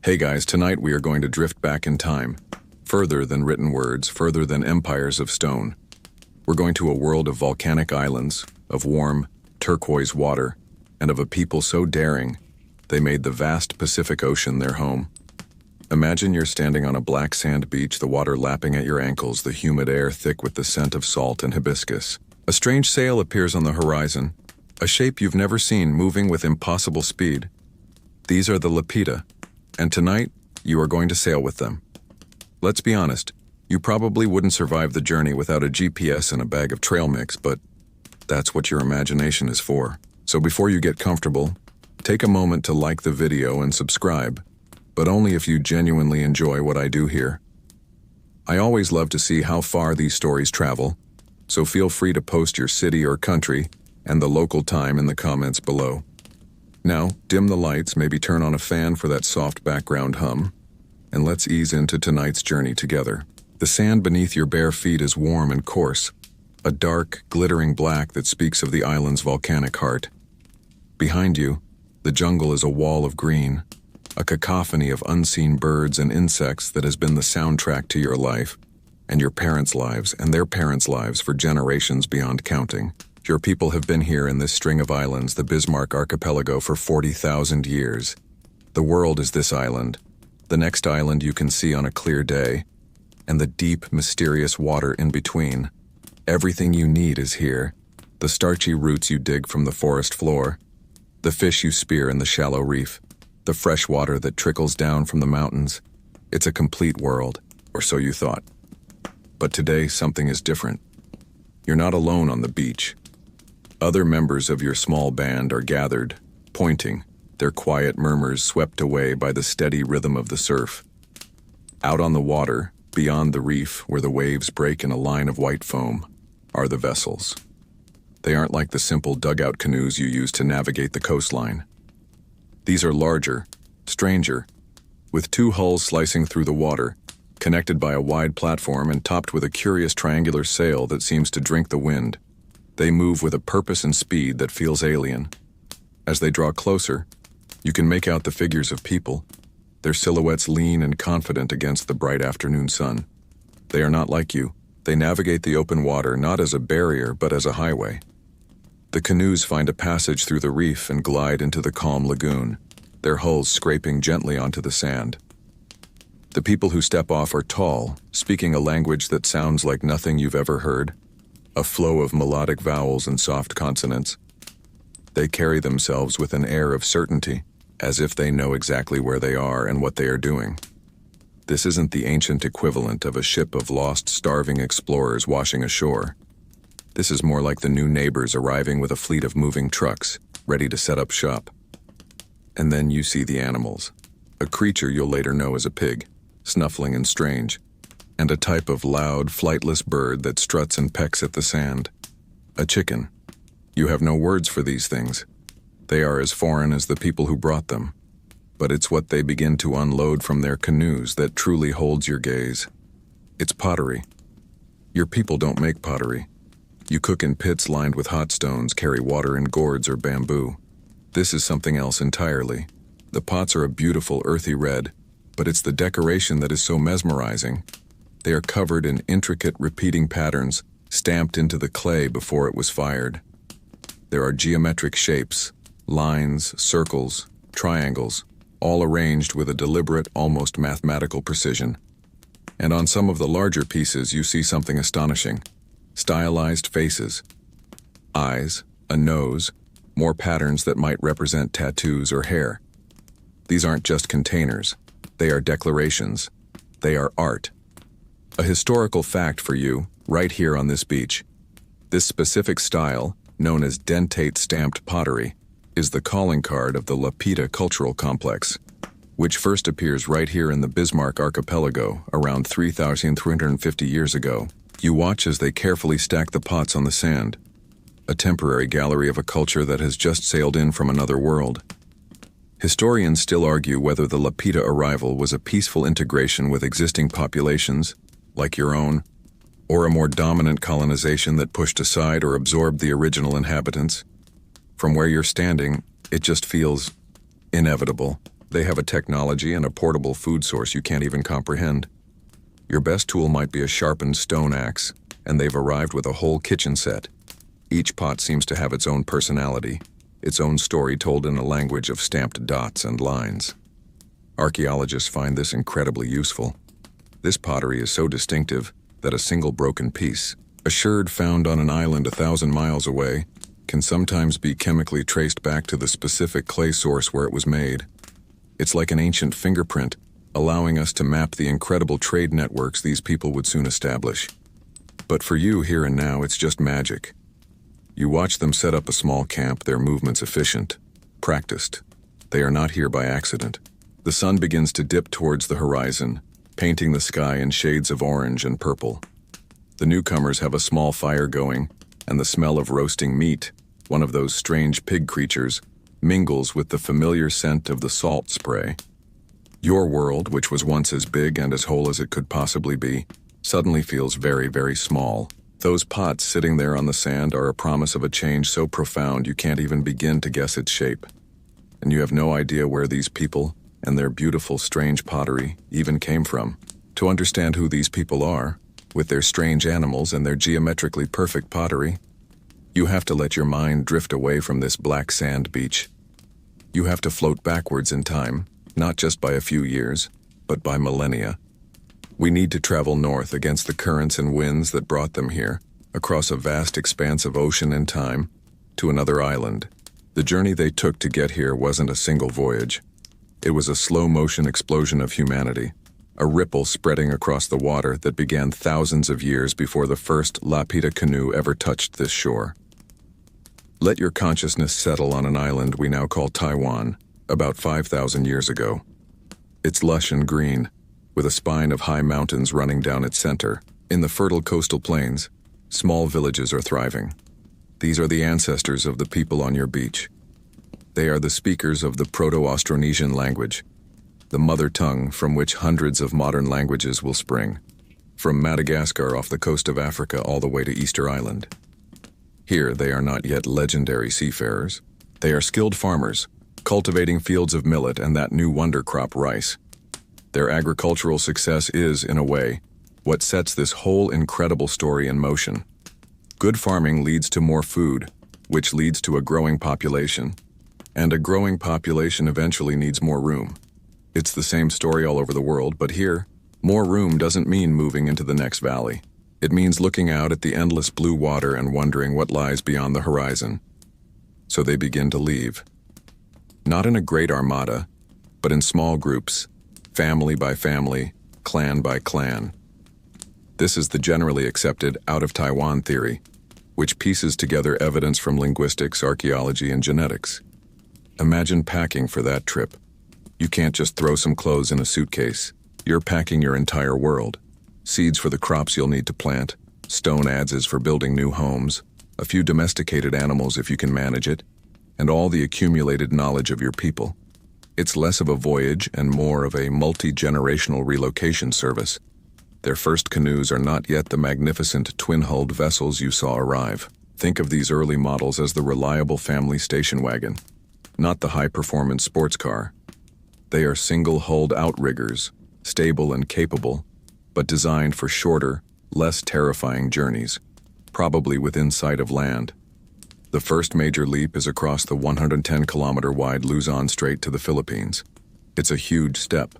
Hey guys, tonight we are going to drift back in time, further than written words, further than empires of stone. We're going to a world of volcanic islands, of warm, turquoise water, and of a people so daring, they made the vast Pacific Ocean their home. Imagine you're standing on a black sand beach, the water lapping at your ankles, the humid air thick with the scent of salt and hibiscus. A strange sail appears on the horizon, a shape you've never seen moving with impossible speed. These are the Lapita, and tonight, you are going to sail with them. Let's be honest, you probably wouldn't survive the journey without a GPS and a bag of trail mix, but that's what your imagination is for. So before you get comfortable, take a moment to like the video and subscribe, but only if you genuinely enjoy what I do here. I always love to see how far these stories travel, so feel free to post your city or country and the local time in the comments below. Now, dim the lights, maybe turn on a fan for that soft background hum, and let's ease into tonight's journey together. The sand beneath your bare feet is warm and coarse, a dark, glittering black that speaks of the island's volcanic heart. Behind you, the jungle is a wall of green, a cacophony of unseen birds and insects that has been the soundtrack to your life, and your parents' lives and their parents' lives for generations beyond counting. Your people have been here in this string of islands, the Bismarck Archipelago, for 40,000 years. The world is this island, the next island you can see on a clear day, and the deep, mysterious water in between. Everything you need is here. The starchy roots you dig from the forest floor, the fish you spear in the shallow reef, the fresh water that trickles down from the mountains. It's a complete world, or so you thought. But today, something is different. You're not alone on the beach. Other members of your small band are gathered, pointing, their quiet murmurs swept away by the steady rhythm of the surf. Out on the water, beyond the reef where the waves break in a line of white foam, are the vessels. They aren't like the simple dugout canoes you use to navigate the coastline. These are larger, stranger, with two hulls slicing through the water, connected by a wide platform and topped with a curious triangular sail that seems to drink the wind. They move with a purpose and speed that feels alien. As they draw closer, you can make out the figures of people, their silhouettes lean and confident against the bright afternoon sun. They are not like you. They navigate the open water not as a barrier but as a highway. The canoes find a passage through the reef and glide into the calm lagoon, their hulls scraping gently onto the sand. The people who step off are tall, speaking a language that sounds like nothing you've ever heard. A flow of melodic vowels and soft consonants. They carry themselves with an air of certainty, as if they know exactly where they are and what they are doing. This isn't the ancient equivalent of a ship of lost, starving explorers washing ashore. This is more like the new neighbors arriving with a fleet of moving trucks, ready to set up shop. And then you see the animals, a creature you'll later know as a pig, snuffling and strange, and a type of loud, flightless bird that struts and pecks at the sand. A chicken. You have no words for these things. They are as foreign as the people who brought them. But it's what they begin to unload from their canoes that truly holds your gaze. It's pottery. Your people don't make pottery. You cook in pits lined with hot stones, carry water in gourds or bamboo. This is something else entirely. The pots are a beautiful earthy red, but it's the decoration that is so mesmerizing. They are covered in intricate repeating patterns, stamped into the clay before it was fired. There are geometric shapes, lines, circles, triangles, all arranged with a deliberate, almost mathematical precision. And on some of the larger pieces you see something astonishing. Stylized faces, eyes, a nose, more patterns that might represent tattoos or hair. These aren't just containers. They are declarations. They are art. A historical fact for you, right here on this beach. This specific style, known as dentate stamped pottery, is the calling card of the Lapita cultural complex, which first appears right here in the Bismarck Archipelago around 3,350 years ago. You watch as they carefully stack the pots on the sand, a temporary gallery of a culture that has just sailed in from another world. Historians still argue whether the Lapita arrival was a peaceful integration with existing populations, like your own, or a more dominant colonization that pushed aside or absorbed the original inhabitants. From where you're standing, it just feels inevitable. They have a technology and a portable food source you can't even comprehend. Your best tool might be a sharpened stone axe, and they've arrived with a whole kitchen set. Each pot seems to have its own personality, its own story told in a language of stamped dots and lines. Archaeologists find this incredibly useful. This pottery is so distinctive that a single broken piece, a sherd found on an island 1,000 miles away, can sometimes be chemically traced back to the specific clay source where it was made. It's like an ancient fingerprint, allowing us to map the incredible trade networks these people would soon establish. But for you here and now, it's just magic. You watch them set up a small camp, their movements efficient, practiced. They are not here by accident. The sun begins to dip towards the horizon, painting the sky in shades of orange and purple. The newcomers have a small fire going, and the smell of roasting meat, one of those strange pig creatures, mingles with the familiar scent of the salt spray. Your world, which was once as big and as whole as it could possibly be, suddenly feels very, very small. Those pots sitting there on the sand are a promise of a change so profound you can't even begin to guess its shape. And you have no idea where these people and their beautiful, strange pottery even came from. To understand who these people are, with their strange animals and their geometrically perfect pottery, you have to let your mind drift away from this black sand beach. You have to float backwards in time, not just by a few years, but by millennia. We need to travel north against the currents and winds that brought them here, across a vast expanse of ocean and time, to another island. The journey they took to get here wasn't a single voyage. It was a slow-motion explosion of humanity, a ripple spreading across the water that began thousands of years before the first Lapita canoe ever touched this shore. Let your consciousness settle on an island we now call Taiwan, about 5,000 years ago. It's lush and green, with a spine of high mountains running down its center. In the fertile coastal plains, small villages are thriving. These are the ancestors of the people on your beach. They are the speakers of the Proto-Austronesian language, the mother tongue from which hundreds of modern languages will spring, from Madagascar off the coast of Africa all the way to Easter Island. Here they are not yet legendary seafarers. They are skilled farmers, cultivating fields of millet and that new wonder crop, rice. Their agricultural success is, in a way, what sets this whole incredible story in motion. Good farming leads to more food, which leads to a growing population, and a growing population eventually needs more room. It's the same story all over the world, but here, more room doesn't mean moving into the next valley. It means looking out at the endless blue water and wondering what lies beyond the horizon. So they begin to leave. Not in a great armada, but in small groups, family by family, clan by clan. This is the generally accepted out-of-Taiwan theory, which pieces together evidence from linguistics, archaeology, and genetics. Imagine packing for that trip. You can't just throw some clothes in a suitcase. You're packing your entire world. Seeds for the crops you'll need to plant, stone adzes for building new homes, a few domesticated animals if you can manage it, and all the accumulated knowledge of your people. It's less of a voyage and more of a multi-generational relocation service. Their first canoes are not yet the magnificent twin-hulled vessels you saw arrive. Think of these early models as the reliable family station wagon, not the high-performance sports car. They are single-hulled outriggers, stable and capable, but designed for shorter, less terrifying journeys, probably within sight of land. The first major leap is across the 110-kilometer-wide Luzon Strait to the Philippines. It's a huge step.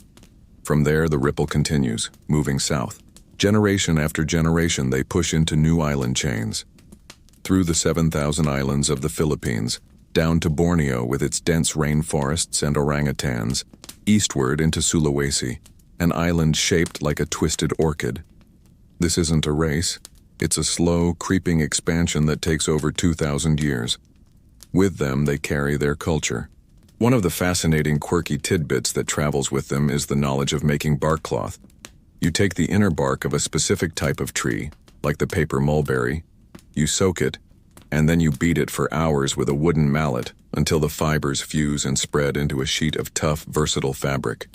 From there, the ripple continues, moving south. Generation after generation, they push into new island chains. Through the 7,000 islands of the Philippines, down to Borneo with its dense rainforests and orangutans, eastward into Sulawesi, an island shaped like a twisted orchid. This isn't a race. It's a slow, creeping expansion that takes over 2,000 years. With them, they carry their culture. One of the fascinating, quirky tidbits that travels with them is the knowledge of making bark cloth. You take the inner bark of a specific type of tree, like the paper mulberry, you soak it, and then you beat it for hours with a wooden mallet until the fibers fuse and spread into a sheet of tough, versatile fabric.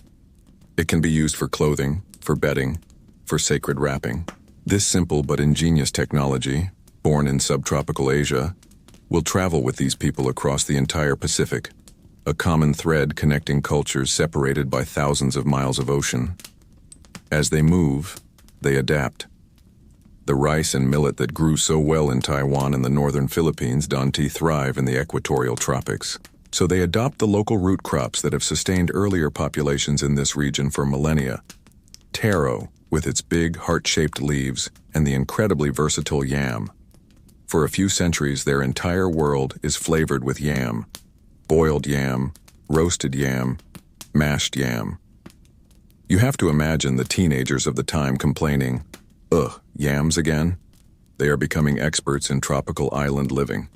It can be used for clothing, for bedding, for sacred wrapping. This simple but ingenious technology, born in subtropical Asia, will travel with these people across the entire Pacific. a common thread connecting cultures separated by thousands of miles of ocean. As they move, they adapt. The rice and millet that grew so well in Taiwan and the northern Philippines don't thrive in the equatorial tropics. So they adopt the local root crops that have sustained earlier populations in this region for millennia. Taro, with its big, heart-shaped leaves, and the incredibly versatile yam. For a few centuries, their entire world is flavored with yam. Boiled yam, roasted yam, mashed yam. You have to imagine the teenagers of the time complaining, "Ugh, yams again?" They are becoming experts in tropical island living.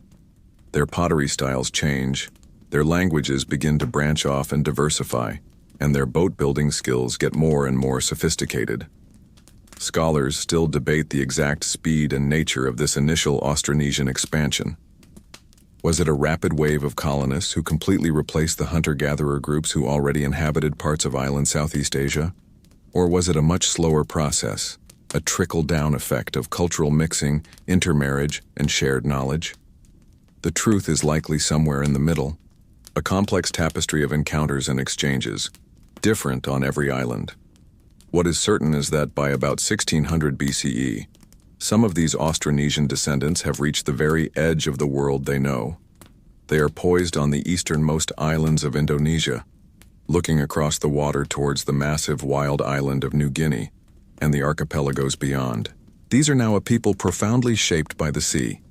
Their pottery styles change, their languages begin to branch off and diversify, and their boat-building skills get more and more sophisticated. Scholars still debate the exact speed and nature of this initial Austronesian expansion. Was it a rapid wave of colonists who completely replaced the hunter-gatherer groups who already inhabited parts of island Southeast Asia? Or was it a much slower process, a trickle-down effect of cultural mixing, intermarriage, and shared knowledge? The truth is likely somewhere in the middle, a complex tapestry of encounters and exchanges, different on every island. What is certain is that by about 1600 BCE, some of these Austronesian descendants have reached the very edge of the world they know. They are poised on the easternmost islands of Indonesia, looking across the water towards the massive wild island of New Guinea and the archipelagos beyond. These are now a people profoundly shaped by the sea.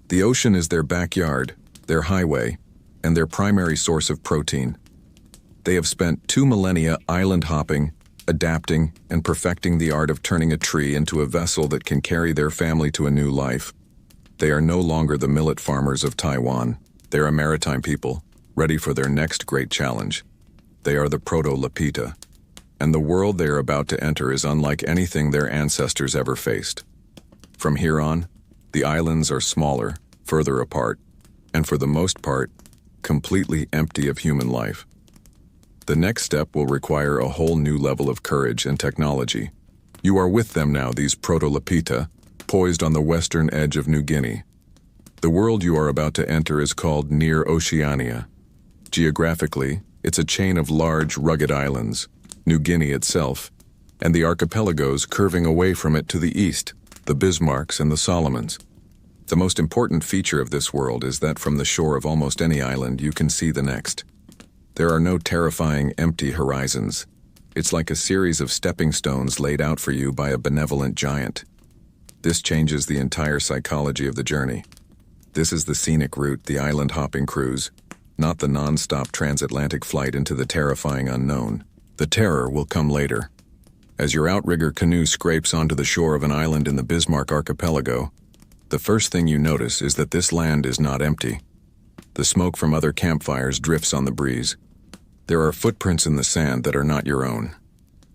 The ocean is their backyard, their highway, and their primary source of protein. They have spent 2 millennia island hopping, adapting, and perfecting the art of turning a tree into a vessel that can carry their family to a new life. They are no longer the millet farmers of Taiwan. They are a maritime people, ready for their next great challenge. They are the proto-Lapita, and the world they are about to enter is unlike anything their ancestors ever faced. From here on, the islands are smaller, further apart, and for the most part, completely empty of human life. The next step will require a whole new level of courage and technology. You are with them now, these proto-Lapita, poised on the western edge of New Guinea. The world you are about to enter is called Near Oceania. Geographically, it's a chain of large, rugged islands, New Guinea itself, and the archipelagos curving away from it to the east, the Bismarcks and the Solomons. The most important feature of this world is that from the shore of almost any island you can see the next. There are no terrifying, empty horizons. It's like a series of stepping stones laid out for you by a benevolent giant. This changes the entire psychology of the journey. This is the scenic route, the island-hopping cruise, not the non-stop transatlantic flight into the terrifying unknown. The terror will come later. As your Outrigger canoe scrapes onto the shore of an island in the Bismarck archipelago, the first thing you notice is that this land is not empty. The smoke from other campfires drifts on the breeze. There are footprints in the sand that are not your own.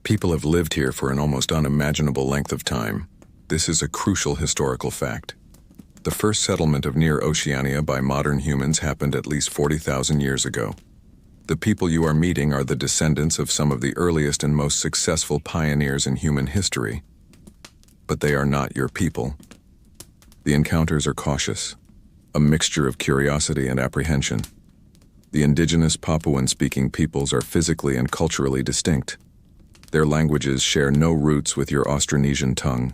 People have lived here for an almost unimaginable length of time. This is a crucial historical fact. The first settlement of Near Oceania by modern humans happened at least 40,000 years ago. The people you are meeting are the descendants of some of the earliest and most successful pioneers in human history. But they are not your people. The encounters are cautious, a mixture of curiosity and apprehension. The indigenous Papuan-speaking peoples are physically and culturally distinct. Their languages share no roots with your Austronesian tongue.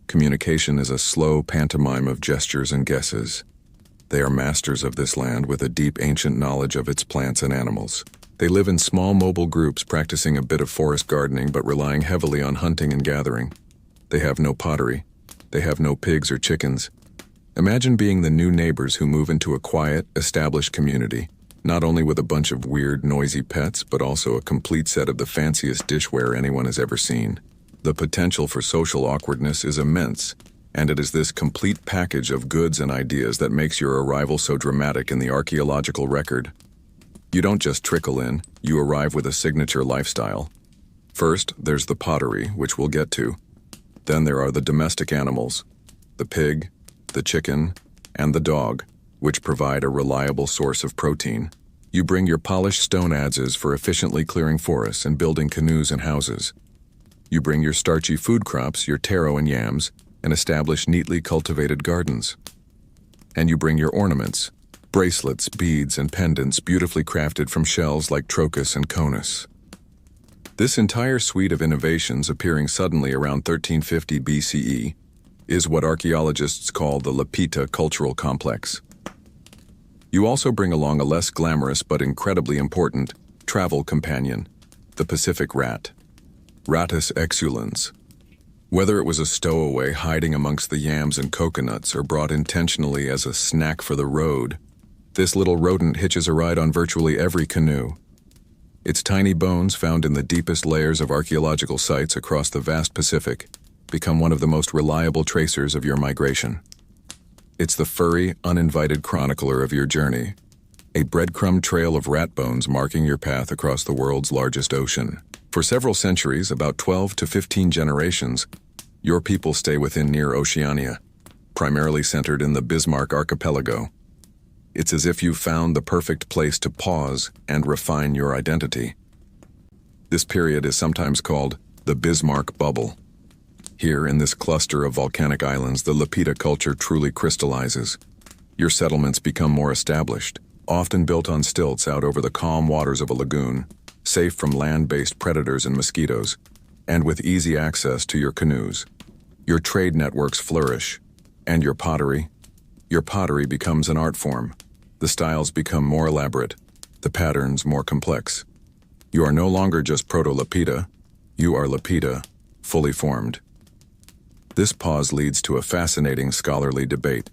Communication is a slow pantomime of gestures and guesses. They are masters of this land with a deep ancient knowledge of its plants and animals. They live in small mobile groups practicing a bit of forest gardening but relying heavily on hunting and gathering. They have no pottery. They have no pigs or chickens. Imagine being the new neighbors who move into a quiet, established community, not only with a bunch of weird, noisy pets, but also a complete set of the fanciest dishware anyone has ever seen. The potential for social awkwardness is immense, and it is this complete package of goods and ideas that makes your arrival so dramatic in the archaeological record. You don't just trickle in, you arrive with a signature lifestyle. First, there's the pottery, which we'll get to. Then there are the domestic animals, the pig, the chicken, and the dog, which provide a reliable source of protein. You bring your polished stone adzes for efficiently clearing forests and building canoes and houses. You bring your starchy food crops, your taro and yams, and establish neatly cultivated gardens. And you bring your ornaments, Bracelets, beads, and pendants beautifully crafted from shells like Trochus and Conus. This entire suite of innovations appearing suddenly around 1350 BCE is what archaeologists call the Lapita cultural complex. You also bring along a less glamorous but incredibly important travel companion, the Pacific rat, Rattus exulans. Whether it was a stowaway hiding amongst the yams and coconuts or brought intentionally as a snack for the road, this little rodent hitches a ride on virtually every canoe. Its tiny bones, found in the deepest layers of archaeological sites across the vast Pacific, become one of the most reliable tracers of your migration. It's the furry, uninvited chronicler of your journey, a breadcrumb trail of rat bones marking your path across the world's largest ocean. For several centuries, about 12 to 15 generations, your people stay within near Oceania, primarily centered in the Bismarck archipelago. It's as if you found the perfect place to pause and refine your identity. This period is sometimes called the Bismarck bubble. Here, in this cluster of volcanic islands, the Lapita culture truly crystallizes. Your settlements become more established, often built on stilts out over the calm waters of a lagoon, safe from land-based predators and mosquitoes, and with easy access to your canoes. Your trade networks flourish, and your pottery becomes an art form. The styles become more elaborate, the patterns more complex. You are no longer just Proto-Lapita, you are Lapita, fully formed. This pause leads to a fascinating scholarly debate.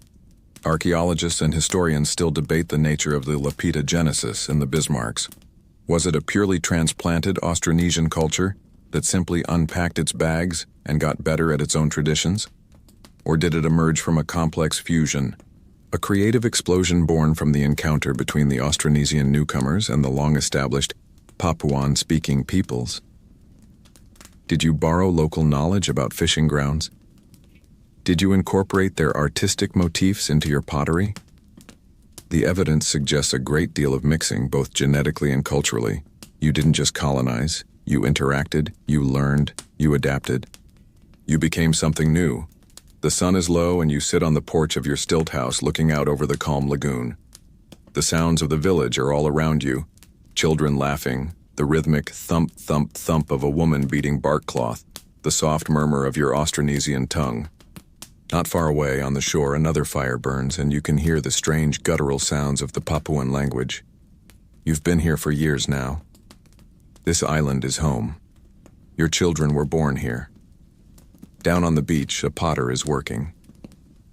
Archaeologists and historians still debate the nature of the Lapita genesis in the Bismarcks. Was it a purely transplanted Austronesian culture that simply unpacked its bags and got better at its own traditions? Or did it emerge from a complex fusion, a creative explosion born from the encounter between the Austronesian newcomers and the long-established Papuan-speaking peoples? Did you borrow local knowledge about fishing grounds? Did you incorporate their artistic motifs into your pottery? The evidence suggests a great deal of mixing, both genetically and culturally. You didn't just colonize, you interacted, you learned, you adapted. You became something new. The sun is low and you sit on the porch of your stilt house looking out over the calm lagoon. The sounds of the village are all around you, children laughing, the rhythmic thump, thump, thump of a woman beating bark cloth, the soft murmur of your Austronesian tongue. Not far away on the shore, another fire burns, and you can hear the strange guttural sounds of the Papuan language. You've been here for years now. This island is home. Your children were born here. Down on the beach, a potter is working.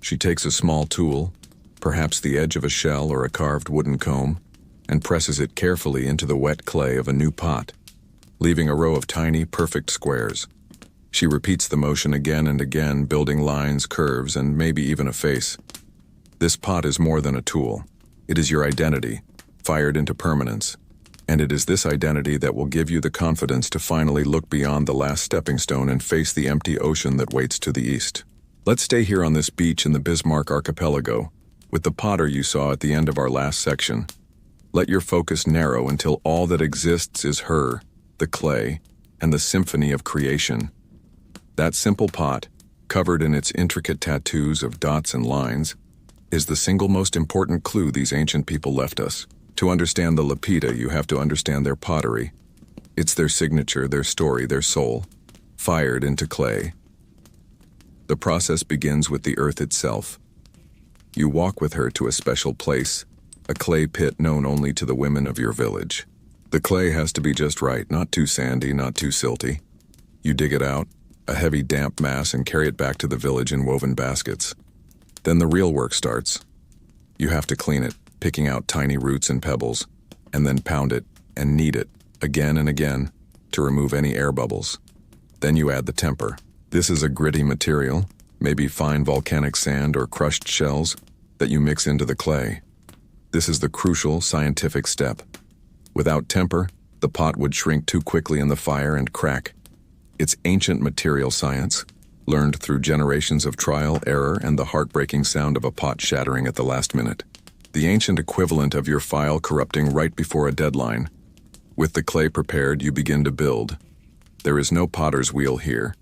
She takes a small tool, perhaps the edge of a shell or a carved wooden comb, and presses it carefully into the wet clay of a new pot, leaving a row of tiny, perfect squares. She repeats the motion again and again, building lines, curves, and maybe even a face. This pot is more than a tool. It is your identity, fired into permanence. And it is this identity that will give you the confidence to finally look beyond the last stepping stone and face the empty ocean that waits to the east. Let's stay here on this beach in the Bismarck archipelago, with the potter you saw at the end of our last section. Let your focus narrow until all that exists is her, the clay, and the symphony of creation. That simple pot, covered in its intricate tattoos of dots and lines, is the single most important clue these ancient people left us. To understand the Lapita, you have to understand their pottery. It's their signature, their story, their soul, fired into clay. The process begins with the earth itself. You walk with her to a special place, a clay pit known only to the women of your village. The clay has to be just right, not too sandy, not too silty. You dig it out, a heavy damp mass, and carry it back to the village in woven baskets. Then the real work starts. You have to clean it, picking out tiny roots and pebbles, and then pound it and knead it again and again to remove any air bubbles. Then you add the temper. This is a gritty material, maybe fine volcanic sand or crushed shells, that you mix into the clay. This is the crucial scientific step. Without temper, the pot would shrink too quickly in the fire and crack. It's ancient material science, learned through generations of trial, error, and the heartbreaking sound of a pot shattering at the last minute. The ancient equivalent of your file corrupting right before a deadline. With the clay prepared, you begin to build. There is no potter's wheel here.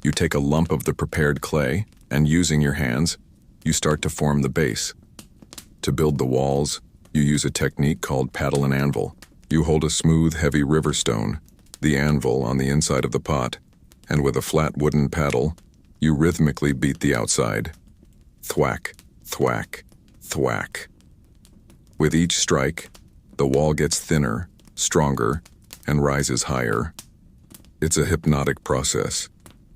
You take a lump of the prepared clay, and using your hands, you start to form the base. To build the walls, you use a technique called paddle and anvil. You hold a smooth, heavy river stone, the anvil, on the inside of the pot, and with a flat wooden paddle, you rhythmically beat the outside. Thwack, thwack, thwack. With each strike, the wall gets thinner, stronger, and rises higher. It's a hypnotic process,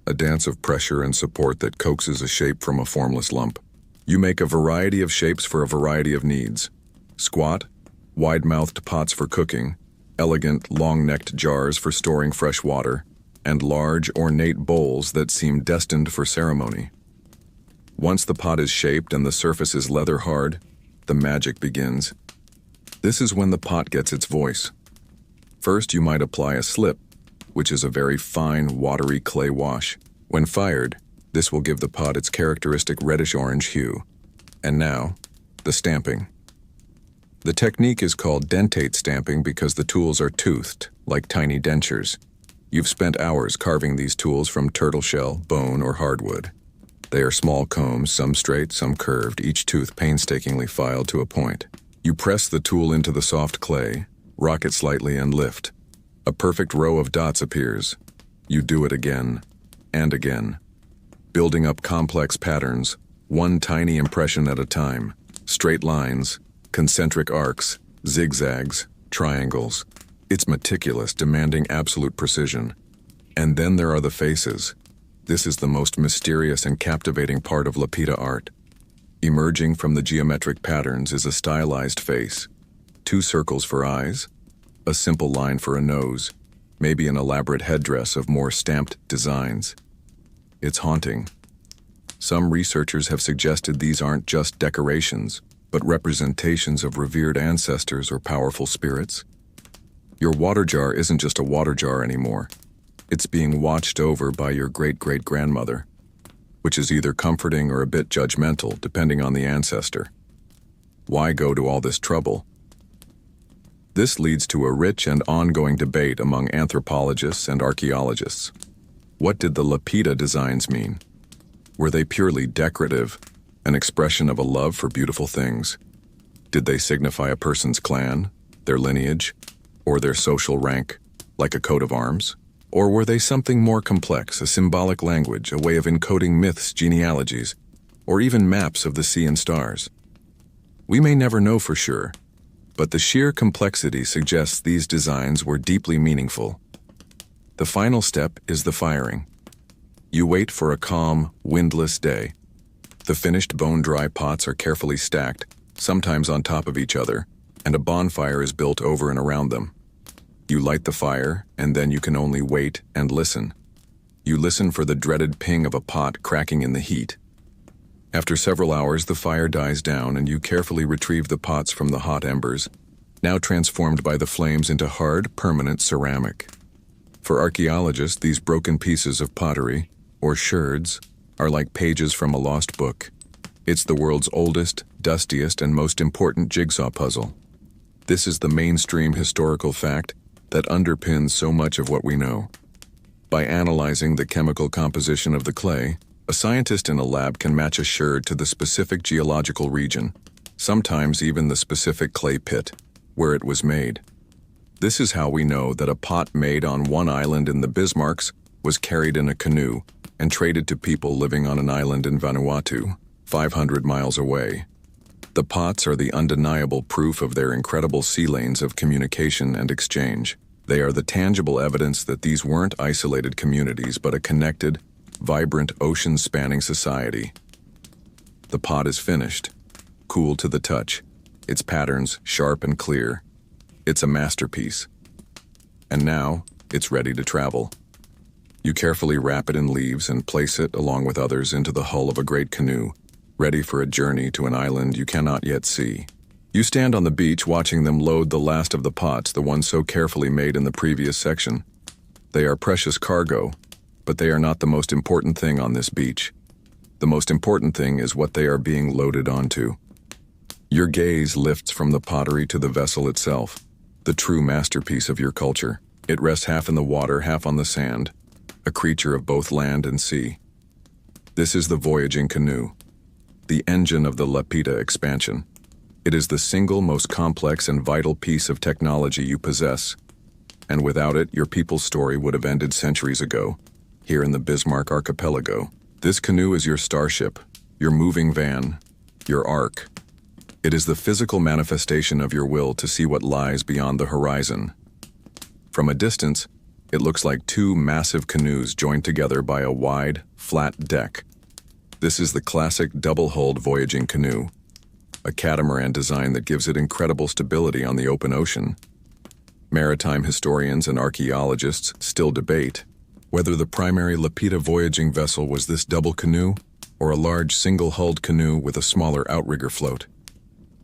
a dance of pressure and support that coaxes a shape from a formless lump. You make a variety of shapes for a variety of needs. Squat, wide-mouthed pots for cooking, elegant, long-necked jars for storing fresh water, and large, ornate bowls that seem destined for ceremony. Once the pot is shaped and the surface is leather-hard, the magic begins. This is when the pot gets its voice. First, you might apply a slip, which is a very fine, watery clay wash. When fired, this will give the pot its characteristic reddish-orange hue. And now, the stamping. The technique is called dentate stamping because the tools are toothed, like tiny dentures. You've spent hours carving these tools from turtle shell, bone, or hardwood. They are small combs, some straight, some curved, each tooth painstakingly filed to a point. You press the tool into the soft clay, rock it slightly, and lift. A perfect row of dots appears. You do it again and again, building up complex patterns, one tiny impression at a time. Straight lines, concentric arcs, zigzags, triangles. It's meticulous, demanding absolute precision. And then there are the faces. This is the most mysterious and captivating part of Lapita art. Emerging from the geometric patterns is a stylized face. 2 circles for eyes, a simple line for a nose, maybe an elaborate headdress of more stamped designs. It's haunting. Some researchers have suggested these aren't just decorations, but representations of revered ancestors or powerful spirits. Your water jar isn't just a water jar anymore. It's being watched over by your great-great-grandmother, which is either comforting or a bit judgmental, depending on the ancestor. Why go to all this trouble? This leads to a rich and ongoing debate among anthropologists and archaeologists. What did the Lapita designs mean? Were they purely decorative, an expression of a love for beautiful things? Did they signify a person's clan, their lineage, or their social rank, like a coat of arms? Or were they something more complex, a symbolic language, a way of encoding myths, genealogies, or even maps of the sea and stars? We may never know for sure, but the sheer complexity suggests these designs were deeply meaningful. The final step is the firing. You wait for a calm, windless day. The finished bone-dry pots are carefully stacked, sometimes on top of each other, and a bonfire is built over and around them. You light the fire, and then you can only wait and listen. You listen for the dreaded ping of a pot cracking in the heat. After several hours, the fire dies down, and you carefully retrieve the pots from the hot embers, now transformed by the flames into hard, permanent ceramic. For archaeologists, these broken pieces of pottery, or sherds, are like pages from a lost book. It's the world's oldest, dustiest, and most important jigsaw puzzle. This is the mainstream historical fact that underpins so much of what we know. By analyzing the chemical composition of the clay, a scientist in a lab can match a sherd to the specific geological region, sometimes even the specific clay pit, where it was made. This is how we know that a pot made on one island in the Bismarcks was carried in a canoe and traded to people living on an island in Vanuatu, 500 miles away. The pots are the undeniable proof of their incredible sea lanes of communication and exchange. They are the tangible evidence that these weren't isolated communities, but a connected, vibrant, ocean-spanning society. The pot is finished, cool to the touch, its patterns sharp and clear. It's a masterpiece. And now, it's ready to travel. You carefully wrap it in leaves and place it, along with others, into the hull of a great canoe, ready for a journey to an island you cannot yet see. You stand on the beach watching them load the last of the pots, the ones so carefully made in the previous section. They are precious cargo, but they are not the most important thing on this beach. The most important thing is what they are being loaded onto. Your gaze lifts from the pottery to the vessel itself, the true masterpiece of your culture. It rests half in the water, half on the sand, a creature of both land and sea. This is the voyaging canoe, the engine of the Lapita expansion. It is the single most complex and vital piece of technology you possess, and without it, your people's story would have ended centuries ago, here in the Bismarck Archipelago. This canoe is your starship, your moving van, your ark. It is the physical manifestation of your will to see what lies beyond the horizon. From a distance, it looks like two massive canoes joined together by a wide, flat deck. This is the classic double-hulled voyaging canoe, a catamaran design that gives it incredible stability on the open ocean. Maritime historians and archaeologists still debate whether the primary Lapita voyaging vessel was this double canoe or a large single-hulled canoe with a smaller outrigger float.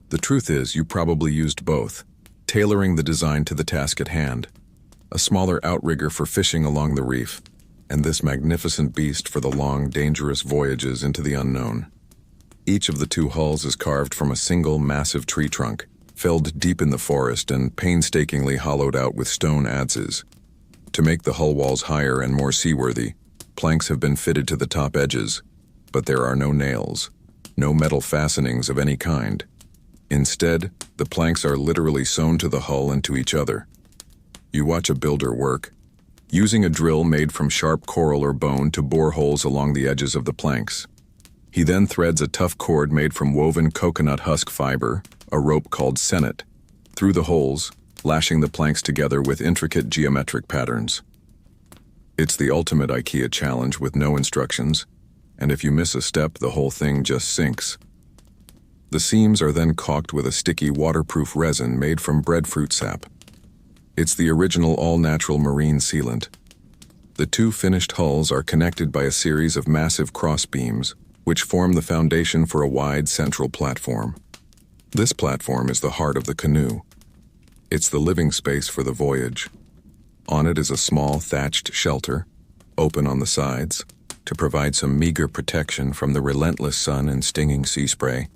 The truth is, you probably used both, tailoring the design to the task at hand. A smaller outrigger for fishing along the reef, and this magnificent beast for the long, dangerous voyages into the unknown. Each of the two hulls is carved from a single massive tree trunk, felled deep in the forest and painstakingly hollowed out with stone adzes. To make the hull walls higher and more seaworthy, planks have been fitted to the top edges, but there are no nails, no metal fastenings of any kind. Instead, the planks are literally sewn to the hull and to each other. You watch a builder work, using a drill made from sharp coral or bone to bore holes along the edges of the planks. He then threads a tough cord made from woven coconut husk fiber, a rope called senet, through the holes, lashing the planks together with intricate geometric patterns. It's the ultimate IKEA challenge with no instructions, and if you miss a step, the whole thing just sinks. The seams are then caulked with a sticky waterproof resin made from breadfruit sap. It's the original all-natural marine sealant. The two finished hulls are connected by a series of massive cross beams, which form the foundation for a wide central platform. This platform is the heart of the canoe. It's the living space for the voyage. On it is a small thatched shelter, open on the sides, to provide some meager protection from the relentless sun and stinging sea spray.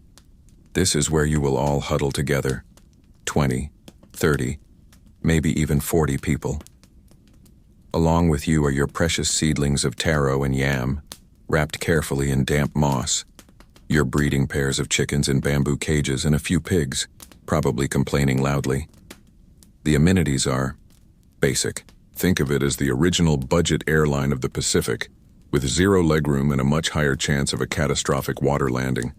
This is where you will all huddle together, 20, 30, maybe even 40 people. Along with you are your precious seedlings of taro and yam, wrapped carefully in damp moss, your breeding pairs of chickens in bamboo cages, and a few pigs, probably complaining loudly. The amenities are basic. Think of it as the original budget airline of the Pacific, with zero legroom and a much higher chance of a catastrophic water landing.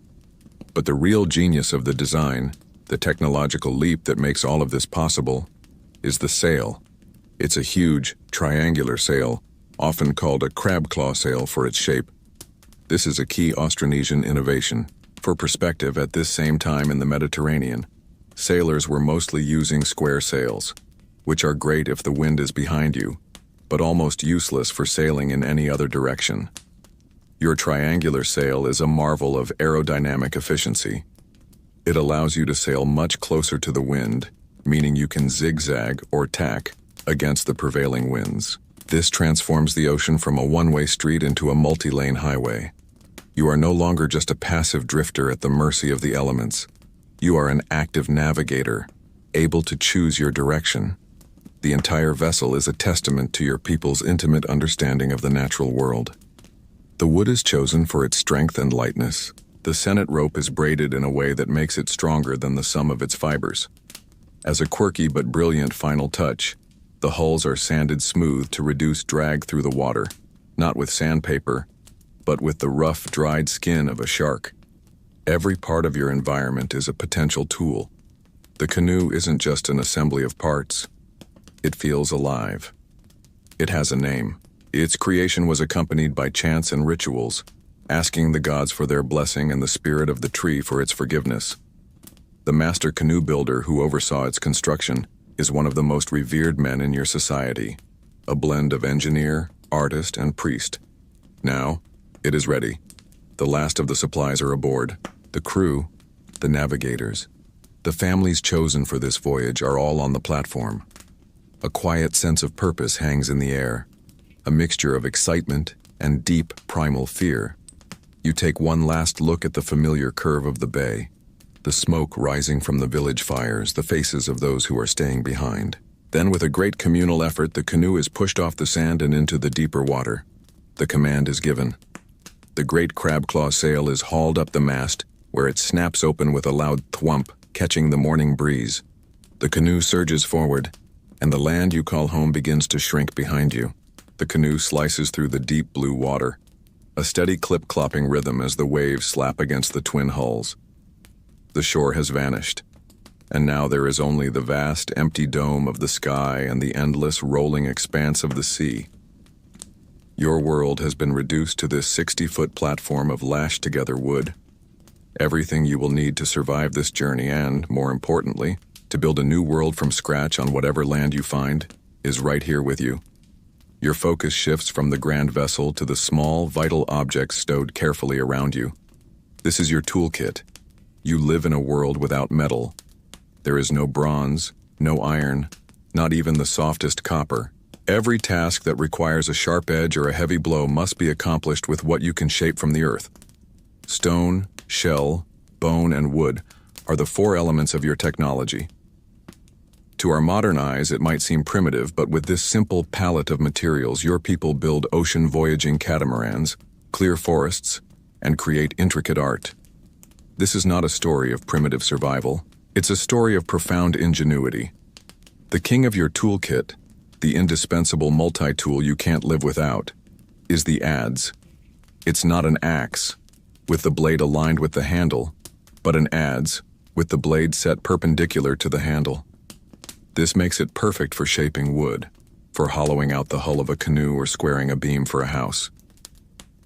But the real genius of the design, the technological leap that makes all of this possible, is the sail. It's a huge, triangular sail, often called a crab claw sail for its shape. This is a key Austronesian innovation. For perspective, at this same time in the Mediterranean, sailors were mostly using square sails, which are great if the wind is behind you, but almost useless for sailing in any other direction. Your triangular sail is a marvel of aerodynamic efficiency. It allows you to sail much closer to the wind, meaning you can zigzag or tack against the prevailing winds. This transforms the ocean from a one-way street into a multi-lane highway. You are no longer just a passive drifter at the mercy of the elements. You are an active navigator, able to choose your direction. The entire vessel is a testament to your people's intimate understanding of the natural world. The wood is chosen for its strength and lightness. The senet rope is braided in a way that makes it stronger than the sum of its fibers. As a quirky but brilliant final touch, the hulls are sanded smooth to reduce drag through the water, not with sandpaper, but with the rough, dried skin of a shark. Every part of your environment is a potential tool. The canoe isn't just an assembly of parts. It feels alive. It has a name. Its creation was accompanied by chants and rituals, asking the gods for their blessing and the spirit of the tree for its forgiveness. The master canoe builder who oversaw its construction is one of the most revered men in your society, a blend of engineer, artist, and priest. Now, it is ready. The last of the supplies are aboard. The crew, the navigators, the families chosen for this voyage are all on the platform. A quiet sense of purpose hangs in the air, a mixture of excitement and deep primal fear. You take one last look at the familiar curve of the bay, the smoke rising from the village fires, the faces of those who are staying behind. Then, with a great communal effort, the canoe is pushed off the sand and into the deeper water. The command is given. The great crab claw sail is hauled up the mast, where it snaps open with a loud thwump. catching the morning breeze. The canoe surges forward, and the land you call home begins to shrink behind you. The canoe slices through the deep blue water, a steady clip-clopping rhythm as the waves slap against the twin hulls. The shore has vanished, and now there is only the vast, empty dome of the sky and the endless, rolling expanse of the sea. Your world has been reduced to this 60-foot platform of lashed-together wood. Everything you will need to survive this journey and, more importantly, to build a new world from scratch on whatever land you find, is right here with you. Your focus shifts from the grand vessel to the small, vital objects stowed carefully around you. This is your toolkit. You live in a world without metal. There is no bronze, no iron, not even the softest copper. Every task that requires a sharp edge or a heavy blow must be accomplished with what you can shape from the earth. Stone, shell, bone, and wood are the four elements of your technology. To our modern eyes, it might seem primitive, but with this simple palette of materials, your people build ocean-voyaging catamarans, clear forests, and create intricate art. This is not a story of primitive survival. It's a story of profound ingenuity. The king of your toolkit, the indispensable multi-tool you can't live without, is the adze. It's not an axe, with the blade aligned with the handle, but an adze, with the blade set perpendicular to the handle. This makes it perfect for shaping wood, for hollowing out the hull of a canoe or squaring a beam for a house.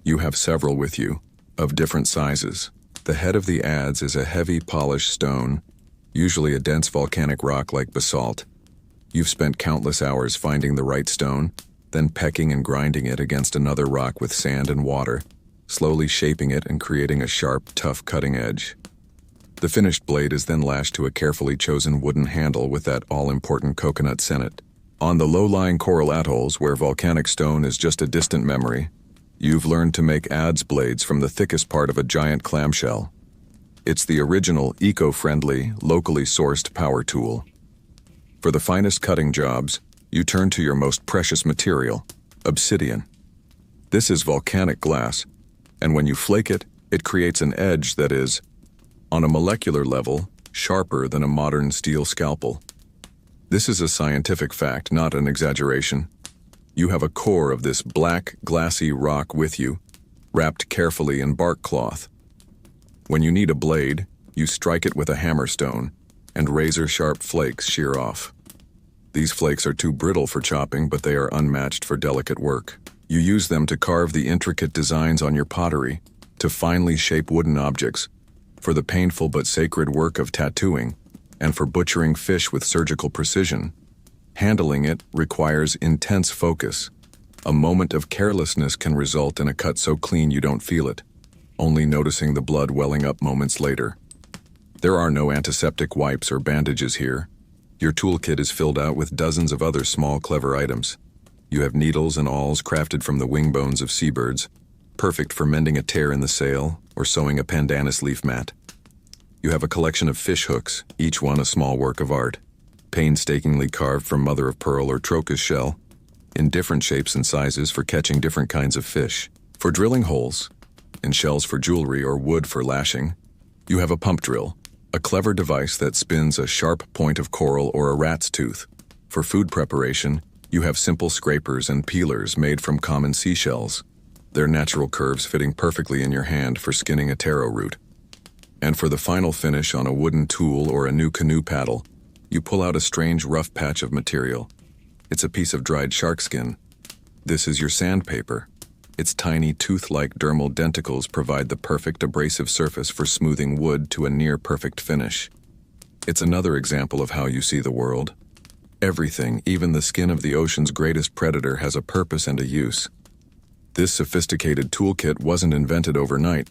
You have several with you, of different sizes. The head of the adze is a heavy, polished stone, usually a dense volcanic rock like basalt. You've spent countless hours finding the right stone, then pecking and grinding it against another rock with sand and water, slowly shaping it and creating a sharp, tough cutting edge. The finished blade is then lashed to a carefully chosen wooden handle with that all-important coconut sennet. On the low-lying coral atolls, where volcanic stone is just a distant memory, you've learned to make adze blades from the thickest part of a giant clamshell. It's the original, eco-friendly, locally sourced power tool. For the finest cutting jobs, you turn to your most precious material, obsidian. This is volcanic glass, and when you flake it, it creates an edge that is, on a molecular level, sharper than a modern steel scalpel. This is a scientific fact, not an exaggeration. You have a core of this black, glassy rock with you, wrapped carefully in bark cloth. When you need a blade, you strike it with a hammerstone, and razor-sharp flakes shear off. These flakes are too brittle for chopping, but they are unmatched for delicate work. You use them to carve the intricate designs on your pottery, to finely shape wooden objects, for the painful but sacred work of tattooing, and for butchering fish with surgical precision. Handling it requires intense focus. A moment of carelessness can result in a cut so clean you don't feel it, only noticing the blood welling up moments later. There are no antiseptic wipes or bandages here. Your toolkit is filled out with dozens of other small, clever items. You have needles and awls crafted from the wing bones of seabirds, perfect for mending a tear in the sail or sewing a pandanus leaf mat. You have a collection of fish hooks, each one a small work of art, painstakingly carved from mother-of-pearl or trocus shell, in different shapes and sizes for catching different kinds of fish. For drilling holes, in shells for jewelry or wood for lashing, you have a pump drill, a clever device that spins a sharp point of coral or a rat's tooth. For food preparation, you have simple scrapers and peelers made from common seashells, their natural curves fitting perfectly in your hand for skinning a taro root. And for the final finish on a wooden tool or a new canoe paddle, you pull out a strange rough patch of material. It's a piece of dried shark skin. This is your sandpaper. Its tiny tooth-like dermal denticles provide the perfect abrasive surface for smoothing wood to a near-perfect finish. It's another example of how you see the world. Everything, even the skin of the ocean's greatest predator, has a purpose and a use. This sophisticated toolkit wasn't invented overnight.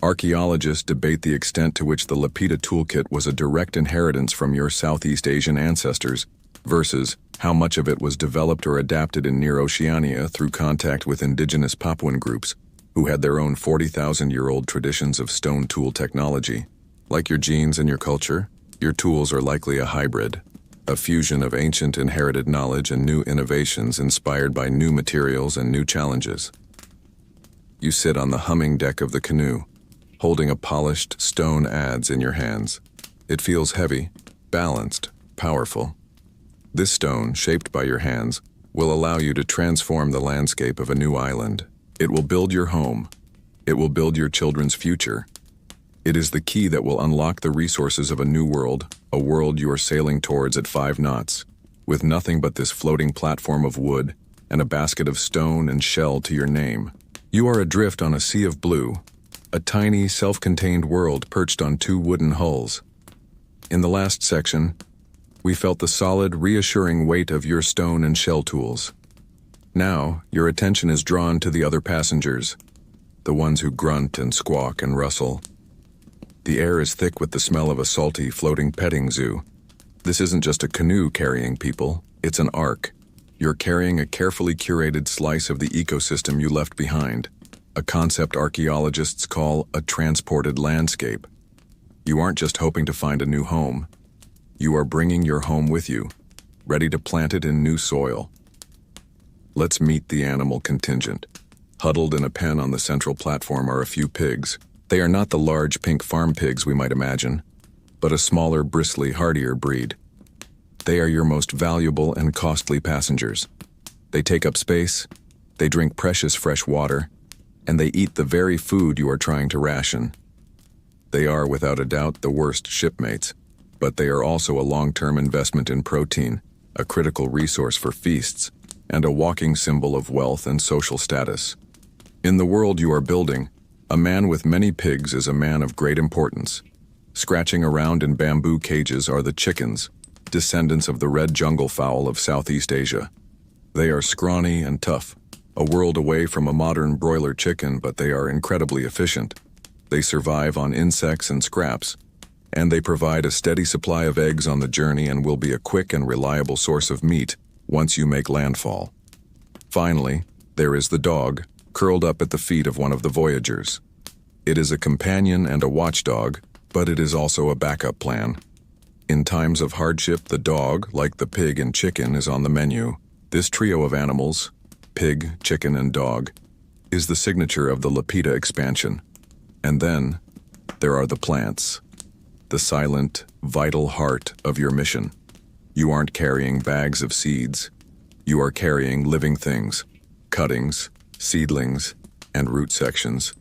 Archaeologists debate the extent to which the Lapita toolkit was a direct inheritance from your Southeast Asian ancestors versus how much of it was developed or adapted in near Oceania through contact with indigenous Papuan groups who had their own 40,000-year-old traditions of stone tool technology. Like your genes and your culture, your tools are likely a hybrid, a fusion of ancient inherited knowledge and new innovations inspired by new materials and new challenges. You sit on the humming deck of the canoe, holding a polished stone adze in your hands. It feels heavy, balanced, powerful. This stone, shaped by your hands, will allow you to transform the landscape of a new island. It will build your home. It will build your children's future. It is the key that will unlock the resources of a new world, a world you are sailing towards at 5 knots, with nothing but this floating platform of wood and a basket of stone and shell to your name. You are adrift on a sea of blue, a tiny, self-contained world perched on 2 wooden hulls. In the last section, we felt the solid, reassuring weight of your stone and shell tools. Now, your attention is drawn to the other passengers, the ones who grunt and squawk and rustle. The air is thick with the smell of a salty, floating petting zoo. This isn't just a canoe carrying people, it's an ark. You're carrying a carefully curated slice of the ecosystem you left behind, a concept archaeologists call a transported landscape. You aren't just hoping to find a new home. You are bringing your home with you, ready to plant it in new soil. Let's meet the animal contingent. Huddled in a pen on the central platform are a few pigs. They are not the large pink farm pigs we might imagine, but a smaller, bristly, hardier breed. They are your most valuable and costly passengers. They take up space, they drink precious fresh water, and they eat the very food you are trying to ration. They are, without a doubt, the worst shipmates, but they are also a long-term investment in protein, a critical resource for feasts, and a walking symbol of wealth and social status. In the world you are building, a man with many pigs is a man of great importance. Scratching around in bamboo cages are the chickens, descendants of the red jungle fowl of Southeast Asia. They are scrawny and tough, a world away from a modern broiler chicken, but they are incredibly efficient. They survive on insects and scraps, and they provide a steady supply of eggs on the journey and will be a quick and reliable source of meat once you make landfall. Finally, there is the dog, curled up at the feet of one of the voyagers. It is a companion and a watchdog, but it is also a backup plan. In times of hardship, the dog, like the pig and chicken, is on the menu. This trio of animals, pig, chicken, and dog, is the signature of the Lapita expansion. And then, there are the plants, the silent, vital heart of your mission. You aren't carrying bags of seeds. You are carrying living things, cuttings, seedlings, and root sections,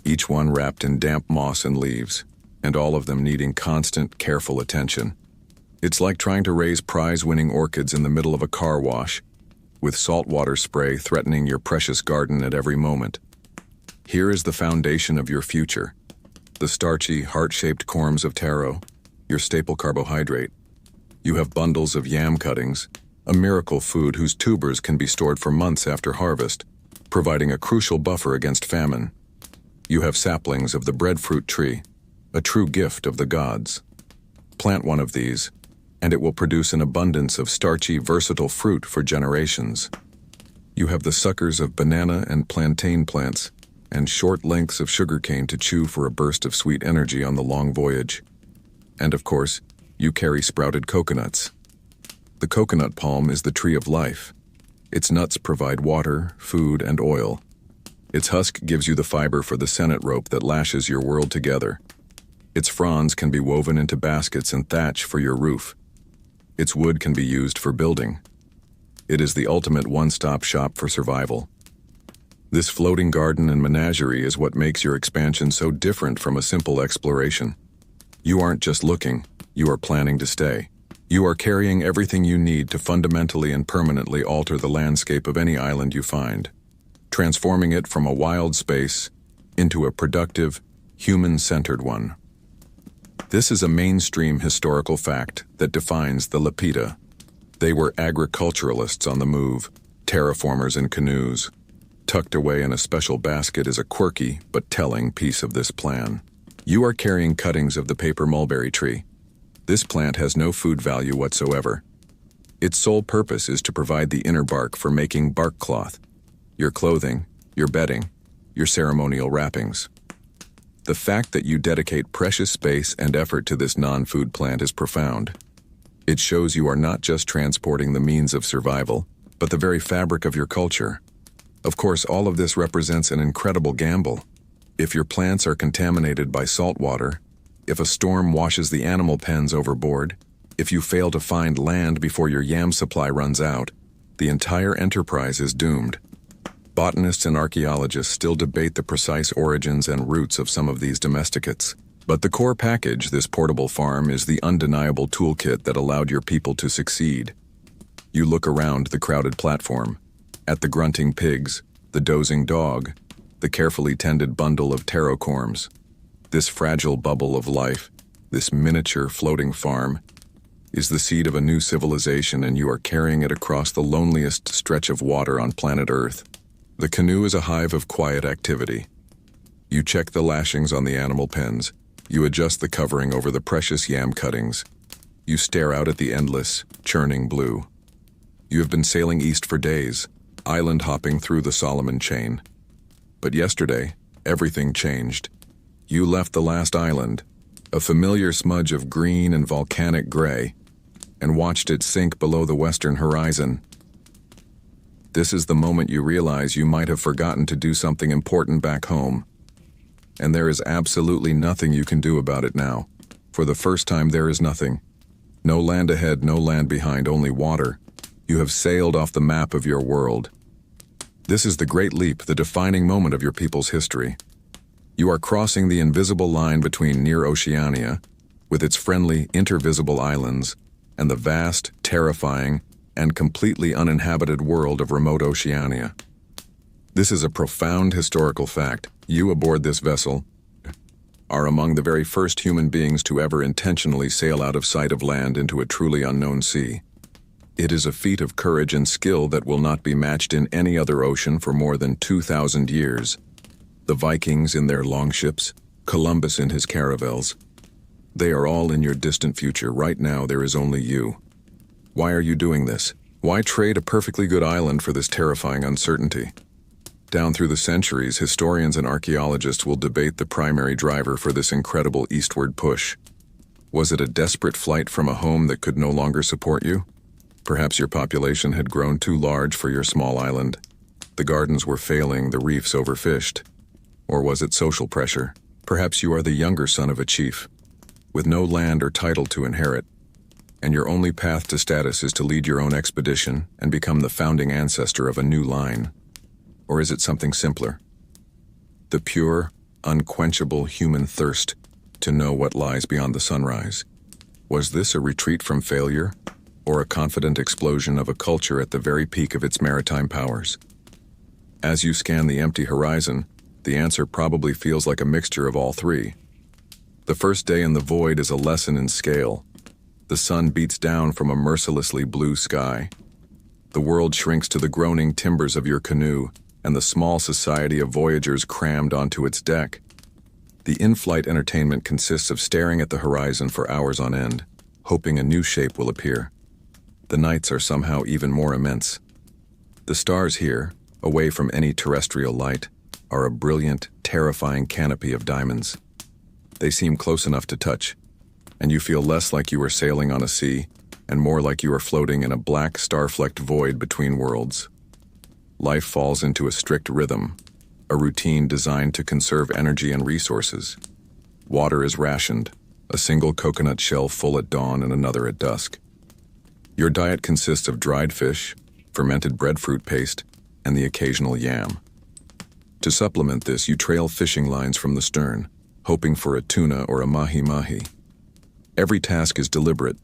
each one wrapped in damp moss and leaves, and all of them needing constant, careful attention. It's like trying to raise prize-winning orchids in the middle of a car wash, with saltwater spray threatening your precious garden at every moment. Here is the foundation of your future, the starchy, heart-shaped corms of taro, your staple carbohydrate. You have bundles of yam cuttings, a miracle food whose tubers can be stored for months after harvest, providing a crucial buffer against famine. You have saplings of the breadfruit tree, a true gift of the gods. Plant one of these, and it will produce an abundance of starchy, versatile fruit for generations. You have the suckers of banana and plantain plants, and short lengths of sugarcane to chew for a burst of sweet energy on the long voyage. And of course, you carry sprouted coconuts. The coconut palm is the tree of life. Its nuts provide water, food, and oil. Its husk gives you the fiber for the sennet rope that lashes your world together. Its fronds can be woven into baskets and thatch for your roof. Its wood can be used for building. It is the ultimate one-stop shop for survival. This floating garden and menagerie is what makes your expansion so different from a simple exploration. You aren't just looking, you are planning to stay. You are carrying everything you need to fundamentally and permanently alter the landscape of any island you find, transforming it from a wild space into a productive, human-centered one. This is a mainstream historical fact that defines the Lapita. They were agriculturalists on the move, terraformers in canoes. Tucked away in a special basket is a quirky but telling piece of this plan. You are carrying cuttings of the paper mulberry tree. This plant has no food value whatsoever. Its sole purpose is to provide the inner bark for making bark cloth, your clothing, your bedding, your ceremonial wrappings. The fact that you dedicate precious space and effort to this non-food plant is profound. It shows you are not just transporting the means of survival, but the very fabric of your culture. Of course, all of this represents an incredible gamble. If your plants are contaminated by salt water, If a storm washes the animal pens overboard, if you fail to find land before your yam supply runs out, the entire enterprise is doomed. Botanists and archaeologists still debate the precise origins and roots of some of these domesticates. But the core package, this portable farm, is the undeniable toolkit that allowed your people to succeed. You look around the crowded platform, at the grunting pigs, the dozing dog, the carefully tended bundle of pterocorms. This fragile bubble of life, this miniature floating farm, is the seed of a new civilization, and you are carrying it across the loneliest stretch of water on planet Earth. The canoe is a hive of quiet activity. You check the lashings on the animal pens. You adjust the covering over the precious yam cuttings. You stare out at the endless, churning blue. You have been sailing east for days, island hopping through the Solomon chain. But yesterday, everything changed. You left the last island, a familiar smudge of green and volcanic gray, and watched it sink below the western horizon. This is the moment you realize you might have forgotten to do something important back home. And there is absolutely nothing you can do about it now. For the first time, there is nothing. No land ahead, no land behind, only water. You have sailed off the map of your world. This is the great leap, the defining moment of your people's history. You are crossing the invisible line between near Oceania, with its friendly, intervisible islands, and the vast, terrifying, and completely uninhabited world of remote Oceania. This is a profound historical fact. You aboard this vessel are among the very first human beings to ever intentionally sail out of sight of land into a truly unknown sea. It is a feat of courage and skill that will not be matched in any other ocean for more than 2,000 years. The Vikings in their longships, Columbus in his caravels, they are all in your distant future. Right now, there is only you. Why are you doing this? Why trade a perfectly good island for this terrifying uncertainty? Down through the centuries, historians and archaeologists will debate the primary driver for this incredible eastward push. Was it a desperate flight from a home that could no longer support you? Perhaps your population had grown too large for your small island. The gardens were failing, the reefs overfished. Or was it social pressure? Perhaps you are the younger son of a chief, with no land or title to inherit, and your only path to status is to lead your own expedition and become the founding ancestor of a new line. Or is it something simpler? The pure, unquenchable human thirst to know what lies beyond the sunrise. Was this a retreat from failure, or a confident explosion of a culture at the very peak of its maritime powers? As you scan the empty horizon, the answer probably feels like a mixture of all three. The first day in the void is a lesson in scale. The sun beats down from a mercilessly blue sky. The world shrinks to the groaning timbers of your canoe, and the small society of voyagers crammed onto its deck. The in-flight entertainment consists of staring at the horizon for hours on end, hoping a new shape will appear. The nights are somehow even more immense. The stars here, away from any terrestrial light, are a brilliant, terrifying canopy of diamonds. They seem close enough to touch, and you feel less like you are sailing on a sea, and more like you are floating in a black, star-flecked void between worlds. Life falls into a strict rhythm, a routine designed to conserve energy and resources. Water is rationed, a single coconut shell full at dawn and another at dusk. Your diet consists of dried fish, fermented breadfruit paste, and the occasional yam. To supplement this, you trail fishing lines from the stern, hoping for a tuna or a mahi-mahi. Every task is deliberate,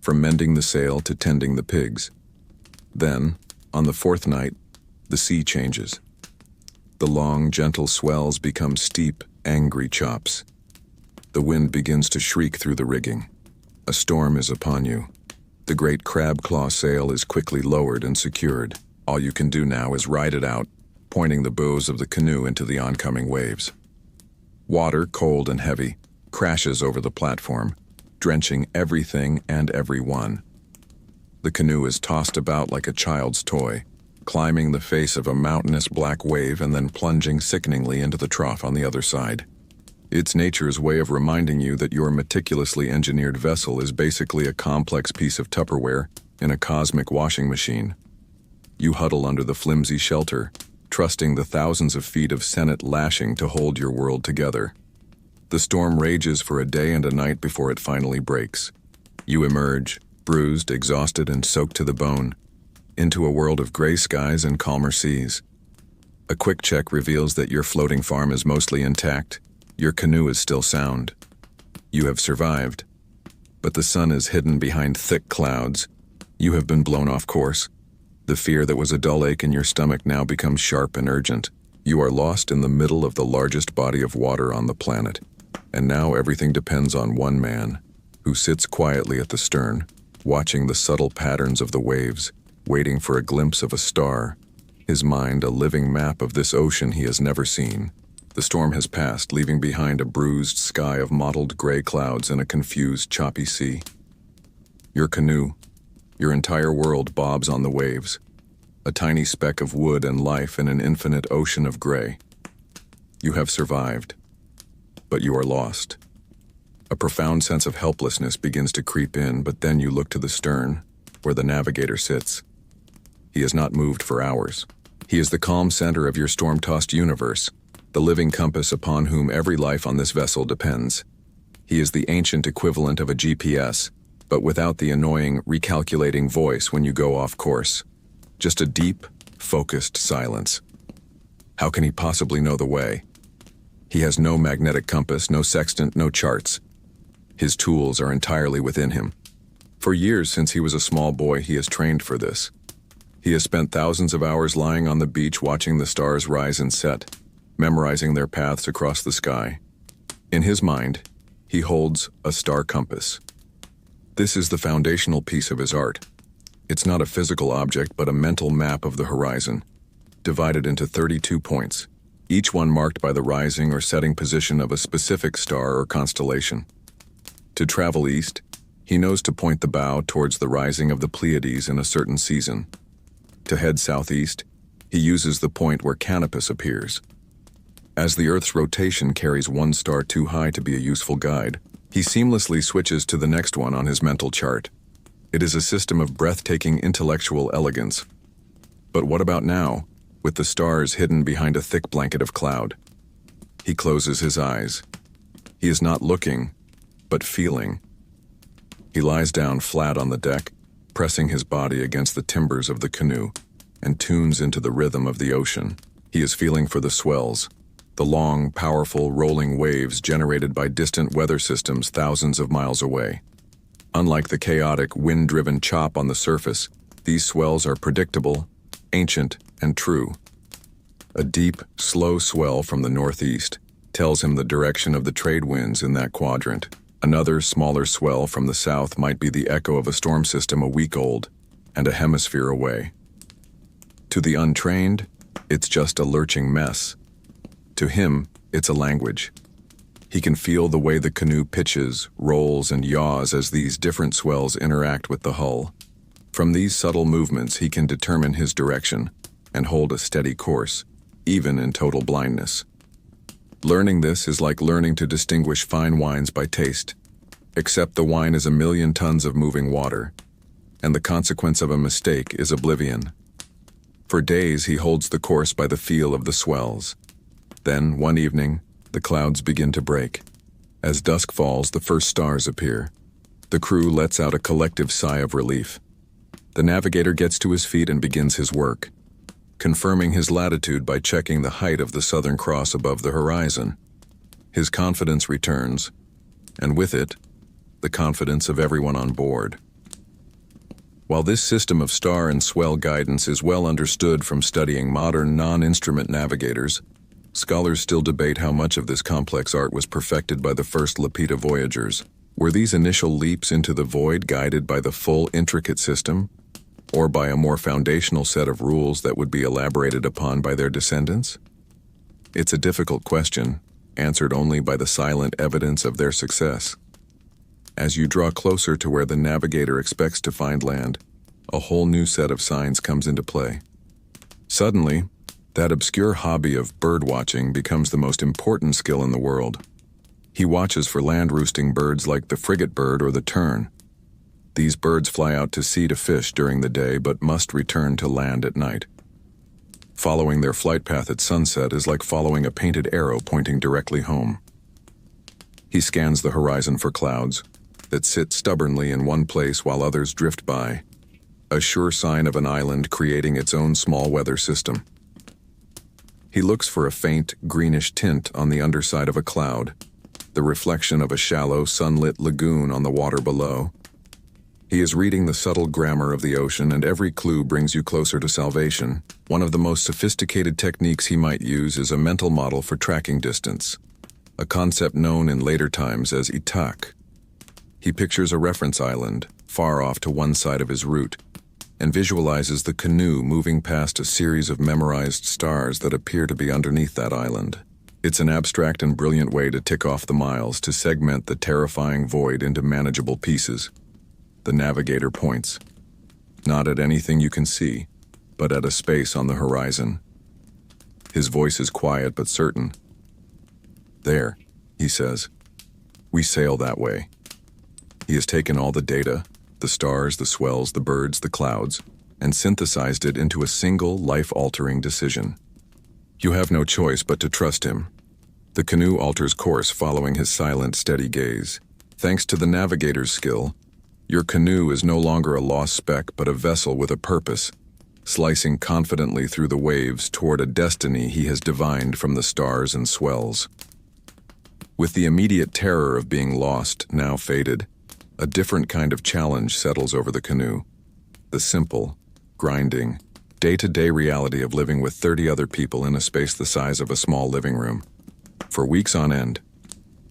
from mending the sail to tending the pigs. Then, on the fourth night, the sea changes. The long, gentle swells become steep, angry chops. The wind begins to shriek through the rigging. A storm is upon you. The great crab-claw sail is quickly lowered and secured. All you can do now is ride it out, pointing the bows of the canoe into the oncoming waves. Water, cold and heavy, crashes over the platform, drenching everything and everyone. The canoe is tossed about like a child's toy, climbing the face of a mountainous black wave and then plunging sickeningly into the trough on the other side. It's nature's way of reminding you that your meticulously engineered vessel is basically a complex piece of Tupperware in a cosmic washing machine. You huddle under the flimsy shelter, trusting the thousands of feet of Senate lashing to hold your world together. The storm rages for a day and a night before it finally breaks. You emerge, bruised, exhausted, and soaked to the bone, into a world of gray skies and calmer seas. A quick check reveals that your floating farm is mostly intact. Your canoe is still sound. You have survived. But the sun is hidden behind thick clouds. You have been blown off course. The fear that was a dull ache in your stomach now becomes sharp and urgent. You are lost in the middle of the largest body of water on the planet. And now everything depends on one man, who sits quietly at the stern, watching the subtle patterns of the waves, waiting for a glimpse of a star, his mind a living map of this ocean he has never seen. The storm has passed, leaving behind a bruised sky of mottled gray clouds and a confused, choppy sea. Your canoe, your entire world bobs on the waves, a tiny speck of wood and life in an infinite ocean of gray. You have survived, but you are lost. A profound sense of helplessness begins to creep in, but then you look to the stern, where the navigator sits. He has not moved for hours. He is the calm center of your storm-tossed universe, the living compass upon whom every life on this vessel depends. He is the ancient equivalent of a GPS, but without the annoying, recalculating voice when you go off course. Just a deep, focused silence. How can he possibly know the way? He has no magnetic compass, no sextant, no charts. His tools are entirely within him. For years since he was a small boy, he has trained for this. He has spent thousands of hours lying on the beach watching the stars rise and set, memorizing their paths across the sky. In his mind, he holds a star compass. This is the foundational piece of his art. It's not a physical object, but a mental map of the horizon, divided into 32 points, each one marked by the rising or setting position of a specific star or constellation. To travel east, he knows to point the bow towards the rising of the Pleiades in a certain season. To head southeast, he uses the point where Canopus appears. As the Earth's rotation carries one star too high to be a useful guide, he seamlessly switches to the next one on his mental chart. It is a system of breathtaking intellectual elegance. But what about now, with the stars hidden behind a thick blanket of cloud? He closes his eyes. He is not looking, but feeling. He lies down flat on the deck, pressing his body against the timbers of the canoe, and tunes into the rhythm of the ocean. He is feeling for the swells, the long, powerful, rolling waves generated by distant weather systems thousands of miles away. Unlike the chaotic, wind-driven chop on the surface, these swells are predictable, ancient, and true. A deep, slow swell from the northeast tells him the direction of the trade winds in that quadrant. Another, smaller swell from the south might be the echo of a storm system a week old and a hemisphere away. To the untrained, it's just a lurching mess. To him, it's a language. He can feel the way the canoe pitches, rolls, and yaws as these different swells interact with the hull. From these subtle movements, he can determine his direction and hold a steady course, even in total blindness. Learning this is like learning to distinguish fine wines by taste, except the wine is 1,000,000 tons of moving water, and the consequence of a mistake is oblivion. For days, he holds the course by the feel of the swells. Then, one evening, the clouds begin to break. As dusk falls, the first stars appear. The crew lets out a collective sigh of relief. The navigator gets to his feet and begins his work, confirming his latitude by checking the height of the Southern Cross above the horizon. His confidence returns, and with it, the confidence of everyone on board. While this system of star and swell guidance is well understood from studying modern non-instrument navigators, scholars still debate how much of this complex art was perfected by the first Lapita voyagers. Were these initial leaps into the void guided by the full intricate system, or by a more foundational set of rules that would be elaborated upon by their descendants? It's a difficult question, answered only by the silent evidence of their success. As you draw closer to where the navigator expects to find land, a whole new set of signs comes into play. Suddenly, that obscure hobby of bird watching becomes the most important skill in the world. He watches for land-roosting birds like the frigate bird or the tern. These birds fly out to sea to fish during the day but must return to land at night. Following their flight path at sunset is like following a painted arrow pointing directly home. He scans the horizon for clouds that sit stubbornly in one place while others drift by, a sure sign of an island creating its own small weather system. He looks for a faint, greenish tint on the underside of a cloud, the reflection of a shallow, sunlit lagoon on the water below. He is reading the subtle grammar of the ocean, and every clue brings you closer to salvation. One of the most sophisticated techniques he might use is a mental model for tracking distance, a concept known in later times as itak. He pictures a reference island, far off to one side of his route, and visualizes the canoe moving past a series of memorized stars that appear to be underneath that island. It's an abstract and brilliant way to tick off the miles, to segment the terrifying void into manageable pieces. The navigator points, not at anything you can see, but at a space on the horizon. His voice is quiet but certain. "There," he says. "We sail that way." He has taken all the data, the stars, the swells, the birds, the clouds, and synthesized it into a single life-altering decision. You have no choice but to trust him. The canoe alters course following his silent, steady gaze. Thanks to the navigator's skill, your canoe is no longer a lost speck but a vessel with a purpose, slicing confidently through the waves toward a destiny he has divined from the stars and swells. With the immediate terror of being lost now faded, a different kind of challenge settles over the canoe. The simple, grinding, day-to-day reality of living with 30 other people in a space the size of a small living room. For weeks on end,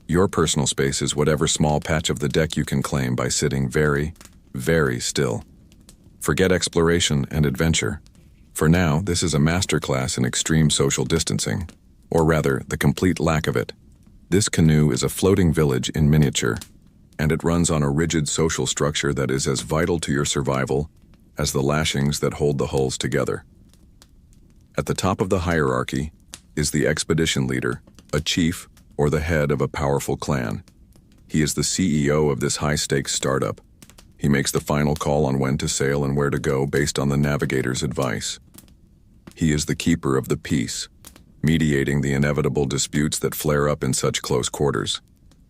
your personal space is whatever small patch of the deck you can claim by sitting very, very still. Forget exploration and adventure. For now, this is a masterclass in extreme social distancing, or rather, the complete lack of it. This canoe is a floating village in miniature, and it runs on a rigid social structure that is as vital to your survival as the lashings that hold the hulls together. At the top of the hierarchy is the expedition leader, a chief or the head of a powerful clan. He is the CEO of this high-stakes startup. He makes the final call on when to sail and where to go based on the navigator's advice. He is the keeper of the peace, mediating the inevitable disputes that flare up in such close quarters.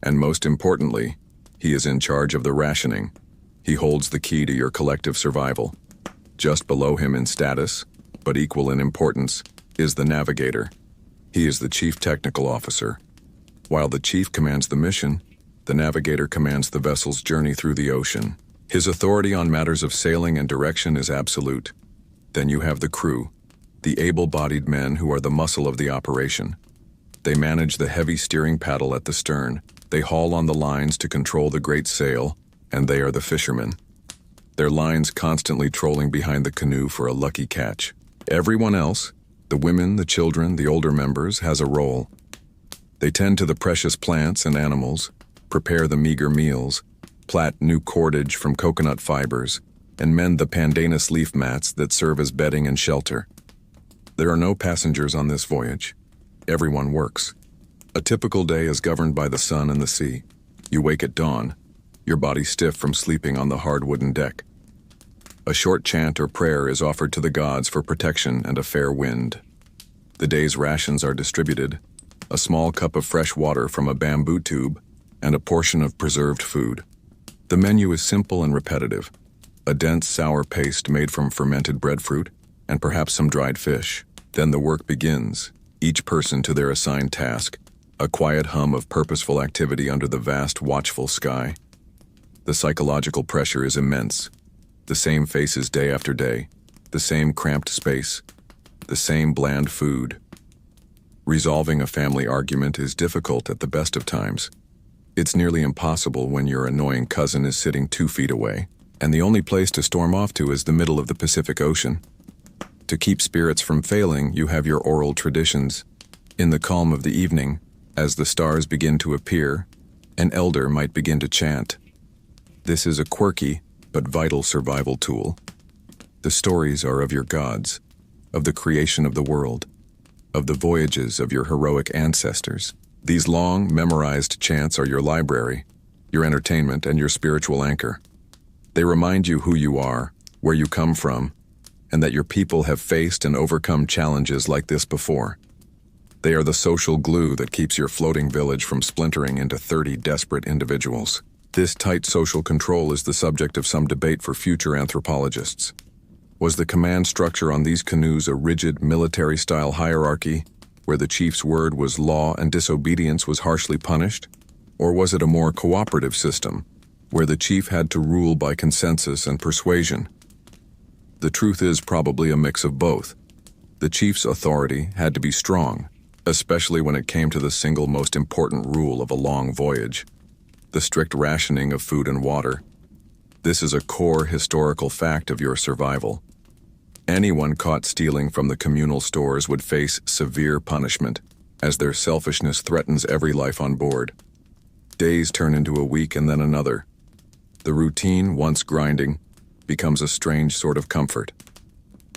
And most importantly, he is in charge of the rationing. He holds the key to your collective survival. Just below him in status, but equal in importance, is the navigator. He is the chief technical officer. While the chief commands the mission, the navigator commands the vessel's journey through the ocean. His authority on matters of sailing and direction is absolute. Then you have the crew, the able-bodied men who are the muscle of the operation. They manage the heavy steering paddle at the stern. They haul on the lines to control the great sail, and they are the fishermen. Their lines constantly trolling behind the canoe for a lucky catch. Everyone else, the women, the children, the older members, has a role. They tend to the precious plants and animals, prepare the meager meals, plait new cordage from coconut fibers, and mend the pandanus leaf mats that serve as bedding and shelter. There are no passengers on this voyage. Everyone works. A typical day is governed by the sun and the sea. You wake at dawn, your body stiff from sleeping on the hard wooden deck. A short chant or prayer is offered to the gods for protection and a fair wind. The day's rations are distributed, a small cup of fresh water from a bamboo tube, and a portion of preserved food. The menu is simple and repetitive, a dense sour paste made from fermented breadfruit, and perhaps some dried fish. Then the work begins, each person to their assigned task, a quiet hum of purposeful activity under the vast, watchful sky. The psychological pressure is immense. The same faces day after day, the same cramped space, the same bland food. Resolving a family argument is difficult at the best of times. It's nearly impossible when your annoying cousin is sitting 2 feet away, and the only place to storm off to is the middle of the Pacific Ocean. To keep spirits from failing, you have your oral traditions. In the calm of the evening, as the stars begin to appear, an elder might begin to chant. This is a quirky but vital survival tool. The stories are of your gods, of the creation of the world, of the voyages of your heroic ancestors. These long, memorized chants are your library, your entertainment, and your spiritual anchor. They remind you who you are, where you come from, and that your people have faced and overcome challenges like this before. They are the social glue that keeps your floating village from splintering into 30 desperate individuals. This tight social control is the subject of some debate for future anthropologists. Was the command structure on these canoes a rigid military-style hierarchy, where the chief's word was law and disobedience was harshly punished? Or was it a more cooperative system, where the chief had to rule by consensus and persuasion? The truth is probably a mix of both. The chief's authority had to be strong, especially when it came to the single most important rule of a long voyage: the strict rationing of food and water. This is a core historical fact of your survival. Anyone caught stealing from the communal stores would face severe punishment, as their selfishness threatens every life on board. Days turn into a week and then another. The routine, once grinding, becomes a strange sort of comfort.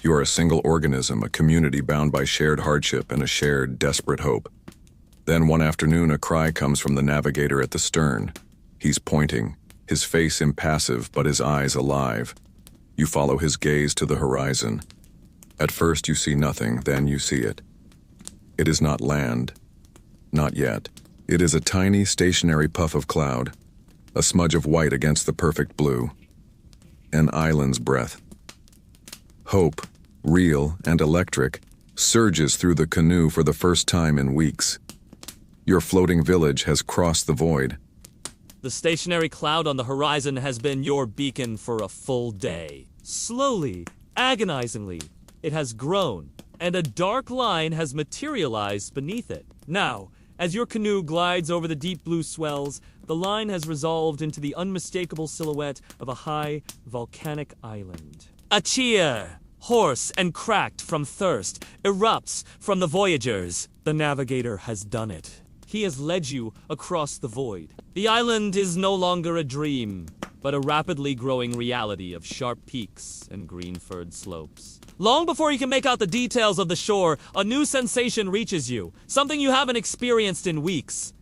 You are a single organism, a community bound by shared hardship and a shared, desperate hope. Then one afternoon a cry comes from the navigator at the stern. He's pointing, his face impassive but his eyes alive. You follow his gaze to the horizon. At first you see nothing, then you see it. It is not land. Not yet. It is a tiny, stationary puff of cloud, a smudge of white against the perfect blue. An island's breath. Hope, real and electric, surges through the canoe for the first time in weeks. Your floating village has crossed the void. The stationary cloud on the horizon has been your beacon for a full day. Slowly, agonizingly, it has grown, and a dark line has materialized beneath it. Now, as your canoe glides over the deep blue swells, the line has resolved into the unmistakable silhouette of a high, volcanic island. A cheer, hoarse and cracked from thirst, erupts from the voyagers. The navigator has done it. He has led you across the void. The island is no longer a dream, but a rapidly growing reality of sharp peaks and green-furred slopes. Long before you can make out the details of the shore, a new sensation reaches you, something you haven't experienced in weeks.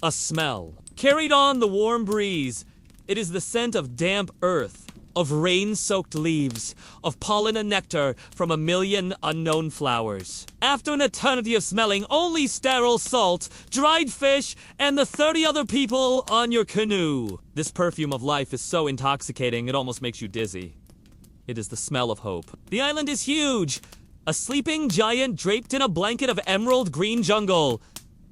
A smell. Carried on the warm breeze, it is the scent of damp earth, of rain-soaked leaves, of pollen and nectar from a million unknown flowers. After an eternity of smelling only sterile salt, dried fish, and the 30 other people on your canoe. This perfume of life is so intoxicating it almost makes you dizzy. It is the smell of hope. The island is huge, a sleeping giant draped in a blanket of emerald green jungle.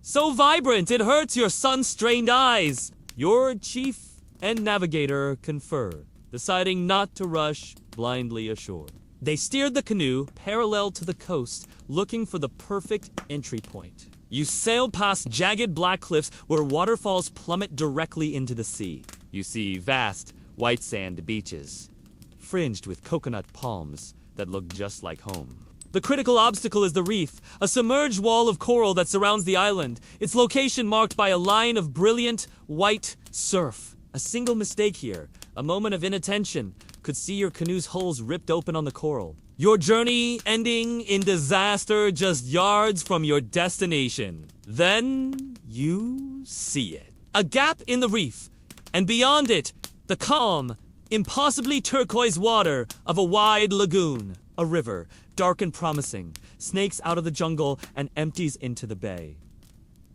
So vibrant it hurts your sun-strained eyes. Your chief and navigator confer, deciding not to rush blindly ashore. They steered the canoe parallel to the coast, looking for the perfect entry point. You sail past jagged black cliffs where waterfalls plummet directly into the sea. You see vast, white sand beaches, fringed with coconut palms that look just like home. The critical obstacle is the reef, a submerged wall of coral that surrounds the island, its location marked by a line of brilliant, white surf. A single mistake here, a moment of inattention, could see your canoe's hulls ripped open on the coral. Your journey ending in disaster just yards from your destination. Then you see it. A gap in the reef, and beyond it, the calm, impossibly turquoise water of a wide lagoon. A river, dark and promising, snakes out of the jungle and empties into the bay.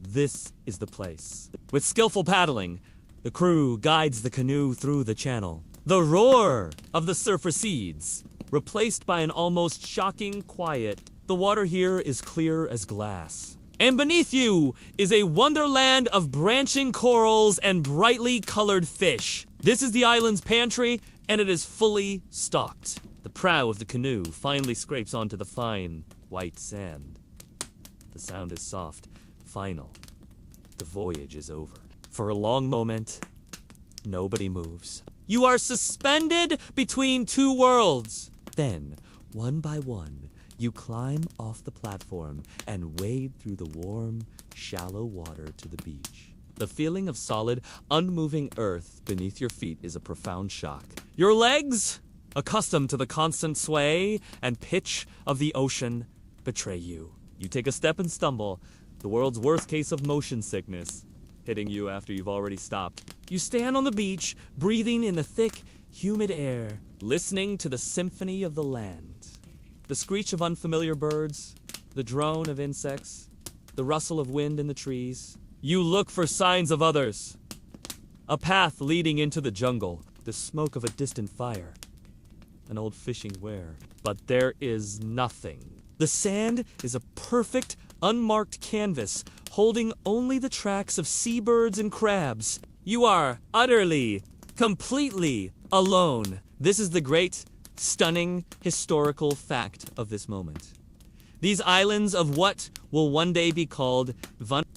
This is the place. With skillful paddling, the crew guides the canoe through the channel. The roar of the surf recedes, replaced by an almost shocking quiet. The water here is clear as glass. And beneath you is a wonderland of branching corals and brightly colored fish. This is the island's pantry, and it is fully stocked. The prow of the canoe finally scrapes onto the fine, white sand. The sound is soft, final. The voyage is over. For a long moment, nobody moves. You are suspended between two worlds. Then, one by one, you climb off the platform and wade through the warm, shallow water to the beach. The feeling of solid, unmoving earth beneath your feet is a profound shock. Your legs, accustomed to the constant sway and pitch of the ocean, betray you. You take a step and stumble, the world's worst case of motion sickness, hitting you after you've already stopped. You stand on the beach, breathing in the thick, humid air, listening to the symphony of the land. The screech of unfamiliar birds, the drone of insects, the rustle of wind in the trees. You look for signs of others. A path leading into the jungle, the smoke of a distant fire, an old fishing weir. But there is nothing. The sand is a perfect, unmarked canvas, holding only the tracks of seabirds and crabs. You are utterly, completely alone. This is the great, stunning, historical fact of this moment. These islands of what will one day be called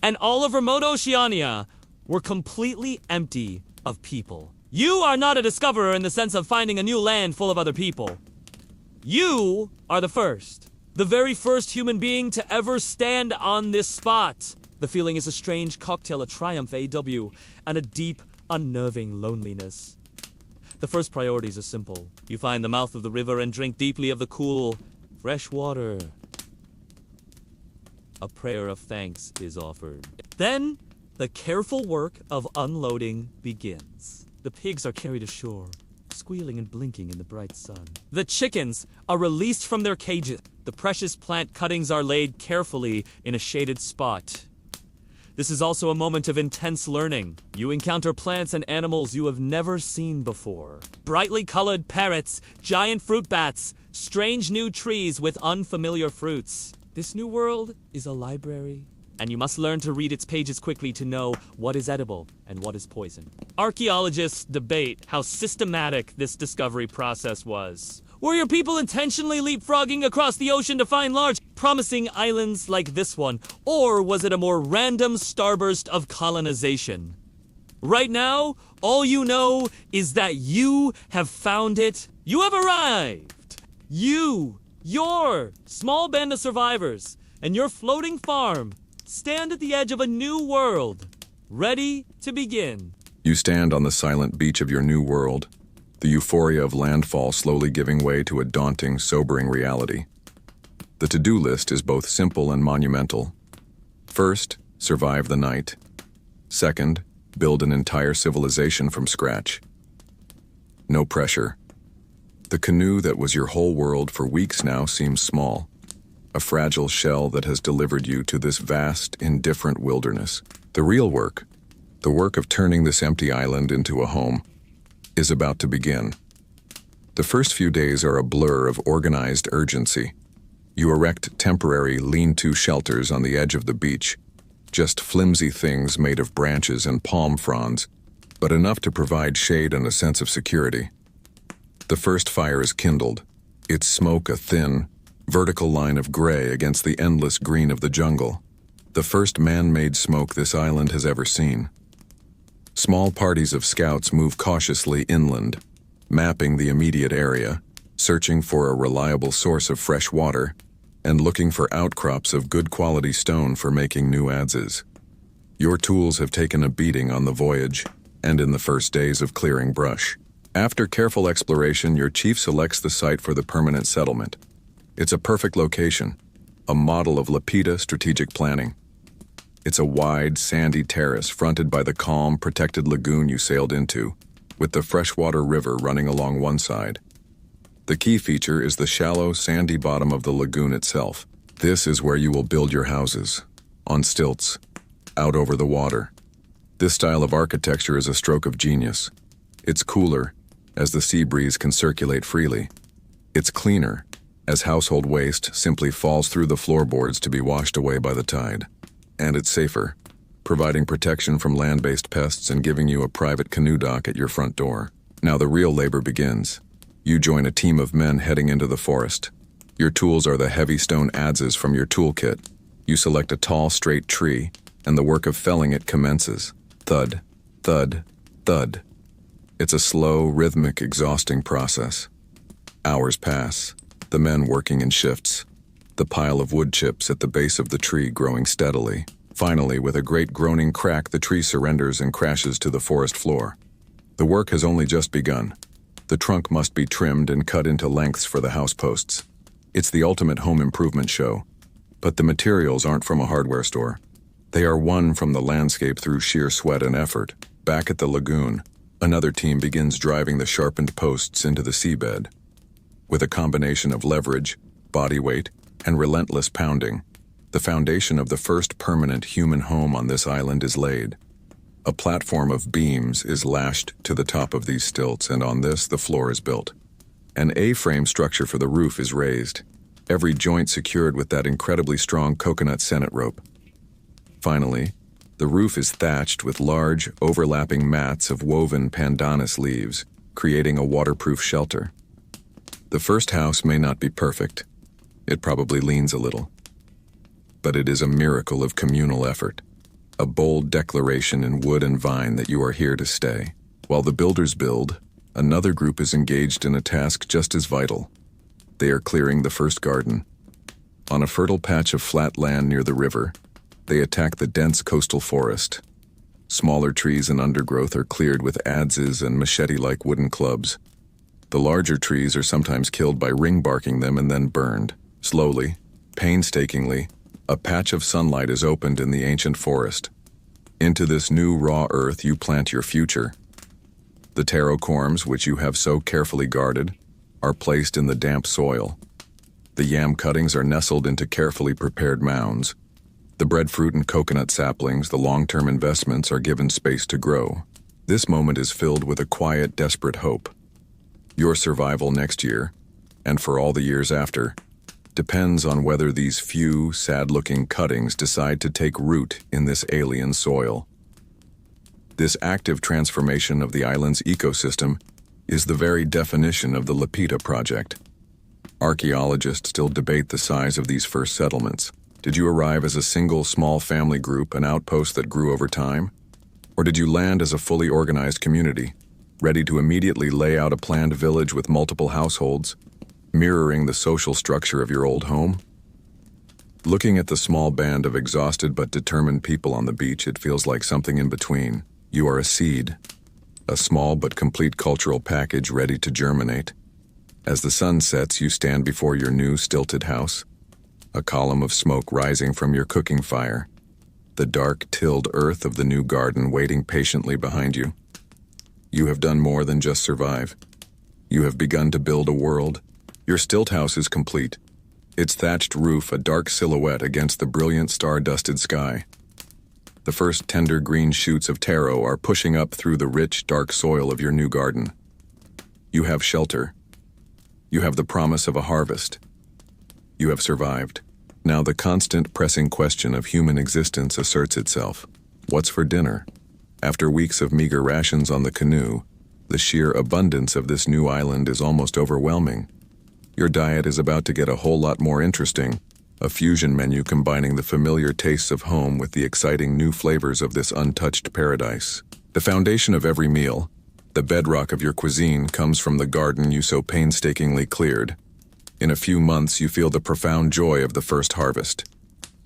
and all of remote Oceania were completely empty of people. You are not a discoverer in the sense of finding a new land full of other people. You are the first. The very first human being to ever stand on this spot. The feeling is a strange cocktail of triumph, AW, and a deep, unnerving loneliness. The first priorities are simple. You find the mouth of the river and drink deeply of the cool, fresh water. A prayer of thanks is offered. Then, the careful work of unloading begins. The pigs are carried ashore, squealing and blinking in the bright sun. The chickens are released from their cages. The precious plant cuttings are laid carefully in a shaded spot. This is also a moment of intense learning. You encounter plants and animals you have never seen before. Brightly colored parrots, giant fruit bats, strange new trees with unfamiliar fruits. This new world is a library, and you must learn to read its pages quickly to know what is edible and what is poison. Archaeologists debate how systematic this discovery process was. Were your people intentionally leapfrogging across the ocean to find large, promising islands like this one? Or was it a more random starburst of colonization? Right now, all you know is that you have found it. You have arrived. Your small band of survivors, and your floating farm stand at the edge of a new world, ready to begin. You stand on the silent beach of your new world, the euphoria of landfall slowly giving way to a daunting, sobering reality. The to-do list is both simple and monumental. First, survive the night. Second, build an entire civilization from scratch. No pressure. The canoe that was your whole world for weeks now seems small, a fragile shell that has delivered you to this vast, indifferent wilderness. The real work, the work of turning this empty island into a home, is about to begin. The first few days are a blur of organized urgency. You erect temporary lean-to shelters on the edge of the beach, just flimsy things made of branches and palm fronds, but enough to provide shade and a sense of security. The first fire is kindled, its smoke a thin, vertical line of gray against the endless green of the jungle, the first man-made smoke this island has ever seen. Small parties of scouts move cautiously inland, mapping the immediate area, searching for a reliable source of fresh water, and looking for outcrops of good quality stone for making new adzes. Your tools have taken a beating on the voyage, and in the first days of clearing brush. After careful exploration, your chief selects the site for the permanent settlement. It's a perfect location, a model of Lapita strategic planning. It's a wide, sandy terrace fronted by the calm, protected lagoon you sailed into, with the freshwater river running along one side. The key feature is the shallow, sandy bottom of the lagoon itself. This is where you will build your houses, on stilts, out over the water. This style of architecture is a stroke of genius. It's cooler, as the sea breeze can circulate freely. It's cleaner, as household waste simply falls through the floorboards to be washed away by the tide. And it's safer, providing protection from land-based pests and giving you a private canoe dock at your front door. Now the real labor begins. You join a team of men heading into the forest. Your tools are the heavy stone adzes from your toolkit. You select a tall, straight tree, and the work of felling it commences. Thud, thud, thud. It's a slow, rhythmic, exhausting process. Hours pass, the men working in shifts, the pile of wood chips at the base of the tree growing steadily. Finally, with a great groaning crack, the tree surrenders and crashes to the forest floor. The work has only just begun. The trunk must be trimmed and cut into lengths for the house posts. It's the ultimate home improvement show. But the materials aren't from a hardware store. They are won from the landscape through sheer sweat and effort. Back at the lagoon, another team begins driving the sharpened posts into the seabed. With a combination of leverage, body weight, and relentless pounding, The foundation of the first permanent human home on this island is laid. A platform of beams is lashed to the top of these stilts, and on this the floor is built. An A-frame structure for the roof is raised, every joint secured with that incredibly strong coconut sennit rope. Finally, the roof is thatched with large, overlapping mats of woven pandanus leaves, creating a waterproof shelter. The first house may not be perfect. It probably leans a little. But it is a miracle of communal effort, a bold declaration in wood and vine that you are here to stay. While the builders build, another group is engaged in a task just as vital. They are clearing the first garden. On a fertile patch of flat land near the river, they attack the dense coastal forest. Smaller trees and undergrowth are cleared with adzes and machete-like wooden clubs. The larger trees are sometimes killed by ring-barking them and then burned. Slowly, painstakingly, a patch of sunlight is opened in the ancient forest. Into this new raw earth you plant your future. The taro corms, which you have so carefully guarded, are placed in the damp soil. The yam cuttings are nestled into carefully prepared mounds. The breadfruit and coconut saplings, the long-term investments, are given space to grow. This moment is filled with a quiet, desperate hope. Your survival next year, and for all the years after, depends on whether these few, sad-looking cuttings decide to take root in this alien soil. This active transformation of the island's ecosystem is the very definition of the Lapita project. Archaeologists still debate the size of these first settlements. Did you arrive as a single small family group, an outpost that grew over time? Or did you land as a fully organized community, ready to immediately lay out a planned village with multiple households, mirroring the social structure of your old home? Looking at the small band of exhausted but determined people on the beach, it feels like something in between. You are a seed, a small but complete cultural package ready to germinate. As the sun sets, you stand before your new stilted house, a column of smoke rising from your cooking fire, the dark, tilled earth of the new garden waiting patiently behind you. You have done more than just survive. You have begun to build a world. Your stilt house is complete, its thatched roof a dark silhouette against the brilliant star-dusted sky. The first tender green shoots of taro are pushing up through the rich, dark soil of your new garden. You have shelter. You have the promise of a harvest. You have survived. Now the constant pressing question of human existence asserts itself. What's for dinner? After weeks of meager rations on the Canoe, the sheer abundance of this new island is almost overwhelming. Your diet is about to get a whole lot more interesting, a fusion menu combining the familiar tastes of home with the exciting new flavors of this untouched paradise. The foundation of every meal, the bedrock of your cuisine, comes from the garden you so painstakingly cleared. In a few months, you feel the profound joy of the first harvest.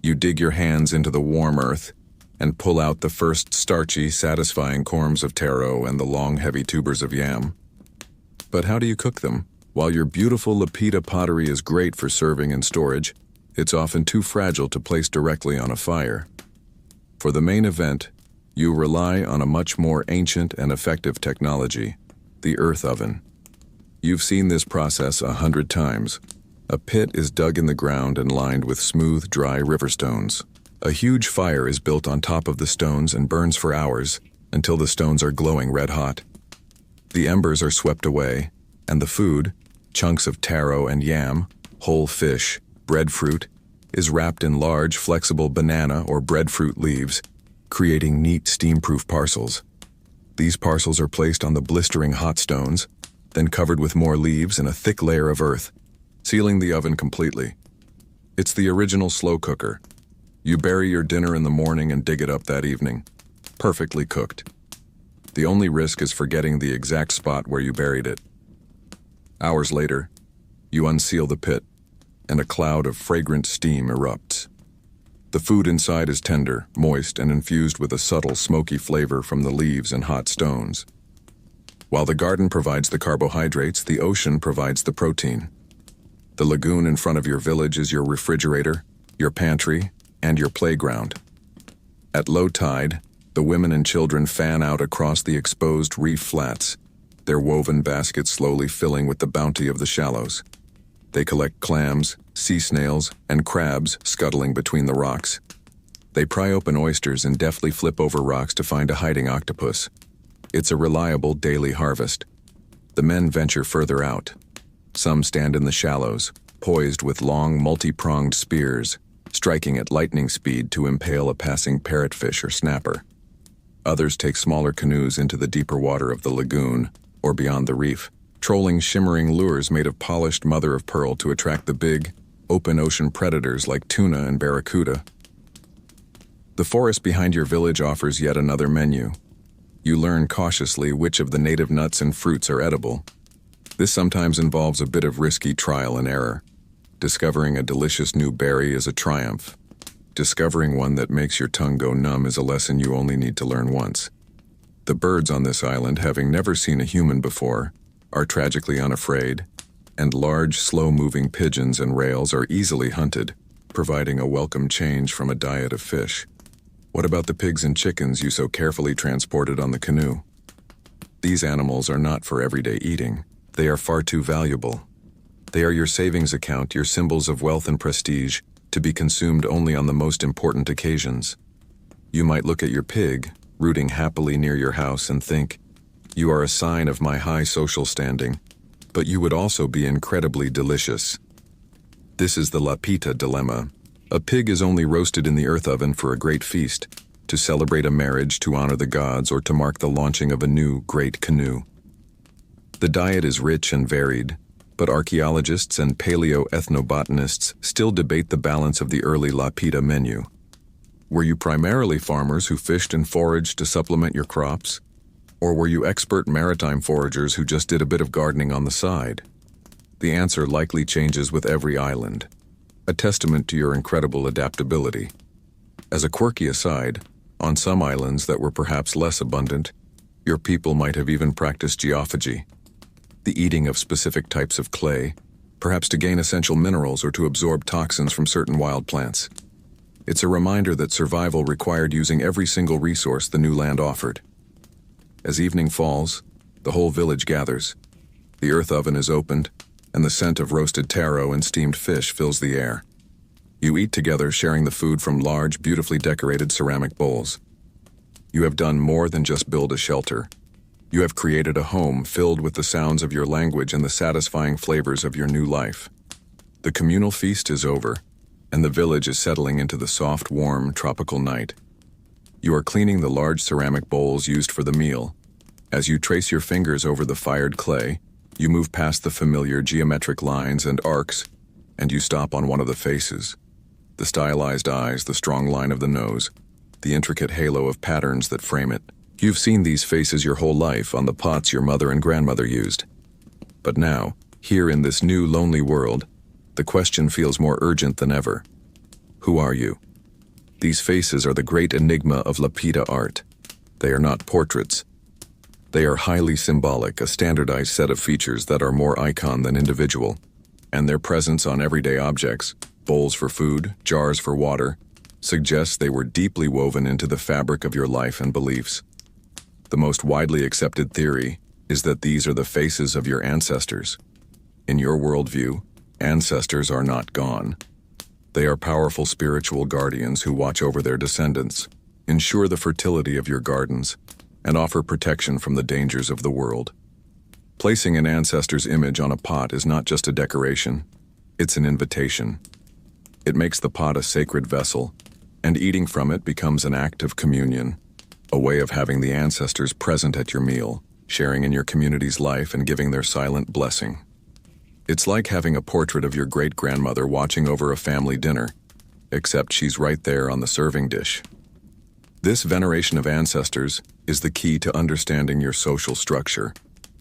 You dig your hands into the warm earth and pull out the first starchy, satisfying corms of taro and the long, heavy tubers of yam. But how do you cook them? While your beautiful Lapita pottery is great for serving and storage, it's often too fragile to place directly on a fire. For the main event, you rely on a much more ancient and effective technology, the earth oven. You've seen this process 100 times. A pit is dug in the ground and lined with smooth, dry river stones. A huge fire is built on top of the stones and burns for hours until the stones are glowing red hot. The embers are swept away, and the food, chunks of taro and yam, whole fish, breadfruit, is wrapped in large, flexible banana or breadfruit leaves, creating neat steam-proof parcels. These parcels are placed on the blistering hot stones, then covered with more leaves and a thick layer of earth, sealing the oven completely. It's the original slow cooker. You bury your dinner in the morning and dig it up that evening, perfectly cooked. The only risk is forgetting the exact spot where you buried it. Hours later, you unseal the pit, and a cloud of fragrant steam erupts. The food inside is tender, moist, and infused with a subtle, smoky flavor from the leaves and hot stones. While the garden provides the carbohydrates, the ocean provides the protein. The lagoon in front of your village is your refrigerator, your pantry, and your playground. At low tide, the women and children fan out across the exposed reef flats, their woven baskets slowly filling with the bounty of the shallows. They collect clams, sea snails, and crabs scuttling between the rocks. They pry open oysters and deftly flip over rocks to find a hiding octopus. It's a reliable daily harvest. The men venture further out. Some stand in the shallows, poised with long, multi-pronged spears, striking at lightning speed to impale a passing parrotfish or snapper. Others take smaller canoes into the deeper water of the lagoon or beyond the reef, trolling shimmering lures made of polished mother-of-pearl to attract the big, open ocean predators like tuna and barracuda. The forest behind your village offers yet another menu. You learn cautiously which of the native nuts and fruits are edible. This sometimes involves a bit of risky trial and error. Discovering a delicious new berry is a triumph. Discovering one that makes your tongue go numb is a lesson you only need to learn once. The birds on this island, having never seen a human before, are tragically unafraid, and large, slow-moving pigeons and rails are easily hunted, providing a welcome change from a diet of fish. What about the pigs and chickens you so carefully transported on the canoe? These animals are not for everyday eating. They are far too valuable. They are your savings account, your symbols of wealth and prestige, to be consumed only on the most important occasions. You might look at your pig, rooting happily near your house, and think, you are a sign of my high social standing, but you would also be incredibly delicious. This is the Lapita dilemma. A pig is only roasted in the earth oven for a great feast, to celebrate a marriage, to honor the gods, or to mark the launching of a new, great canoe. The diet is rich and varied, but archaeologists and paleo-ethnobotanists still debate the balance of the early Lapita menu. Were you primarily farmers who fished and foraged to supplement your crops? Or were you expert maritime foragers who just did a bit of gardening on the side? The answer likely changes with every island, a testament to your incredible adaptability. As a quirky aside, on some islands that were perhaps less abundant, your people might have even practiced geophagy, the eating of specific types of clay, perhaps to gain essential minerals or to absorb toxins from certain wild plants. It's a reminder that survival required using every single resource the new land offered. As evening falls, the whole village gathers. The earth oven is opened, and the scent of roasted taro and steamed fish fills the air. You eat together, sharing the food from large, beautifully decorated ceramic bowls. You have done more than just build a shelter. You have created a home filled with the sounds of your language and the satisfying flavors of your new life. The communal feast is over, and the village is settling into the soft, warm, tropical night. You are cleaning the large ceramic bowls used for the meal. As you trace your fingers over the fired clay, you move past the familiar geometric lines and arcs, and you stop on one of the faces. The stylized eyes, the strong line of the nose, the intricate halo of patterns that frame it. You've seen these faces your whole life on the pots your mother and grandmother used. But now, here in this new lonely world, the question feels more urgent than ever. Who are you? These faces are the great enigma of Lapita art. They are not portraits. They are highly symbolic, a standardized set of features that are more icon than individual, and their presence on everyday objects, bowls for food, jars for water, suggests they were deeply woven into the fabric of your life and beliefs. The most widely accepted theory is that these are the faces of your ancestors. In your worldview, ancestors are not gone. They are powerful spiritual guardians who watch over their descendants, ensure the fertility of your gardens, and offer protection from the dangers of the world. Placing an ancestor's image on a pot is not just a decoration, it's an invitation. It makes the pot a sacred vessel, and eating from it becomes an act of communion, a way of having the ancestors present at your meal, sharing in your community's life and giving their silent blessing. It's like having a portrait of your great-grandmother watching over a family dinner, except she's right there on the serving dish. This veneration of ancestors is the key to understanding your social structure.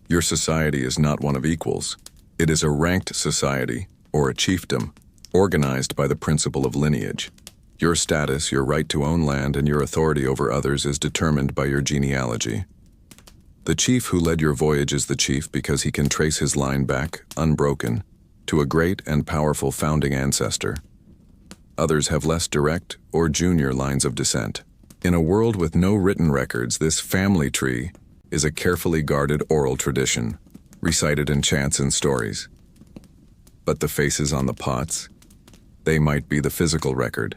Your society is not one of equals. It is a ranked society, or a chiefdom, organized by the principle of lineage. Your status, your right to own land, and your authority over others is determined by your genealogy. The chief who led your voyage is the chief because he can trace his line back, unbroken, to a great and powerful founding ancestor. Others have less direct or junior lines of descent. In a world with no written records, this family tree is a carefully guarded oral tradition, recited in chants and stories. But the faces on the pots? They might be the physical record.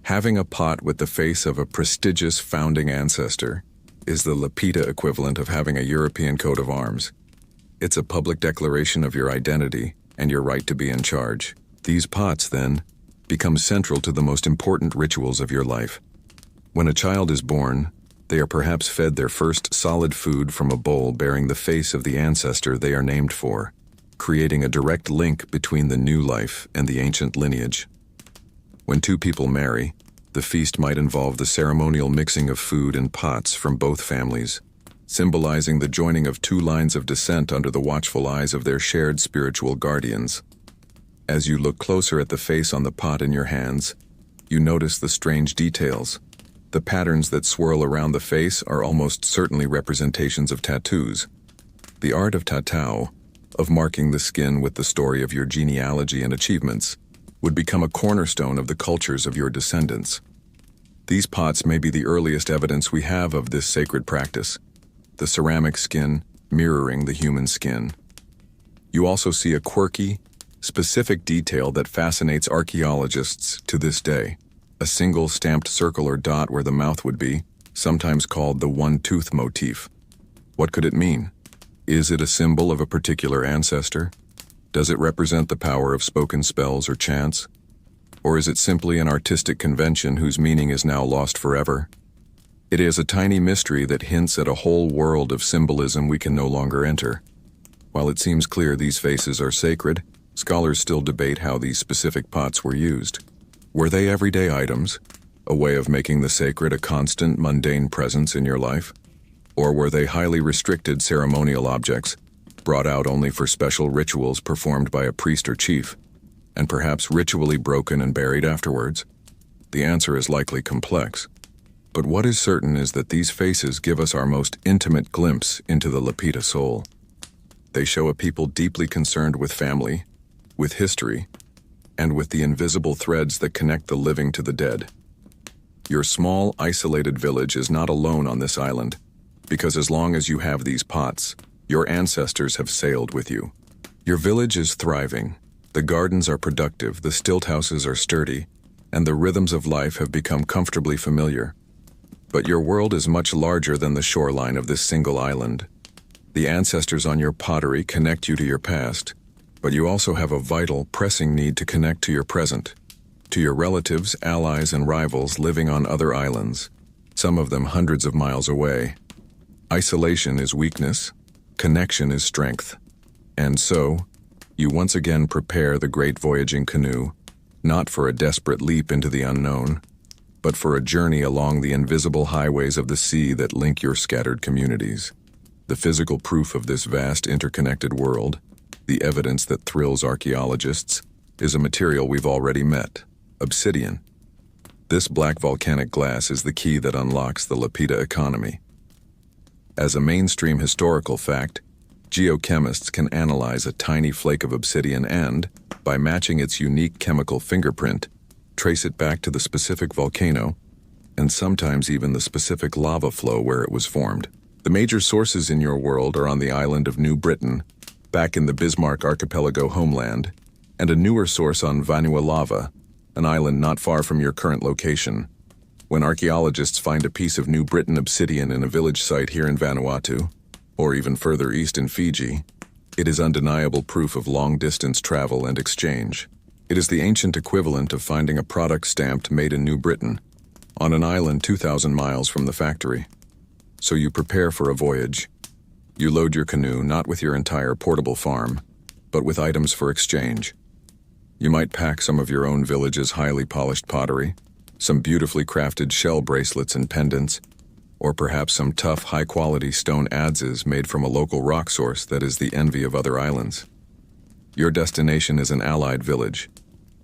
Having a pot with the face of a prestigious founding ancestor is the Lapita equivalent of having a European coat of arms. It's a public declaration of your identity and your right to be in charge. These pots, then, become central to the most important rituals of your life. When a child is born, they are perhaps fed their first solid food from a bowl bearing the face of the ancestor they are named for, creating a direct link between the new life and the ancient lineage. When two people marry, the feast might involve the ceremonial mixing of food in pots from both families, symbolizing the joining of two lines of descent under the watchful eyes of their shared spiritual guardians. As you look closer at the face on the pot in your hands, you notice the strange details. The patterns that swirl around the face are almost certainly representations of tattoos. The art of tattoo, of marking the skin with the story of your genealogy and achievements, would become a cornerstone of the cultures of your descendants. These pots may be the earliest evidence we have of this sacred practice, the ceramic skin mirroring the human skin. You also see a quirky, specific detail that fascinates archaeologists to this day. A single stamped circle or dot where the mouth would be, sometimes called the one-tooth motif. What could it mean? Is it a symbol of a particular ancestor? Does it represent the power of spoken spells or chants? Or is it simply an artistic convention whose meaning is now lost forever? It is a tiny mystery that hints at a whole world of symbolism we can no longer enter. While it seems clear these faces are sacred, scholars still debate how these specific pots were used. Were they everyday items, a way of making the sacred a constant, mundane presence in your life? Or were they highly restricted ceremonial objects, brought out only for special rituals performed by a priest or chief, and perhaps ritually broken and buried afterwards? The answer is likely complex. But what is certain is that these faces give us our most intimate glimpse into the Lapita soul. They show a people deeply concerned with family, with history, and with the invisible threads that connect the living to the dead. Your small, isolated village is not alone on this island, because as long as you have these pots, your ancestors have sailed with you. Your village is thriving, the gardens are productive, the stilt houses are sturdy, and the rhythms of life have become comfortably familiar. But your world is much larger than the shoreline of this single island. The ancestors on your pottery connect you to your past, but you also have a vital, pressing need to connect to your present, to your relatives, allies, and rivals living on other islands, some of them hundreds of miles away. Isolation is weakness, connection is strength. And so, you once again prepare the great voyaging canoe, not for a desperate leap into the unknown, but for a journey along the invisible highways of the sea that link your scattered communities. The physical proof of this vast interconnected world, the evidence that thrills archaeologists, is a material we've already met: obsidian. This black volcanic glass is the key that unlocks the Lapita economy. As a mainstream historical fact, geochemists can analyze a tiny flake of obsidian and, by matching its unique chemical fingerprint, trace it back to the specific volcano, and sometimes even the specific lava flow where it was formed. The major sources in your world are on the island of New Britain, back in the Bismarck Archipelago homeland, and a newer source on Vanuatu, an island not far from your current location. When archaeologists find a piece of New Britain obsidian in a village site here in Vanuatu, or even further east in Fiji, it is undeniable proof of long-distance travel and exchange. It is the ancient equivalent of finding a product stamped made in New Britain, on an island 2,000 miles from the factory. So you prepare for a voyage. You load your canoe not with your entire portable farm, but with items for exchange. You might pack some of your own village's highly polished pottery, some beautifully crafted shell bracelets and pendants, or perhaps some tough, high-quality stone adzes made from a local rock source that is the envy of other islands. Your destination is an allied village,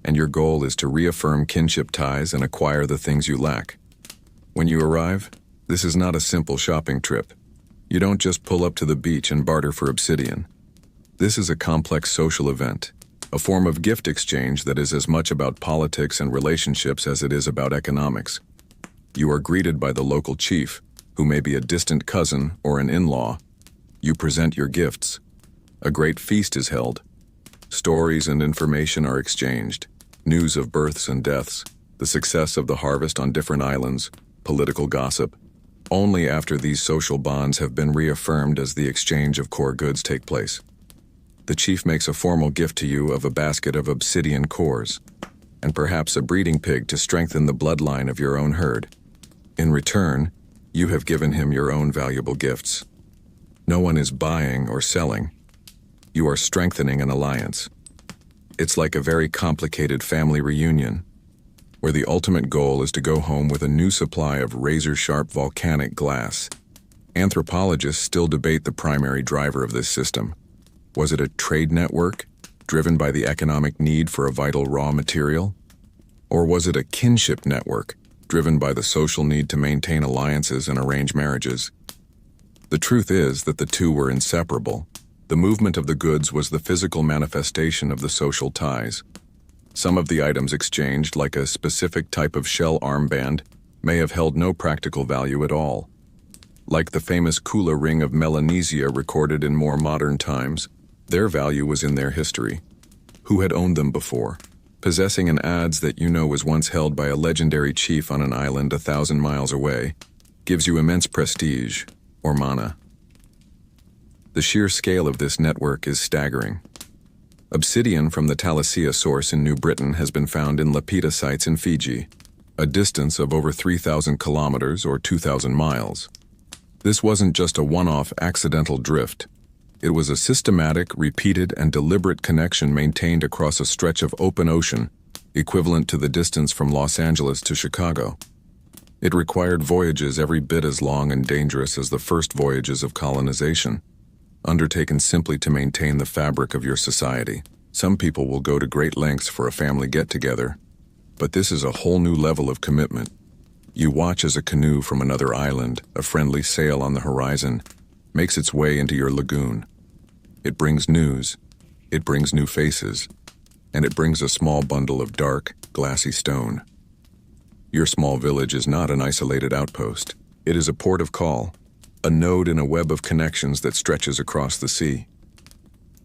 and your goal is to reaffirm kinship ties and acquire the things you lack. When you arrive, this is not a simple shopping trip. You don't just pull up to the beach and barter for obsidian. This is a complex social event, a form of gift exchange that is as much about politics and relationships as it is about economics. You are greeted by the local chief, who may be a distant cousin or an in-law. You present your gifts. A great feast is held. Stories and information are exchanged. News of births and deaths, the success of the harvest on different islands, political gossip. Only after these social bonds have been reaffirmed does the exchange of core goods take place. The chief makes a formal gift to you of a basket of obsidian cores, and perhaps a breeding pig to strengthen the bloodline of your own herd. In return, you have given him your own valuable gifts. No one is buying or selling. You are strengthening an alliance. It's like a very complicated family reunion, where the ultimate goal is to go home with a new supply of razor-sharp volcanic glass. Anthropologists still debate the primary driver of this system. Was it a trade network, driven by the economic need for a vital raw material? Or was it a kinship network, driven by the social need to maintain alliances and arrange marriages? The truth is that the two were inseparable. The movement of the goods was the physical manifestation of the social ties. Some of the items exchanged, like a specific type of shell armband, may have held no practical value at all. Like the famous Kula ring of Melanesia recorded in more modern times, their value was in their history. Who had owned them before? Possessing an adze that you know was once held by a legendary chief on an island 1,000 miles away gives you immense prestige, or mana. The sheer scale of this network is staggering. Obsidian from the Thalassia source in New Britain has been found in Lapita sites in Fiji, a distance of over 3,000 kilometers or 2,000 miles. This wasn't just a one-off accidental drift. It was a systematic, repeated, and deliberate connection maintained across a stretch of open ocean, equivalent to the distance from Los Angeles to Chicago. It required voyages every bit as long and dangerous as the first voyages of colonization, undertaken simply to maintain the fabric of your society. Some people will go to great lengths for a family get-together, but this is a whole new level of commitment. You watch as a canoe from another island, a friendly sail on the horizon, makes its way into your lagoon. It brings news, it brings new faces, and it brings a small bundle of dark, glassy stone. Your small village is not an isolated outpost. It is a port of call, a node in a web of connections that stretches across the sea.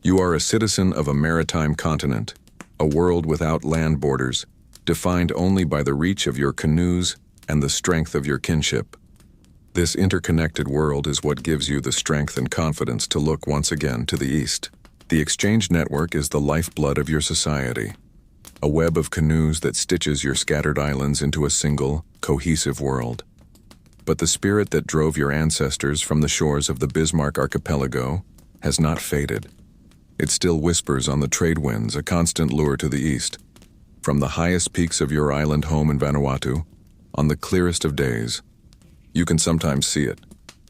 You are a citizen of a maritime continent, a world without land borders, defined only by the reach of your canoes and the strength of your kinship. This interconnected world is what gives you the strength and confidence to look once again to the east. The exchange network is the lifeblood of your society, a web of canoes that stitches your scattered islands into a single, cohesive world. But the spirit that drove your ancestors from the shores of the Bismarck archipelago has not faded. It still whispers on the trade winds, a constant lure to the east. From the highest peaks of your island home in Vanuatu, on the clearest of days, you can sometimes see it,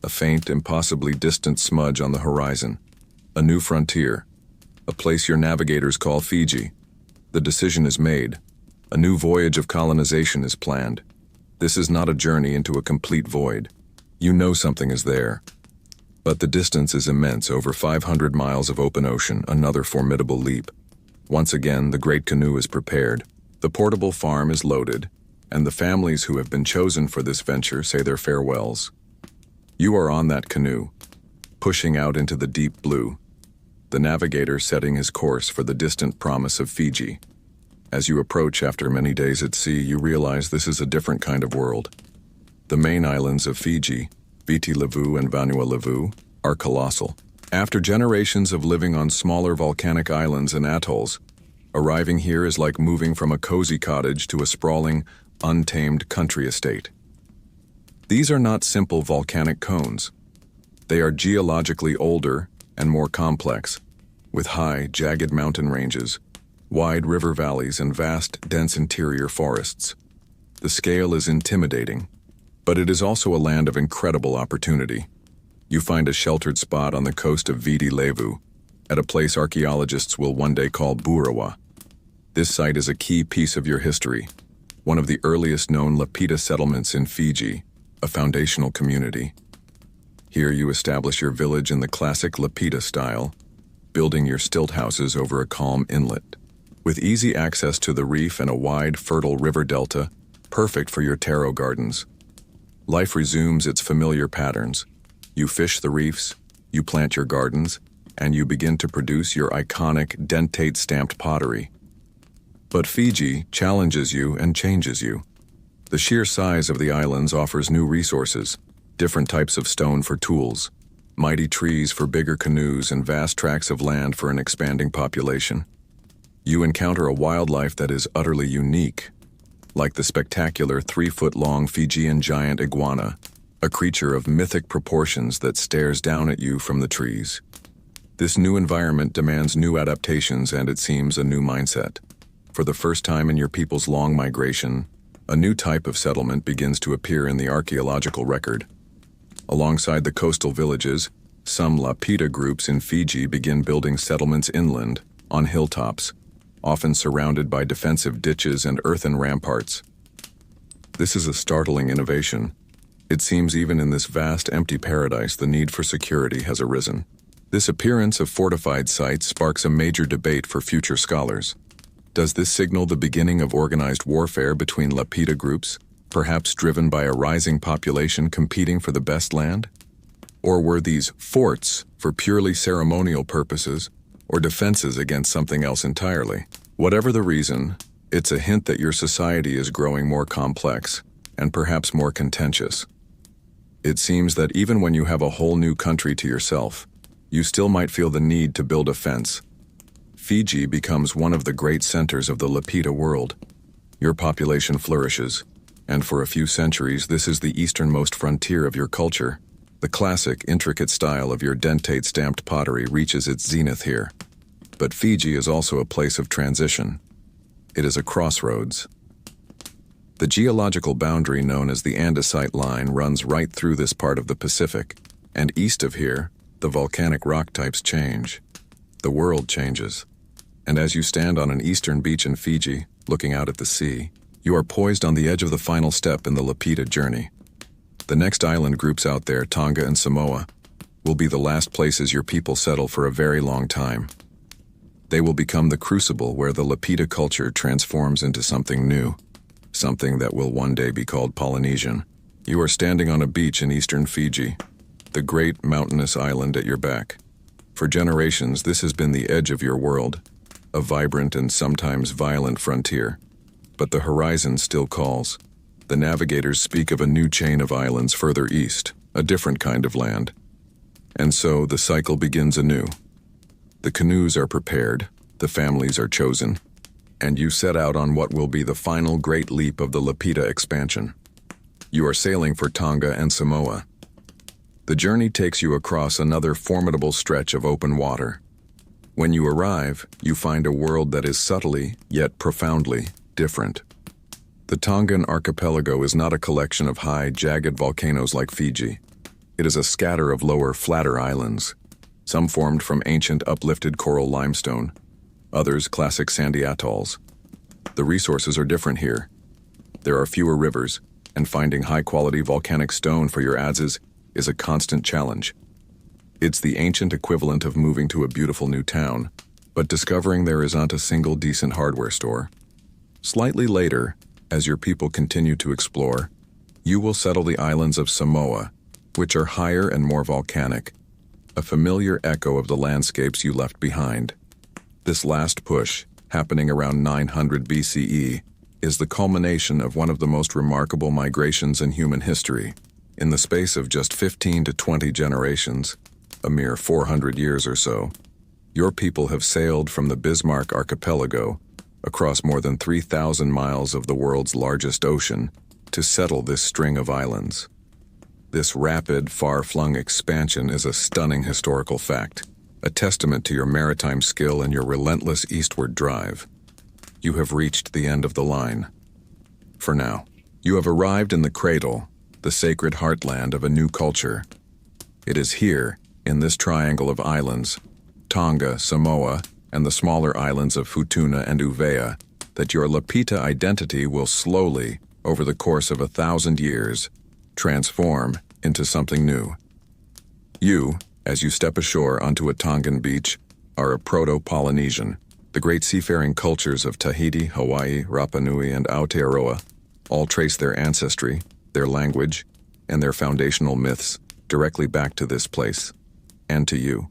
a faint, impossibly distant smudge on the horizon, a new frontier, a place your navigators call Fiji. The decision is made. A new voyage of colonization is planned. This is not a journey into a complete void. You know something is there. But the distance is immense, over 500 miles of open ocean, another formidable leap. Once again, the great canoe is prepared. The portable farm is loaded, and the families who have been chosen for this venture say their farewells. You are on that canoe, pushing out into the deep blue, the navigator setting his course for the distant promise of Fiji. As you approach after many days at sea, you realize this is a different kind of world. The main islands of Fiji, Viti Levu and Vanua Levu, are colossal. After generations of living on smaller volcanic islands and atolls, arriving here is like moving from a cozy cottage to a sprawling, untamed country estate. These are not simple volcanic cones. They are geologically older and more complex, with high, jagged mountain ranges, wide river valleys, and vast, dense interior forests. The scale is intimidating, but it is also a land of incredible opportunity. You find a sheltered spot on the coast of Viti Levu, at a place archaeologists will one day call Burawa. This site is a key piece of your history, one of the earliest known Lapita settlements in Fiji, a foundational community. Here you establish your village in the classic Lapita style, building your stilt houses over a calm inlet. With easy access to the reef and a wide, fertile river delta, perfect for your taro gardens. Life resumes its familiar patterns. You fish the reefs, you plant your gardens, and you begin to produce your iconic dentate-stamped pottery. But Fiji challenges you and changes you. The sheer size of the islands offers new resources, different types of stone for tools, mighty trees for bigger canoes, and vast tracts of land for an expanding population. You encounter a wildlife that is utterly unique, like the spectacular 3-foot-long Fijian giant iguana, a creature of mythic proportions that stares down at you from the trees. This new environment demands new adaptations and, it seems, a new mindset. For the first time in your people's long migration, a new type of settlement begins to appear in the archaeological record. Alongside the coastal villages, some Lapita groups in Fiji begin building settlements inland, on hilltops, often surrounded by defensive ditches and earthen ramparts. This is a startling innovation. It seems even in this vast empty paradise the need for security has arisen. This appearance of fortified sites sparks a major debate for future scholars. Does this signal the beginning of organized warfare between Lapita groups, perhaps driven by a rising population competing for the best land? Or were these forts for purely ceremonial purposes, or defenses against something else entirely? Whatever the reason, it's a hint that your society is growing more complex, and perhaps more contentious. It seems that even when you have a whole new country to yourself, you still might feel the need to build a fence. Fiji becomes one of the great centers of the Lapita world. Your population flourishes, and for a few centuries this is the easternmost frontier of your culture. The classic, intricate style of your dentate-stamped pottery reaches its zenith here. But Fiji is also a place of transition. It is a crossroads. The geological boundary known as the Andesite Line runs right through this part of the Pacific, and east of here, the volcanic rock types change. The world changes. And as you stand on an eastern beach in Fiji, looking out at the sea, you are poised on the edge of the final step in the Lapita journey. The next island groups out there, Tonga and Samoa, will be the last places your people settle for a very long time. They will become the crucible where the Lapita culture transforms into something new, something that will one day be called Polynesian. You are standing on a beach in eastern Fiji, the great mountainous island at your back. For generations, this has been the edge of your world, a vibrant and sometimes violent frontier. But the horizon still calls. The navigators speak of a new chain of islands further east, a different kind of land. And so the cycle begins anew. The canoes are prepared, the families are chosen, and you set out on what will be the final great leap of the Lapita expansion. You are sailing for Tonga and Samoa. The journey takes you across another formidable stretch of open water. When you arrive, you find a world that is subtly, yet profoundly, different. The Tongan archipelago is not a collection of high, jagged volcanoes like Fiji. It is a scatter of lower, flatter islands, some formed from ancient uplifted coral limestone, others classic sandy atolls. The resources are different here. There are fewer rivers, and finding high-quality volcanic stone for your adzes is a constant challenge. It's the ancient equivalent of moving to a beautiful new town, but discovering there isn't a single decent hardware store. Slightly later, as your people continue to explore, you will settle the islands of Samoa, which are higher and more volcanic, a familiar echo of the landscapes you left behind. This last push, happening around 900 BCE, is the culmination of one of the most remarkable migrations in human history. In the space of just 15 to 20 generations, a mere 400 years or so, your people have sailed from the Bismarck archipelago across more than 3,000 miles of the world's largest ocean to settle this string of islands. This rapid, far-flung expansion is a stunning historical fact, a testament to your maritime skill and your relentless eastward drive. You have reached the end of the line. For now, you have arrived in the cradle, the sacred heartland of a new culture. It is here, in this triangle of islands, Tonga, Samoa, and the smaller islands of Futuna and Uvea, that your Lapita identity will slowly, over the course of 1,000 years, transform into something new. You, as you step ashore onto a Tongan beach, are a proto-Polynesian. The great seafaring cultures of Tahiti, Hawaii, Rapa Nui, and Aotearoa all trace their ancestry, their language, and their foundational myths directly back to this place, and to you.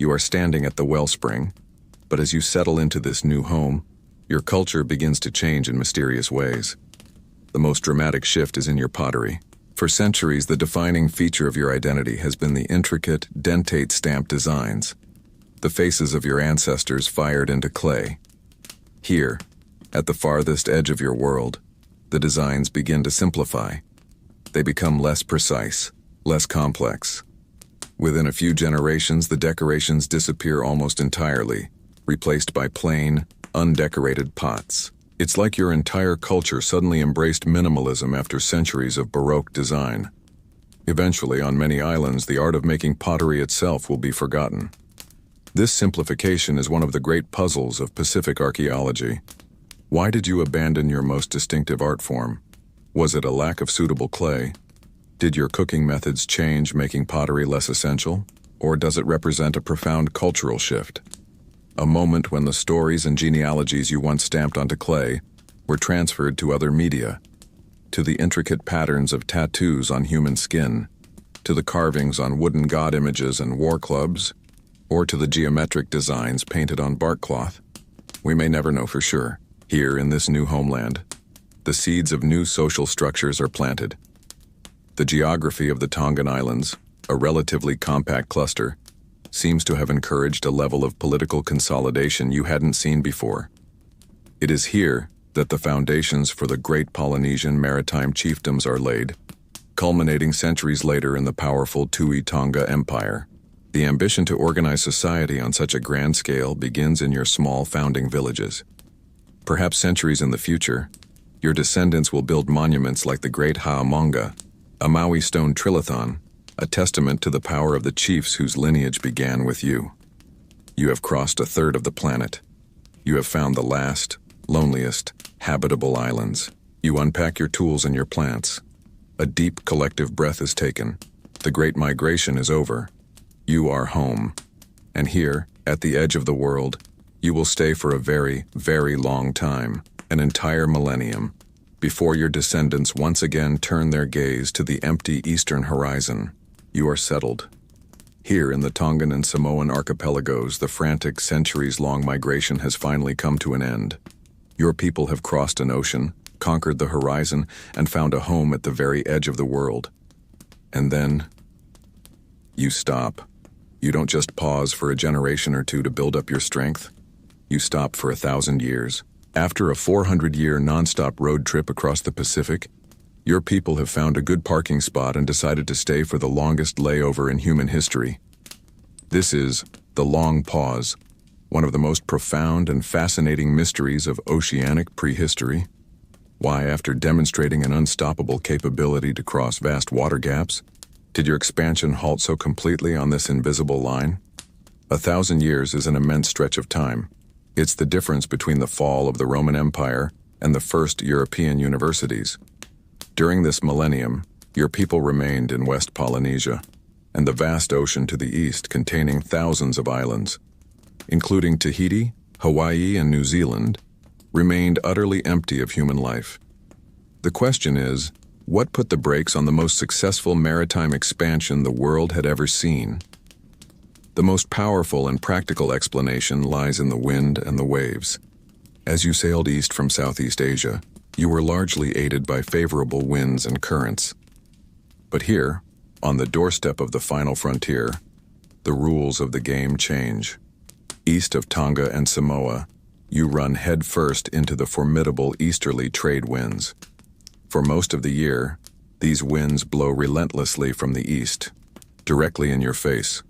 You are standing at the wellspring, but as you settle into this new home, your culture begins to change in mysterious ways. The most dramatic shift is in your pottery. For centuries, the defining feature of your identity has been the intricate, dentate stamped designs, the faces of your ancestors fired into clay. Here, at the farthest edge of your world, the designs begin to simplify. They become less precise, less complex. Within a few generations, the decorations disappear almost entirely, replaced by plain, undecorated pots. It's like your entire culture suddenly embraced minimalism after centuries of Baroque design. Eventually, on many islands, the art of making pottery itself will be forgotten. This simplification is one of the great puzzles of Pacific archaeology. Why did you abandon your most distinctive art form? Was it a lack of suitable clay? Did your cooking methods change, making pottery less essential? Or does it represent a profound cultural shift? A moment when the stories and genealogies you once stamped onto clay were transferred to other media, to the intricate patterns of tattoos on human skin, to the carvings on wooden god images and war clubs, or to the geometric designs painted on bark cloth. We may never know for sure. Here in this new homeland, the seeds of new social structures are planted. The geography of the Tongan Islands, a relatively compact cluster, seems to have encouraged a level of political consolidation you hadn't seen before. It is here that the foundations for the great Polynesian maritime chiefdoms are laid, culminating centuries later in the powerful Tui Tonga Empire. The ambition to organize society on such a grand scale begins in your small founding villages. Perhaps centuries in the future, your descendants will build monuments like the Great Ha'amonga, a Maui stone trilithon, a testament to the power of the chiefs whose lineage began with you. You have crossed a third of the planet. You have found the last, loneliest, habitable islands. You unpack your tools and your plants. A deep collective breath is taken. The great migration is over. You are home. And here, at the edge of the world, you will stay for a very, very long time, an entire millennium, before your descendants once again turn their gaze to the empty eastern horizon. You are settled. Here in the Tongan and Samoan archipelagos, the frantic centuries-long migration has finally come to an end. Your people have crossed an ocean, conquered the horizon, and found a home at the very edge of the world. And then, you stop. You don't just pause for a generation or two to build up your strength. You stop for 1,000 years. After a 400-year non-stop road trip across the Pacific, your people have found a good parking spot and decided to stay for the longest layover in human history. This is the long pause, one of the most profound and fascinating mysteries of oceanic prehistory. Why, after demonstrating an unstoppable capability to cross vast water gaps, did your expansion halt so completely on this invisible line? 1,000 years is an immense stretch of time. It's the difference between the fall of the Roman Empire and the first European universities. During this millennium, your people remained in West Polynesia, and the vast ocean to the east containing thousands of islands, including Tahiti, Hawaii, and New Zealand, remained utterly empty of human life. The question is, what put the brakes on the most successful maritime expansion the world had ever seen? The most powerful and practical explanation lies in the wind and the waves. As you sailed east from Southeast Asia, you were largely aided by favorable winds and currents. But here, on the doorstep of the final frontier, the rules of the game change. East of Tonga and Samoa, you run headfirst into the formidable easterly trade winds. For most of the year, these winds blow relentlessly from the east, directly in your face.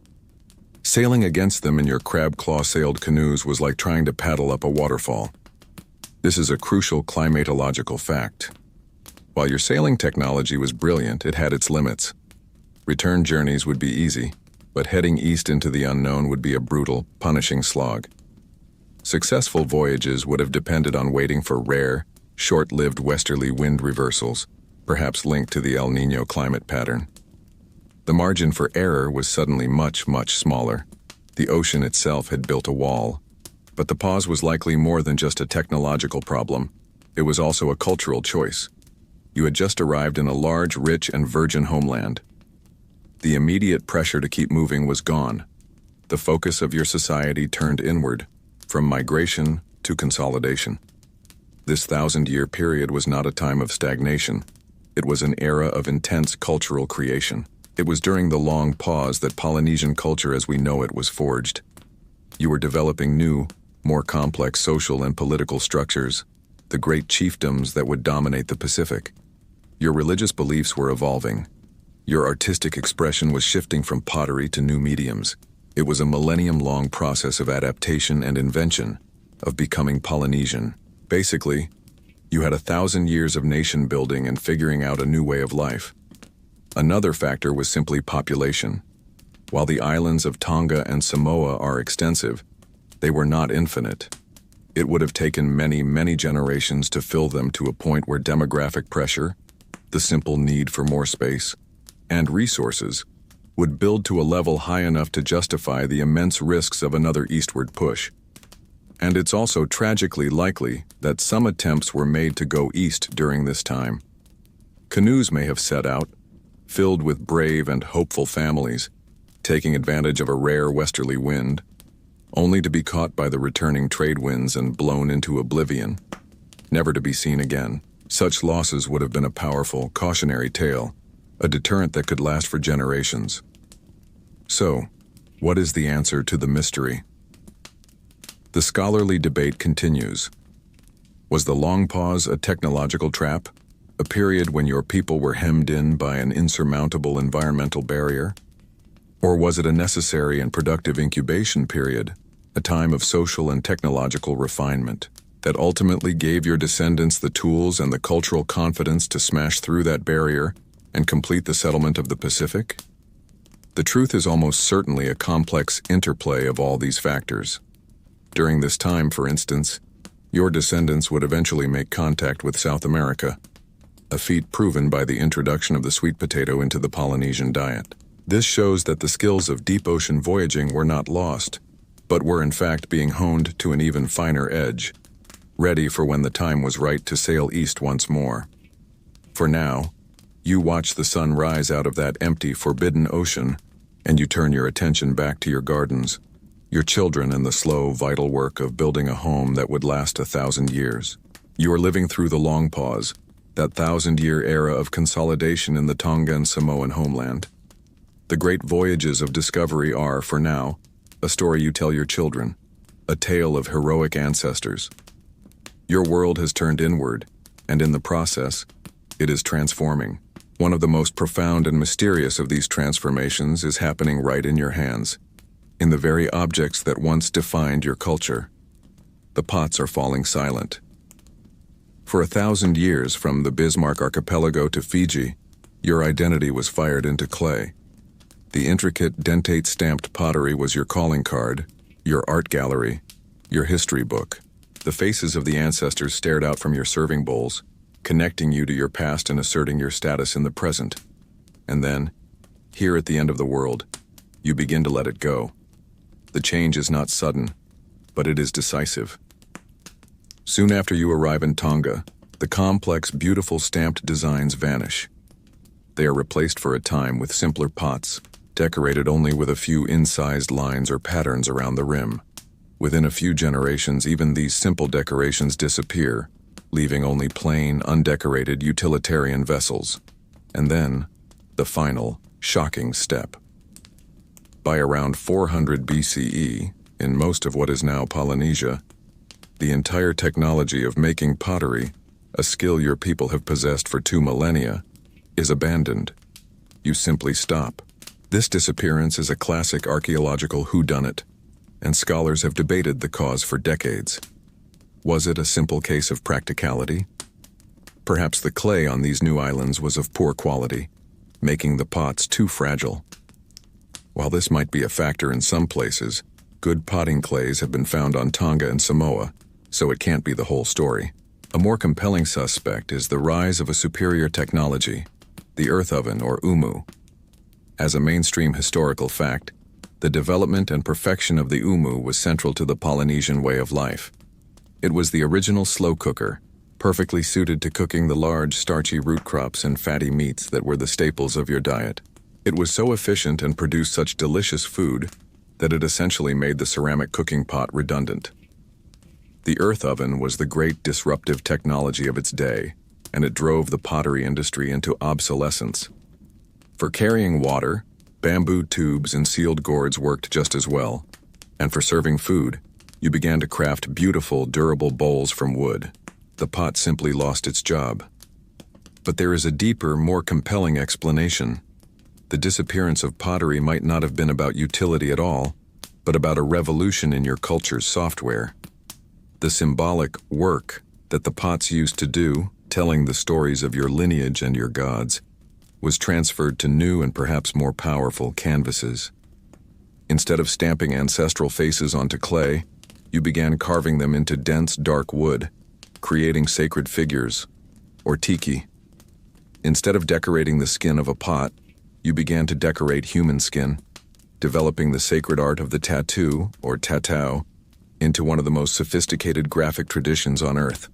Sailing against them in your crab-claw-sailed canoes was like trying to paddle up a waterfall. This is a crucial climatological fact. While your sailing technology was brilliant, it had its limits. Return journeys would be easy, but heading east into the unknown would be a brutal, punishing slog. Successful voyages would have depended on waiting for rare, short-lived westerly wind reversals, perhaps linked to the El Niño climate pattern. The margin for error was suddenly much, much smaller. The ocean itself had built a wall. But the pause was likely more than just a technological problem. It was also a cultural choice. You had just arrived in a large, rich, and virgin homeland. The immediate pressure to keep moving was gone. The focus of your society turned inward, from migration to consolidation. This 1,000-year period was not a time of stagnation. It was an era of intense cultural creation. It was during the long pause that Polynesian culture as we know it was forged. You were developing new, more complex social and political structures, the great chiefdoms that would dominate the Pacific. Your religious beliefs were evolving. Your artistic expression was shifting from pottery to new mediums. It was a millennium-long process of adaptation and invention, of becoming Polynesian. Basically, you had 1,000 years of nation building and figuring out a new way of life. Another factor was simply population. While the islands of Tonga and Samoa are extensive, they were not infinite. It would have taken many, many generations to fill them to a point where demographic pressure, the simple need for more space, and resources would build to a level high enough to justify the immense risks of another eastward push. And it's also tragically likely that some attempts were made to go east during this time. Canoes may have set out, filled with brave and hopeful families, taking advantage of a rare westerly wind, only to be caught by the returning trade winds and blown into oblivion, never to be seen again. Such losses would have been a powerful, cautionary tale, a deterrent that could last for generations. So, what is the answer to the mystery? The scholarly debate continues. Was the long pause a technological trap? A period when your people were hemmed in by an insurmountable environmental barrier? Or was it a necessary and productive incubation period, a time of social and technological refinement, that ultimately gave your descendants the tools and the cultural confidence to smash through that barrier and complete the settlement of the Pacific? The truth is almost certainly a complex interplay of all these factors. During this time, for instance, your descendants would eventually make contact with South America, a feat proven by the introduction of the sweet potato into the Polynesian diet. This shows that the skills of deep ocean voyaging were not lost, but were in fact being honed to an even finer edge, ready for when the time was right to sail east once more. For now, you watch the sun rise out of that empty, forbidden ocean, and you turn your attention back to your gardens, your children, and the slow, vital work of building a home that would last 1,000 years. You are living through the long pause, that 1,000-year era of consolidation in the Tonga and Samoan homeland. The great voyages of discovery are, for now, a story you tell your children, a tale of heroic ancestors. Your world has turned inward, and in the process, it is transforming. One of the most profound and mysterious of these transformations is happening right in your hands, in the very objects that once defined your culture. The pots are falling silent. For 1,000 years, from the Bismarck Archipelago to Fiji, your identity was fired into clay. The intricate dentate-stamped pottery was your calling card, your art gallery, your history book. The faces of the ancestors stared out from your serving bowls, connecting you to your past and asserting your status in the present. And then, here at the end of the world, you begin to let it go. The change is not sudden, but it is decisive. Soon after you arrive in Tonga, the complex, beautiful stamped designs vanish. They are replaced for a time with simpler pots, decorated only with a few incised lines or patterns around the rim. Within a few generations, even these simple decorations disappear, leaving only plain, undecorated utilitarian vessels. And then, the final, shocking step. By around 400 BCE, in most of what is now Polynesia, the entire technology of making pottery, a skill your people have possessed for 2 millennia, is abandoned. You simply stop. This disappearance is a classic archaeological whodunit, and scholars have debated the cause for decades. Was it a simple case of practicality? Perhaps the clay on these new islands was of poor quality, making the pots too fragile. While this might be a factor in some places, good potting clays have been found on Tonga and Samoa, so it can't be the whole story. A more compelling suspect is the rise of a superior technology, the earth oven or umu. As a mainstream historical fact, the development and perfection of the umu was central to the Polynesian way of life. It was the original slow cooker, perfectly suited to cooking the large, starchy root crops and fatty meats that were the staples of your diet. It was so efficient and produced such delicious food that it essentially made the ceramic cooking pot redundant. The earth oven was the great disruptive technology of its day, and it drove the pottery industry into obsolescence. For carrying water, bamboo tubes and sealed gourds worked just as well, and for serving food, you began to craft beautiful, durable bowls from wood. The pot simply lost its job. But there is a deeper, more compelling explanation. The disappearance of pottery might not have been about utility at all, but about a revolution in your culture's software. The symbolic work that the pots used to do, telling the stories of your lineage and your gods, was transferred to new and perhaps more powerful canvases. Instead of stamping ancestral faces onto clay, you began carving them into dense, dark wood, creating sacred figures, or tiki. Instead of decorating the skin of a pot, you began to decorate human skin, developing the sacred art of the tattoo, or tatau, into one of the most sophisticated graphic traditions on Earth.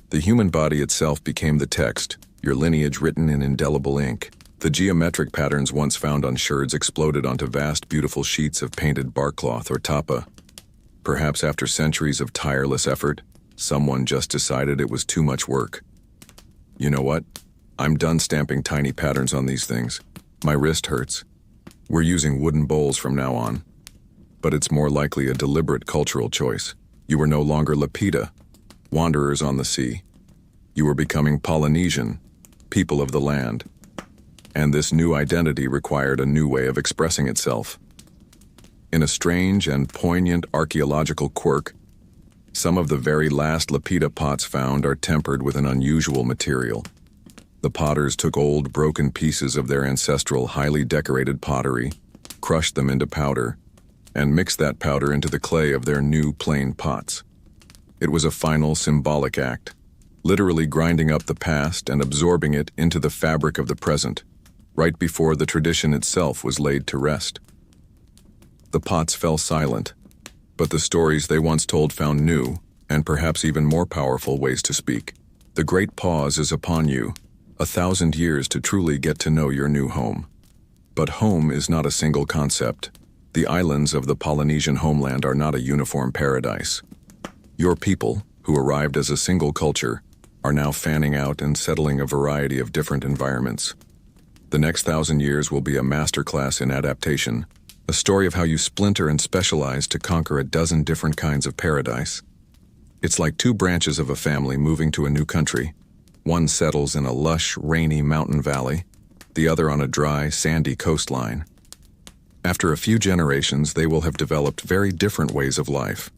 The human body itself became the text, your lineage written in indelible ink. The geometric patterns once found on sherds exploded onto vast, beautiful sheets of painted barkcloth or tapa. Perhaps after centuries of tireless effort, someone just decided it was too much work. You know what? I'm done stamping tiny patterns on these things. My wrist hurts. We're using wooden bowls from now on. But it's more likely a deliberate cultural choice. You were no longer Lapita, wanderers on the sea. You were becoming Polynesian, people of the land. And this new identity required a new way of expressing itself. In a strange and poignant archaeological quirk, some of the very last Lapita pots found are tempered with an unusual material. The potters took old, broken pieces of their ancestral, highly decorated pottery, crushed them into powder, and mixed that powder into the clay of their new, plain pots. It was a final, symbolic act, literally grinding up the past and absorbing it into the fabric of the present, right before the tradition itself was laid to rest. The pots fell silent, but the stories they once told found new, and perhaps even more powerful ways to speak. The great pause is upon you, 1,000 years to truly get to know your new home. But home is not a single concept. The islands of the Polynesian homeland are not a uniform paradise. Your people, who arrived as a single culture, are now fanning out and settling a variety of different environments. The next 1,000 years will be a masterclass in adaptation, a story of how you splinter and specialize to conquer a dozen different kinds of paradise. It's like two branches of a family moving to a new country. One settles in a lush, rainy mountain valley, the other on a dry, sandy coastline. After a few generations, they will have developed very different ways of life.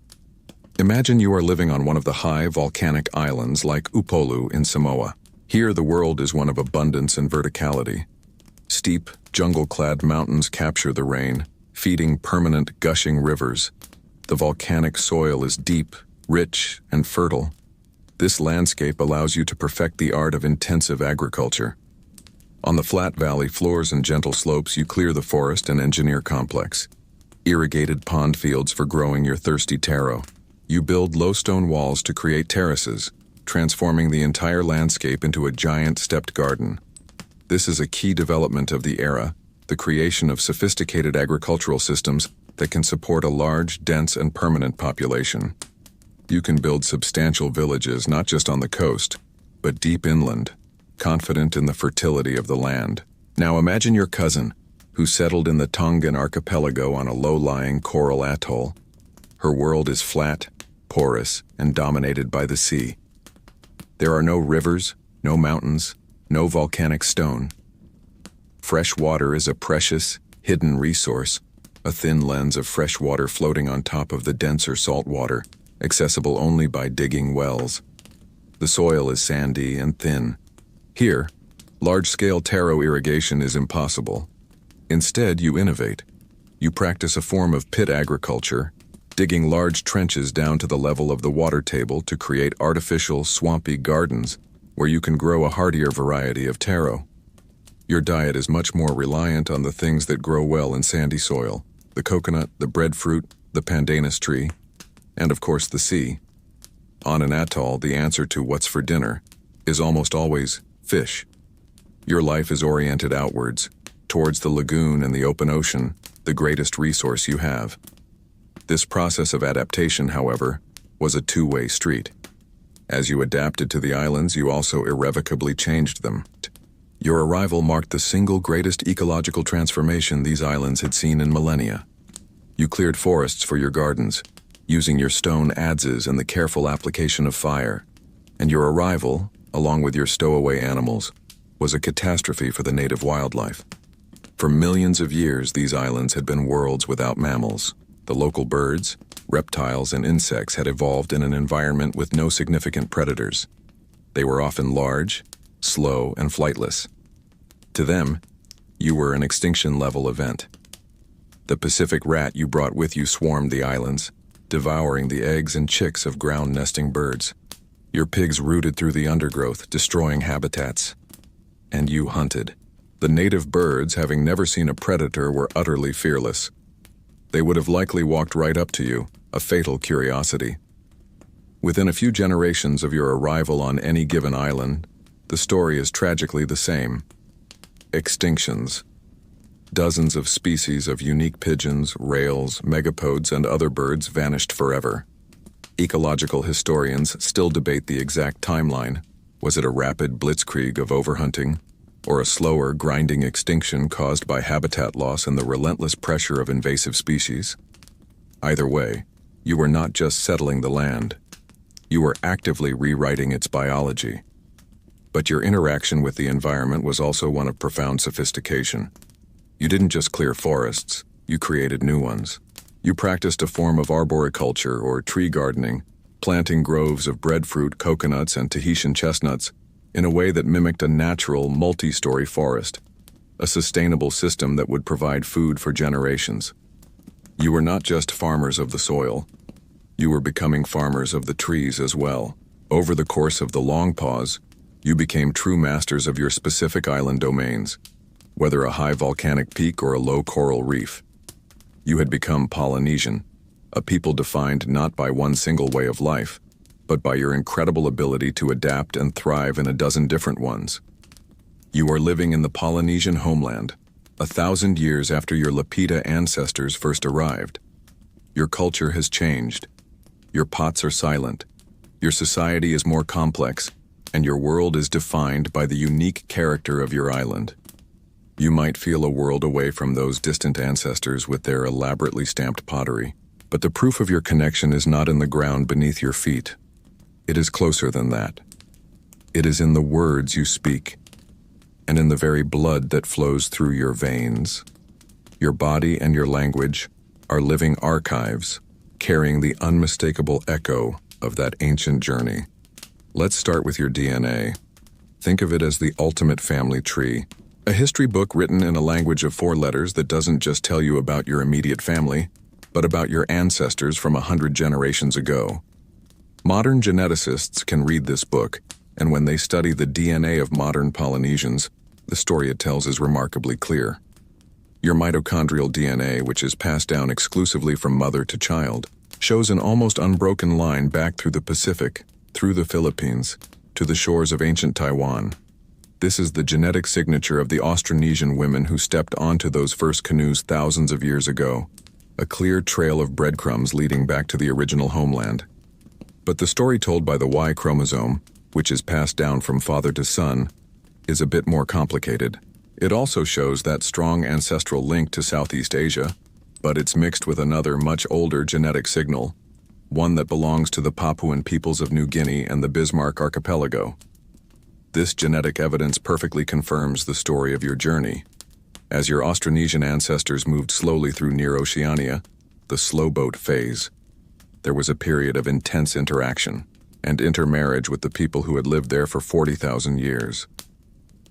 Imagine you are living on one of the high volcanic islands like Upolu in Samoa. Here, the world is one of abundance and verticality. Steep, jungle-clad mountains capture the rain, feeding permanent, gushing rivers. The volcanic soil is deep, rich, and fertile. This landscape allows you to perfect the art of intensive agriculture. On the flat valley floors and gentle slopes, you clear the forest and engineer complex. Irrigated pond fields for growing your thirsty taro. You build low stone walls to create terraces, transforming the entire landscape into a giant stepped garden. This is a key development of the era, the creation of sophisticated agricultural systems that can support a large, dense, and permanent population. You can build substantial villages not just on the coast, but deep inland, confident in the fertility of the land. Now imagine your cousin, who settled in the Tongan archipelago on a low-lying coral atoll. Her world is flat, porous, and dominated by the sea. There are no rivers, no mountains, no volcanic stone. Fresh water is a precious, hidden resource, a thin lens of fresh water floating on top of the denser salt water, accessible only by digging wells. The soil is sandy and thin. Here, large-scale taro irrigation is impossible. Instead, you innovate. You practice a form of pit agriculture, digging large trenches down to the level of the water table to create artificial, swampy gardens where you can grow a hardier variety of taro. Your diet is much more reliant on the things that grow well in sandy soil: the coconut, the breadfruit, the pandanus tree, and of course the sea. On an atoll, the answer to what's for dinner is almost always fish. Your life is oriented outwards, towards the lagoon and the open ocean, the greatest resource you have. This process of adaptation, however, was a two-way street. As you adapted to the islands, you also irrevocably changed them. Your arrival marked the single greatest ecological transformation these islands had seen in millennia. You cleared forests for your gardens, using your stone adzes and the careful application of fire. And your arrival, along with your stowaway animals, was a catastrophe for the native wildlife. For millions of years, these islands had been worlds without mammals. The local birds, reptiles, and insects had evolved in an environment with no significant predators. They were often large, slow, and flightless. To them, you were an extinction-level event. The Pacific rat you brought with you swarmed the islands, devouring the eggs and chicks of ground-nesting birds. Your pigs rooted through the undergrowth, destroying habitats. And you hunted. The native birds, having never seen a predator, were utterly fearless. They would have likely walked right up to you, a fatal curiosity. Within a few generations of your arrival on any given island, the story is tragically the same. Extinctions. Dozens of species of unique pigeons, rails, megapodes, and other birds vanished forever. Ecological historians still debate the exact timeline. Was it a rapid blitzkrieg of overhunting, or a slower, grinding extinction caused by habitat loss and the relentless pressure of invasive species? Either way, you were not just settling the land. You were actively rewriting its biology. But your interaction with the environment was also one of profound sophistication. You didn't just clear forests, you created new ones. You practiced a form of arboriculture or tree gardening, planting groves of breadfruit, coconuts, and Tahitian chestnuts in a way that mimicked a natural, multi-story forest, a sustainable system that would provide food for generations. You were not just farmers of the soil. You were becoming farmers of the trees as well. Over the course of the long pause, you became true masters of your specific island domains, whether a high volcanic peak or a low coral reef. You had become Polynesian, a people defined not by one single way of life, but by your incredible ability to adapt and thrive in a dozen different ones. You are living in the Polynesian homeland, 1,000 years after your Lapita ancestors first arrived. Your culture has changed. Your pots are silent. Your society is more complex, and your world is defined by the unique character of your island. You might feel a world away from those distant ancestors with their elaborately stamped pottery, but the proof of your connection is not in the ground beneath your feet. It is closer than that. It is in the words you speak, and in the very blood that flows through your veins. Your body and your language are living archives, carrying the unmistakable echo of that ancient journey. Let's start with your DNA. Think of it as the ultimate family tree, a history book written in a language of 4 letters that doesn't just tell you about your immediate family, but about your ancestors from 100 generations ago. Modern geneticists can read this book, and when they study the DNA of modern Polynesians, the story it tells is remarkably clear. Your mitochondrial DNA, which is passed down exclusively from mother to child, shows an almost unbroken line back through the Pacific, through the Philippines, to the shores of ancient Taiwan. This is the genetic signature of the Austronesian women who stepped onto those first canoes thousands of years ago, a clear trail of breadcrumbs leading back to the original homeland. But the story told by the Y chromosome, which is passed down from father to son, is a bit more complicated. It also shows that strong ancestral link to Southeast Asia, but it's mixed with another much older genetic signal, one that belongs to the Papuan peoples of New Guinea and the Bismarck Archipelago. This genetic evidence perfectly confirms the story of your journey. As your Austronesian ancestors moved slowly through near Oceania, the slow boat phase, there was a period of intense interaction and intermarriage with the people who had lived there for 40,000 years.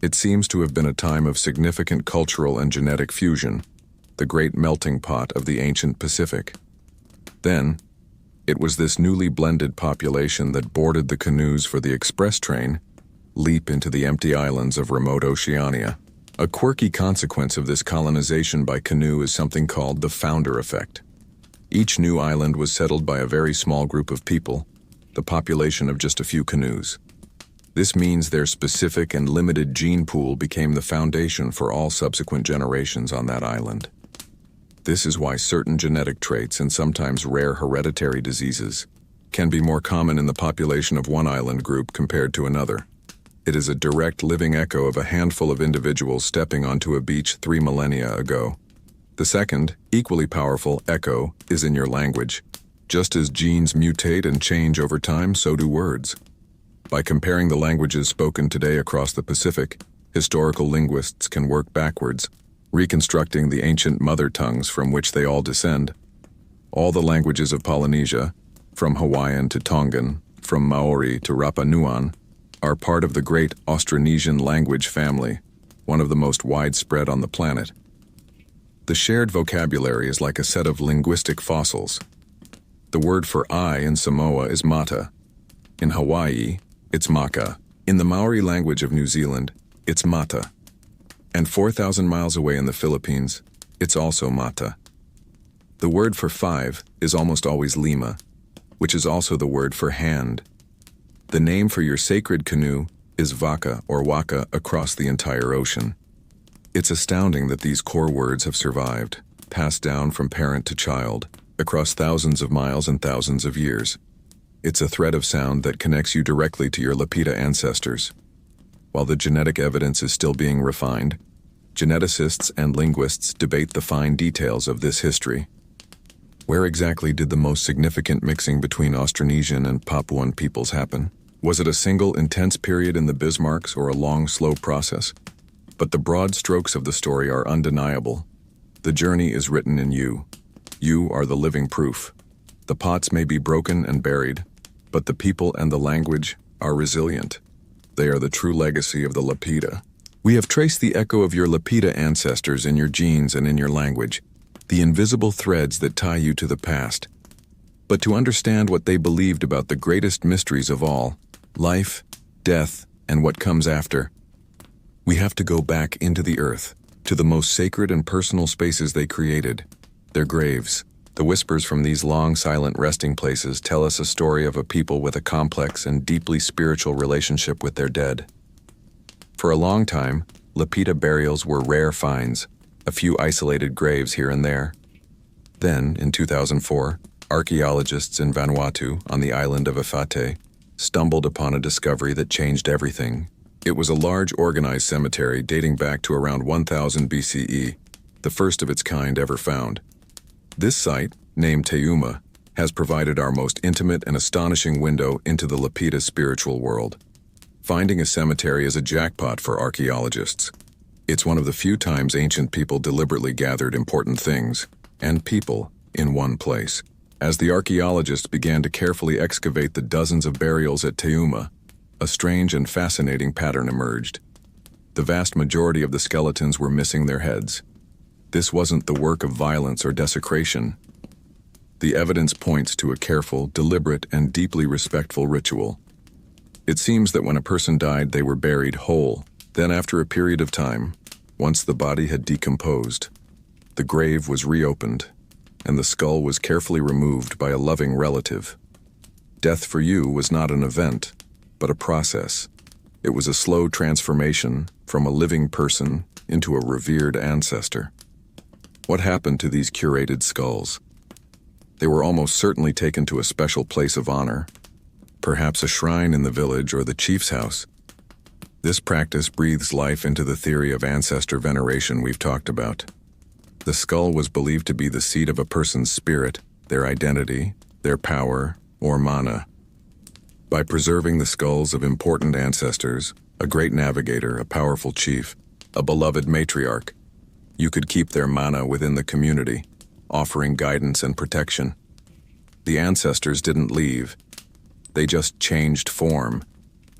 It seems to have been a time of significant cultural and genetic fusion, the great melting pot of the ancient Pacific. Then, it was this newly blended population that boarded the canoes for the express train, leap into the empty islands of remote Oceania. A quirky consequence of this colonization by canoe is something called the founder effect. Each new island was settled by a very small group of people, the population of just a few canoes. This means their specific and limited gene pool became the foundation for all subsequent generations on that island. This is why certain genetic traits and sometimes rare hereditary diseases can be more common in the population of one island group compared to another. It is a direct living echo of a handful of individuals stepping onto a beach 3 millennia ago. The second, equally powerful, echo is in your language. Just as genes mutate and change over time, so do words. By comparing the languages spoken today across the Pacific, historical linguists can work backwards, reconstructing the ancient mother tongues from which they all descend. All the languages of Polynesia, from Hawaiian to Tongan, from Maori to Rapa Nuan, are part of the great Austronesian language family, one of the most widespread on the planet. The shared vocabulary is like a set of linguistic fossils. The word for I in Samoa is mata. In Hawaii, it's maka. In the Maori language of New Zealand, it's mata. And 4,000 miles away in the Philippines, it's also mata. The word for 5 is almost always lima, which is also the word for hand. The name for your sacred canoe is vaka or waka across the entire ocean. It's astounding that these core words have survived, passed down from parent to child, across thousands of miles and thousands of years. It's a thread of sound that connects you directly to your Lapita ancestors. While the genetic evidence is still being refined, geneticists and linguists debate the fine details of this history. Where exactly did the most significant mixing between Austronesian and Papuan peoples happen? Was it a single intense period in the Bismarcks or a long, slow process? But the broad strokes of the story are undeniable. The journey is written in you. You are the living proof. The pots may be broken and buried, but the people and the language are resilient. They are the true legacy of the Lapita. We have traced the echo of your Lapita ancestors in your genes and in your language, the invisible threads that tie you to the past. But to understand what they believed about the greatest mysteries of all, life, death, and what comes after, we have to go back into the earth, to the most sacred and personal spaces they created, their graves. The whispers from these long, silent resting places tell us a story of a people with a complex and deeply spiritual relationship with their dead. For a long time, Lapita burials were rare finds, a few isolated graves here and there. Then, in 2004, archaeologists in Vanuatu, on the island of Efate, stumbled upon a discovery that changed everything. It was a large organized cemetery dating back to around 1000 BCE, the first of its kind ever found. This site, named Teuma, has provided our most intimate and astonishing window into the Lapita spiritual world. Finding a cemetery is a jackpot for archaeologists. It's one of the few times ancient people deliberately gathered important things, and people, in one place. As the archaeologists began to carefully excavate the dozens of burials at Teuma, a strange and fascinating pattern emerged. The vast majority of the skeletons were missing their heads. This wasn't the work of violence or desecration. The evidence points to a careful, deliberate, and deeply respectful ritual. It seems that when a person died, they were buried whole. Then, after a period of time, once the body had decomposed, the grave was reopened, and the skull was carefully removed by a loving relative. Death for you was not an event, but a process. It was a slow transformation from a living person into a revered ancestor. What happened to these curated skulls? They were almost certainly taken to a special place of honor, perhaps a shrine in the village or the chief's house. This practice breathes life into the theory of ancestor veneration we've talked about. The skull was believed to be the seat of a person's spirit, their identity, their power, or mana. By preserving the skulls of important ancestors, a great navigator, a powerful chief, a beloved matriarch, you could keep their mana within the community, offering guidance and protection. The ancestors didn't leave. They just changed form,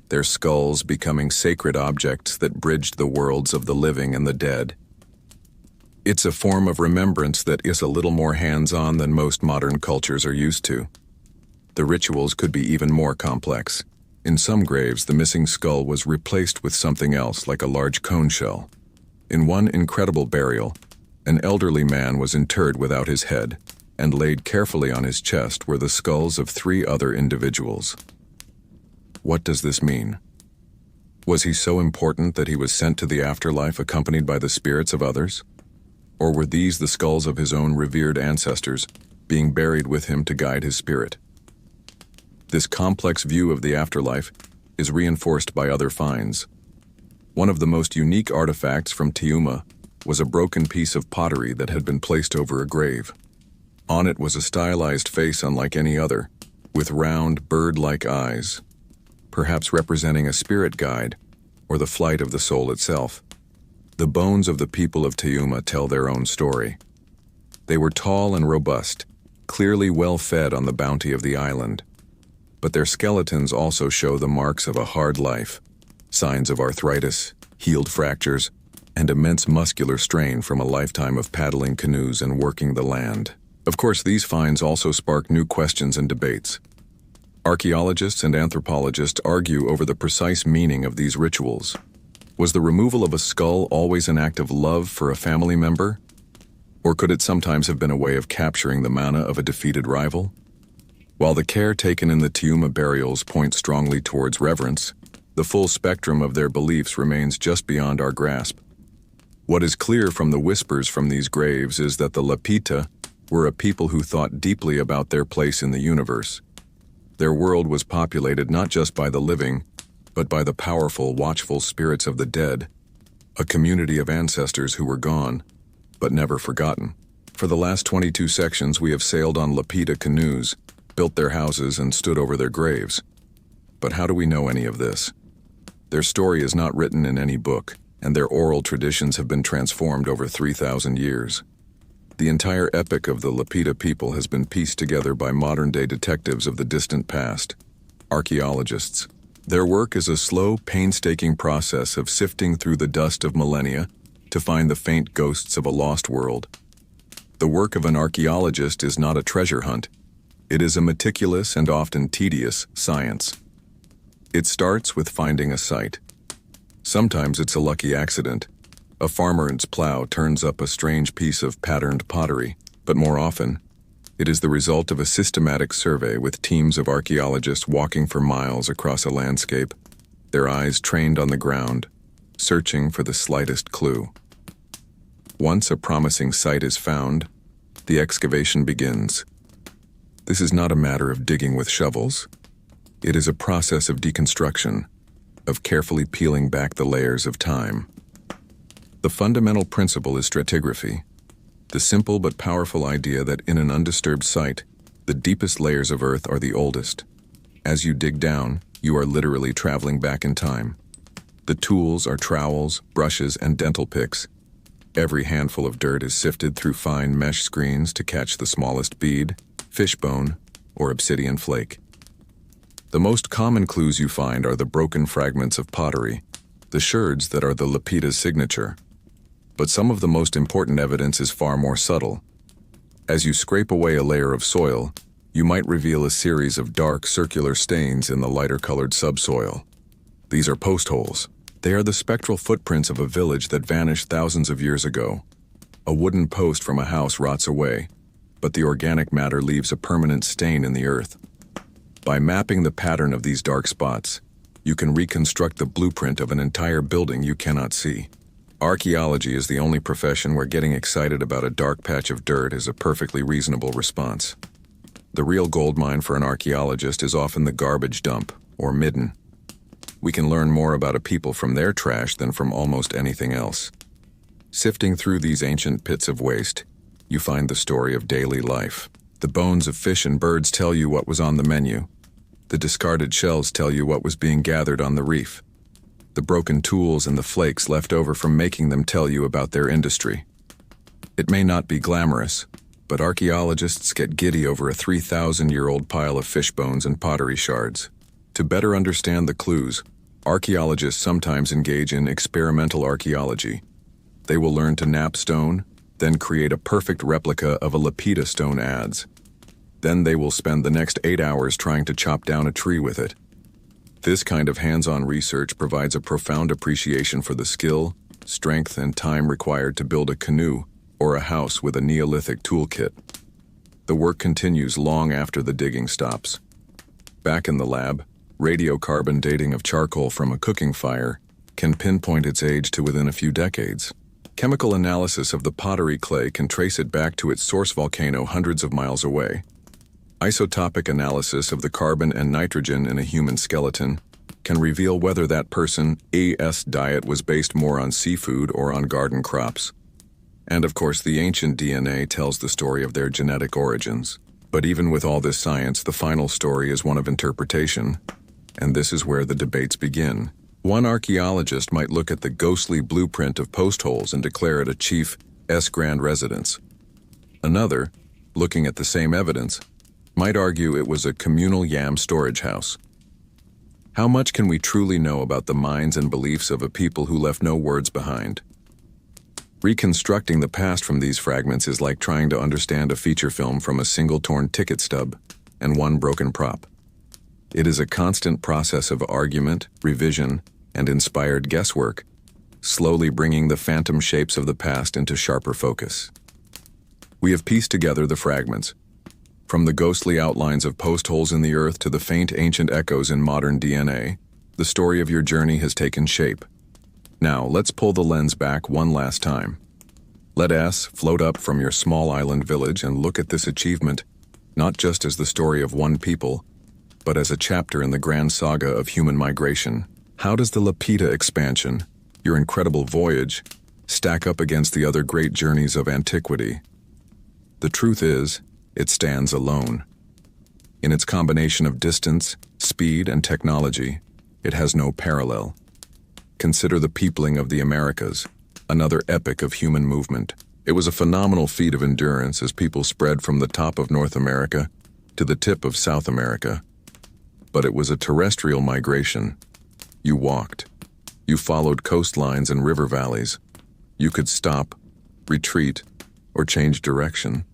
their skulls becoming sacred objects that bridged the worlds of the living and the dead. It's a form of remembrance that is a little more hands-on than most modern cultures are used to. The rituals could be even more complex. In some graves, the missing skull was replaced with something else, like a large cone shell. In one incredible burial, an elderly man was interred without his head, and laid carefully on his chest were the skulls of 3 other individuals. What does this mean? Was he so important that he was sent to the afterlife accompanied by the spirits of others? Or were these the skulls of his own revered ancestors, being buried with him to guide his spirit? This complex view of the afterlife is reinforced by other finds. One of the most unique artifacts from Tiuma was a broken piece of pottery that had been placed over a grave. On it was a stylized face unlike any other, with round, bird-like eyes, perhaps representing a spirit guide or the flight of the soul itself. The bones of the people of Tiuma tell their own story. They were tall and robust, clearly well fed on the bounty of the island. But their skeletons also show the marks of a hard life, signs of arthritis, healed fractures, and immense muscular strain from a lifetime of paddling canoes and working the land. Of course, these finds also spark new questions and debates. Archaeologists and anthropologists argue over the precise meaning of these rituals. Was the removal of a skull always an act of love for a family member? Or could it sometimes have been a way of capturing the mana of a defeated rival? While the care taken in the Tiuma burials points strongly towards reverence, the full spectrum of their beliefs remains just beyond our grasp. What is clear from the whispers from these graves is that the Lapita were a people who thought deeply about their place in the universe. Their world was populated not just by the living, but by the powerful, watchful spirits of the dead, a community of ancestors who were gone, but never forgotten. For the last 22 sections, we have sailed on Lapita canoes, built their houses, and stood over their graves. But how do we know any of this? Their story is not written in any book, and their oral traditions have been transformed over 3,000 years. The entire epic of the Lapita people has been pieced together by modern-day detectives of the distant past, archaeologists. Their work is a slow, painstaking process of sifting through the dust of millennia to find the faint ghosts of a lost world. The work of an archaeologist is not a treasure hunt. It is a meticulous and often tedious science. It starts with finding a site. Sometimes it's a lucky accident. A farmer's plow turns up a strange piece of patterned pottery, but more often, it is the result of a systematic survey with teams of archaeologists walking for miles across a landscape, their eyes trained on the ground, searching for the slightest clue. Once a promising site is found, the excavation begins. This is not a matter of digging with shovels. It is a process of deconstruction, of carefully peeling back the layers of time. The fundamental principle is stratigraphy, the simple but powerful idea that in an undisturbed site, the deepest layers of earth are the oldest. As you dig down, you are literally traveling back in time. The tools are trowels, brushes, and dental picks. Every handful of dirt is sifted through fine mesh screens to catch the smallest bead, fishbone, or obsidian flake. The most common clues you find are the broken fragments of pottery, the sherds that are the Lapita's signature. But some of the most important evidence is far more subtle. As you scrape away a layer of soil, you might reveal a series of dark circular stains in the lighter-colored subsoil. These are post holes. They are the spectral footprints of a village that vanished thousands of years ago. A wooden post from a house rots away, but the organic matter leaves a permanent stain in the earth. By mapping the pattern of these dark spots, you can reconstruct the blueprint of an entire building you cannot see. Archaeology is the only profession where getting excited about a dark patch of dirt is a perfectly reasonable response. The real goldmine for an archaeologist is often the garbage dump, or midden. We can learn more about a people from their trash than from almost anything else. Sifting through these ancient pits of waste, you find the story of daily life. The bones of fish and birds tell you what was on the menu. The discarded shells tell you what was being gathered on the reef. The broken tools and the flakes left over from making them tell you about their industry. It may not be glamorous, but archaeologists get giddy over a 3,000-year-old pile of fish bones and pottery shards. To better understand the clues, archaeologists sometimes engage in experimental archaeology. They will learn to nap stone, then create a perfect replica of a Lapita stone adze. Then they will spend the next 8 hours trying to chop down a tree with it. This kind of hands-on research provides a profound appreciation for the skill, strength, and time required to build a canoe or a house with a Neolithic toolkit. The work continues long after the digging stops. Back in the lab, radiocarbon dating of charcoal from a cooking fire can pinpoint its age to within a few decades. Chemical analysis of the pottery clay can trace it back to its source volcano hundreds of miles away. Isotopic analysis of the carbon and nitrogen in a human skeleton can reveal whether that person's diet was based more on seafood or on garden crops. And of course, the ancient DNA tells the story of their genetic origins. But even with all this science, the final story is one of interpretation, and this is where the debates begin. One archaeologist might look at the ghostly blueprint of post holes and declare it a chief's grand residence. Another, looking at the same evidence, might argue it was a communal yam storage house. How much can we truly know about the minds and beliefs of a people who left no words behind? Reconstructing the past from these fragments is like trying to understand a feature film from a single torn ticket stub and one broken prop. It is a constant process of argument, revision, and inspired guesswork, slowly bringing the phantom shapes of the past into sharper focus. We have pieced together the fragments, from the ghostly outlines of post holes in the earth to the faint ancient echoes in modern DNA. The story of your journey has taken shape. Now, let's pull the lens back one last time. Let us float up from your small island village and look at this achievement, not just as the story of one people, but as a chapter in the grand saga of human migration. How does the Lapita expansion, your incredible voyage, stack up against the other great journeys of antiquity? The truth is, it stands alone. In its combination of distance, speed, and technology, it has no parallel. Consider the peopling of the Americas, another epic of human movement. It was a phenomenal feat of endurance as people spread from the top of North America to the tip of South America. But it was a terrestrial migration. You walked. You followed coastlines and river valleys. You could stop, retreat, or change direction.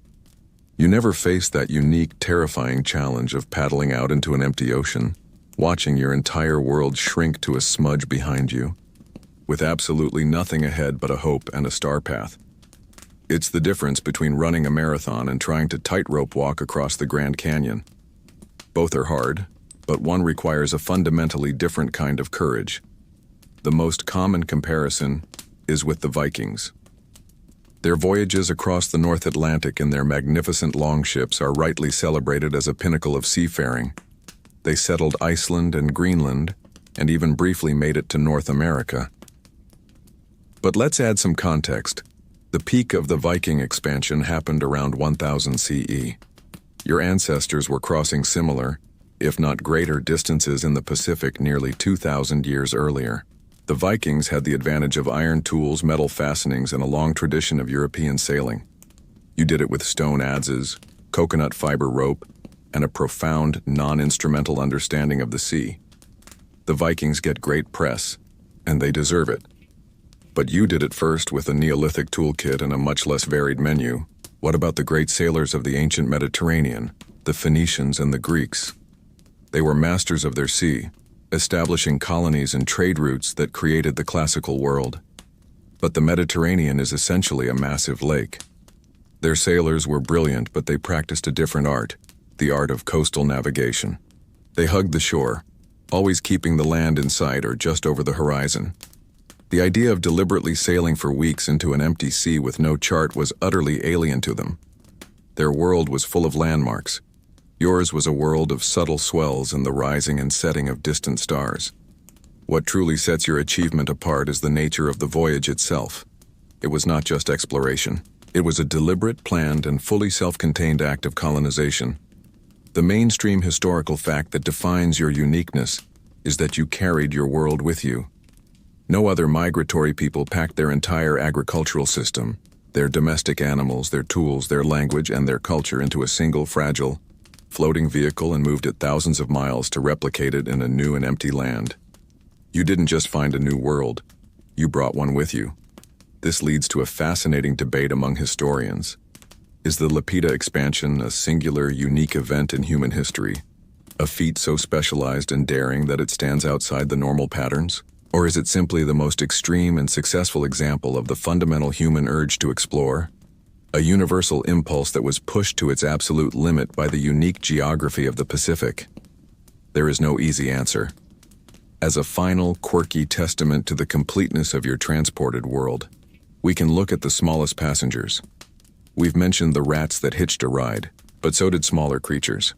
You never faced that unique, terrifying challenge of paddling out into an empty ocean, watching your entire world shrink to a smudge behind you, with absolutely nothing ahead but a hope and a star path. It's the difference between running a marathon and trying to tightrope walk across the Grand Canyon. Both are hard, but one requires a fundamentally different kind of courage. The most common comparison is with the Vikings. Their voyages across the North Atlantic in their magnificent longships are rightly celebrated as a pinnacle of seafaring. They settled Iceland and Greenland, and even briefly made it to North America. But let's add some context. The peak of the Viking expansion happened around 1000 CE. Your ancestors were crossing similar, if not greater, distances in the Pacific nearly 2,000 years earlier. The Vikings had the advantage of iron tools, metal fastenings, and a long tradition of European sailing. You did it with stone adzes, coconut fiber rope, and a profound, non-instrumental understanding of the sea. The Vikings get great press, and they deserve it. But you did it first with a Neolithic toolkit and a much less varied menu. What about the great sailors of the ancient Mediterranean, the Phoenicians and the Greeks? They were masters of their sea, establishing colonies and trade routes that created the classical world. But the Mediterranean is essentially a massive lake. Their sailors were brilliant, but they practiced a different art, the art of coastal navigation. They hugged the shore, always keeping the land in sight or just over the horizon. The idea of deliberately sailing for weeks into an empty sea with no chart was utterly alien to them. Their world was full of landmarks. Yours was a world of subtle swells and the rising and setting of distant stars. What truly sets your achievement apart is the nature of the voyage itself. It was not just exploration. It was a deliberate, planned, and fully self-contained act of colonization. The mainstream historical fact that defines your uniqueness is that you carried your world with you. No other migratory people packed their entire agricultural system, their domestic animals, their tools, their language, and their culture into a single fragile, floating vehicle and moved it thousands of miles to replicate it in a new and empty land. You didn't just find a new world, you brought one with you. This leads to a fascinating debate among historians. Is the Lapita expansion a singular, unique event in human history? A feat so specialized and daring that it stands outside the normal patterns? Or is it simply the most extreme and successful example of the fundamental human urge to explore? A universal impulse that was pushed to its absolute limit by the unique geography of the Pacific? There is no easy answer. As a final, quirky testament to the completeness of your transported world, We can look at the smallest passengers. We've mentioned the rats that hitched a ride, but so did smaller creatures.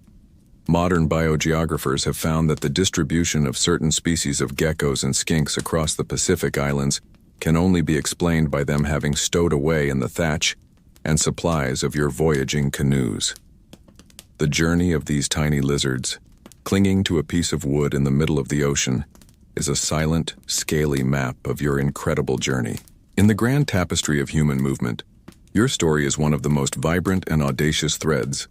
Modern biogeographers have found that the distribution of certain species of geckos and skinks across the Pacific Islands can only be explained by them having stowed away in the thatch and supplies of your voyaging canoes. The journey of these tiny lizards, clinging to a piece of wood in the middle of the ocean, is a silent, scaly map of your incredible journey. In the grand tapestry of human movement, your story is one of the most vibrant and audacious threads,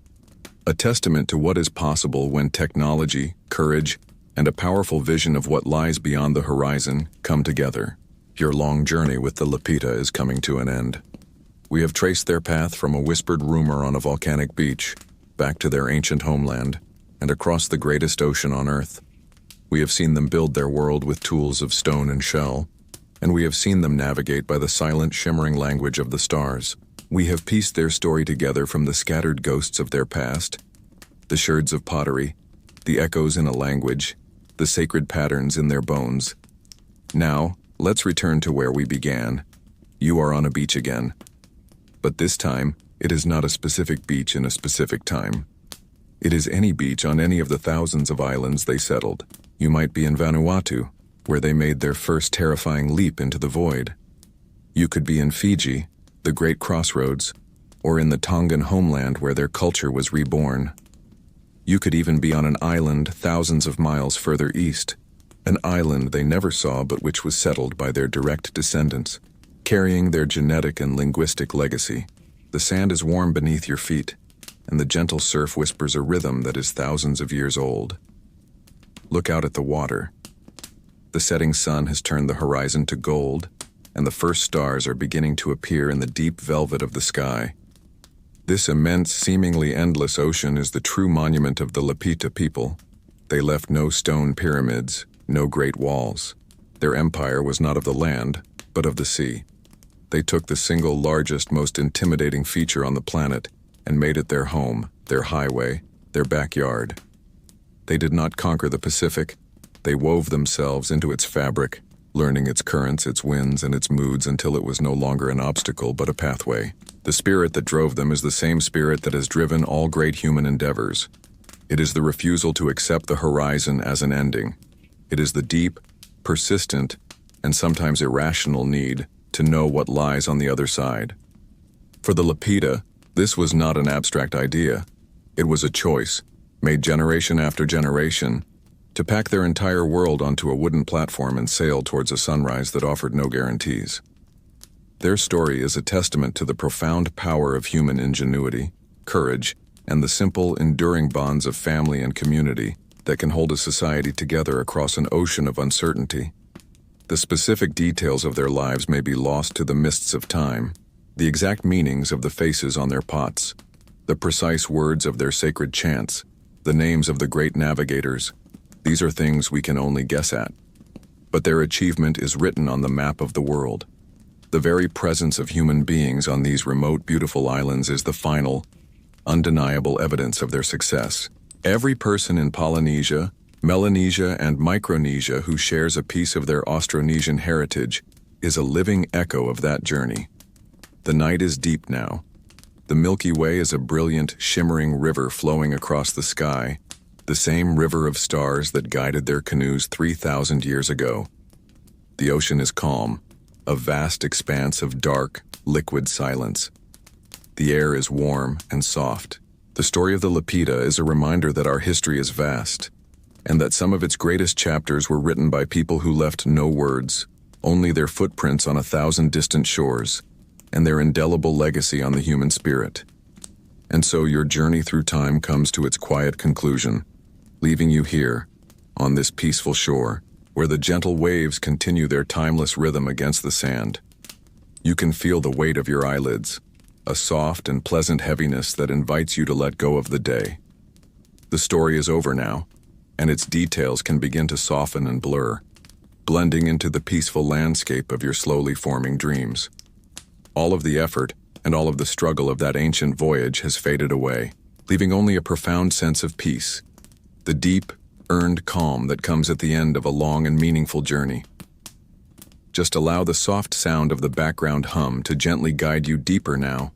a testament to what is possible when technology, courage, and a powerful vision of what lies beyond the horizon come together. Your long journey with the Lapita is coming to an end. We have traced their path from a whispered rumor on a volcanic beach, back to their ancient homeland, and across the greatest ocean on Earth. We have seen them build their world with tools of stone and shell, and we have seen them navigate by the silent, shimmering language of the stars. We have pieced their story together from the scattered ghosts of their past, the sherds of pottery, the echoes in a language, the sacred patterns in their bones. Now, let's return to where we began. You are on a beach again. But this time, it is not a specific beach in a specific time. It is any beach on any of the thousands of islands they settled. You might be in Vanuatu, where they made their first terrifying leap into the void. You could be in Fiji, the Great Crossroads, or in the Tongan homeland where their culture was reborn. You could even be on an island thousands of miles further east, an island they never saw but which was settled by their direct descendants, carrying their genetic and linguistic legacy. The sand is warm beneath your feet, and the gentle surf whispers a rhythm that is thousands of years old. Look out at the water. The setting sun has turned the horizon to gold, and the first stars are beginning to appear in the deep velvet of the sky. This immense, seemingly endless ocean is the true monument of the Lapita people. They left no stone pyramids, no great walls. Their empire was not of the land, but of the sea. They took the single largest, most intimidating feature on the planet and made it their home, their highway, their backyard. They did not conquer the Pacific. They wove themselves into its fabric, learning its currents, its winds, and its moods until it was no longer an obstacle but a pathway. The spirit that drove them is the same spirit that has driven all great human endeavors. It is the refusal to accept the horizon as an ending. It is the deep, persistent, and sometimes irrational need to know what lies on the other side. For the Lapita, this was not an abstract idea. It was a choice, made generation after generation, to pack their entire world onto a wooden platform and sail towards a sunrise that offered no guarantees. Their story is a testament to the profound power of human ingenuity, courage, and the simple, enduring bonds of family and community that can hold a society together across an ocean of uncertainty. The specific details of their lives may be lost to the mists of time, the exact meanings of the faces on their pots, the precise words of their sacred chants, the names of the great navigators. These are things we can only guess at. But their achievement is written on the map of the world. The very presence of human beings on these remote, beautiful islands is the final, undeniable evidence of their success. Every person in Polynesia, Melanesia, and Micronesia who shares a piece of their Austronesian heritage is a living echo of that journey. The night is deep now. The Milky Way is a brilliant, shimmering river flowing across the sky, the same river of stars that guided their canoes 3,000 years ago. The ocean is calm, a vast expanse of dark, liquid silence. The air is warm and soft. The story of the Lapita is a reminder that our history is vast, and that some of its greatest chapters were written by people who left no words, only their footprints on 1,000 distant shores, and their indelible legacy on the human spirit. And so your journey through time comes to its quiet conclusion, leaving you here, on this peaceful shore, where the gentle waves continue their timeless rhythm against the sand. You can feel the weight of your eyelids, a soft and pleasant heaviness that invites you to let go of the day. The story is over now, and its details can begin to soften and blur, blending into the peaceful landscape of your slowly forming dreams. All of the effort and all of the struggle of that ancient voyage has faded away, leaving only a profound sense of peace, the deep, earned calm that comes at the end of a long and meaningful journey. Just allow the soft sound of the background hum to gently guide you deeper now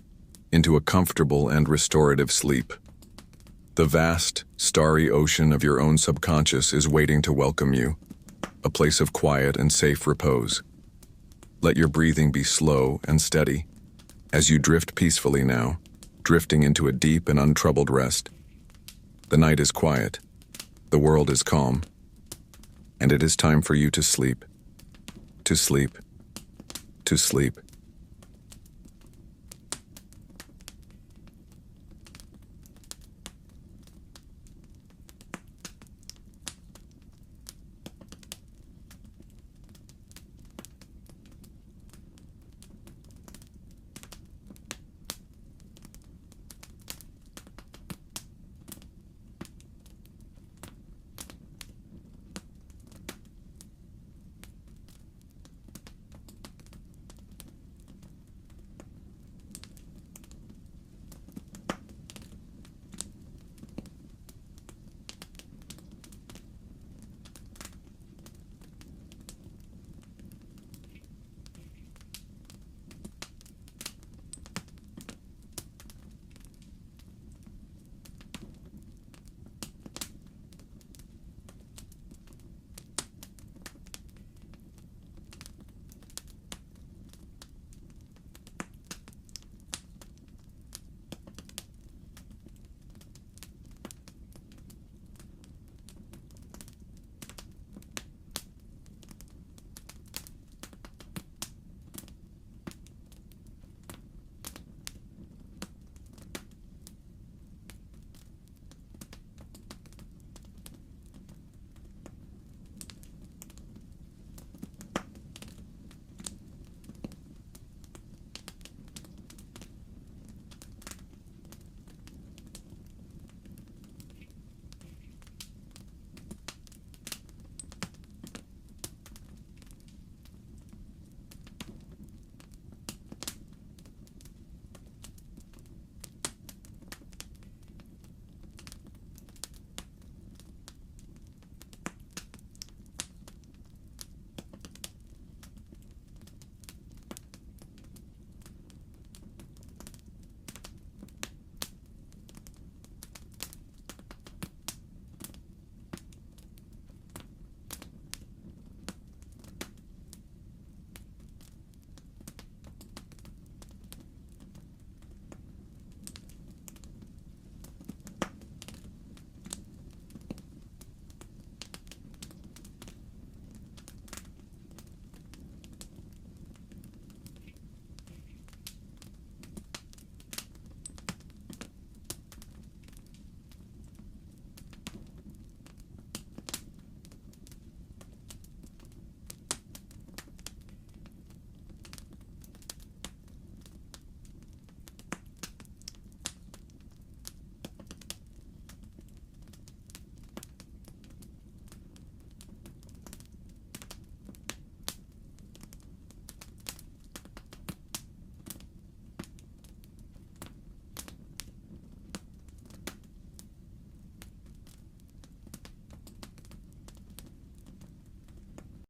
into a comfortable and restorative sleep. The vast, starry ocean of your own subconscious is waiting to welcome you, a place of quiet and safe repose. Let your breathing be slow and steady as you drift peacefully now, drifting into a deep and untroubled rest. The night is quiet, the world is calm, and it is time for you to sleep, to sleep, to sleep.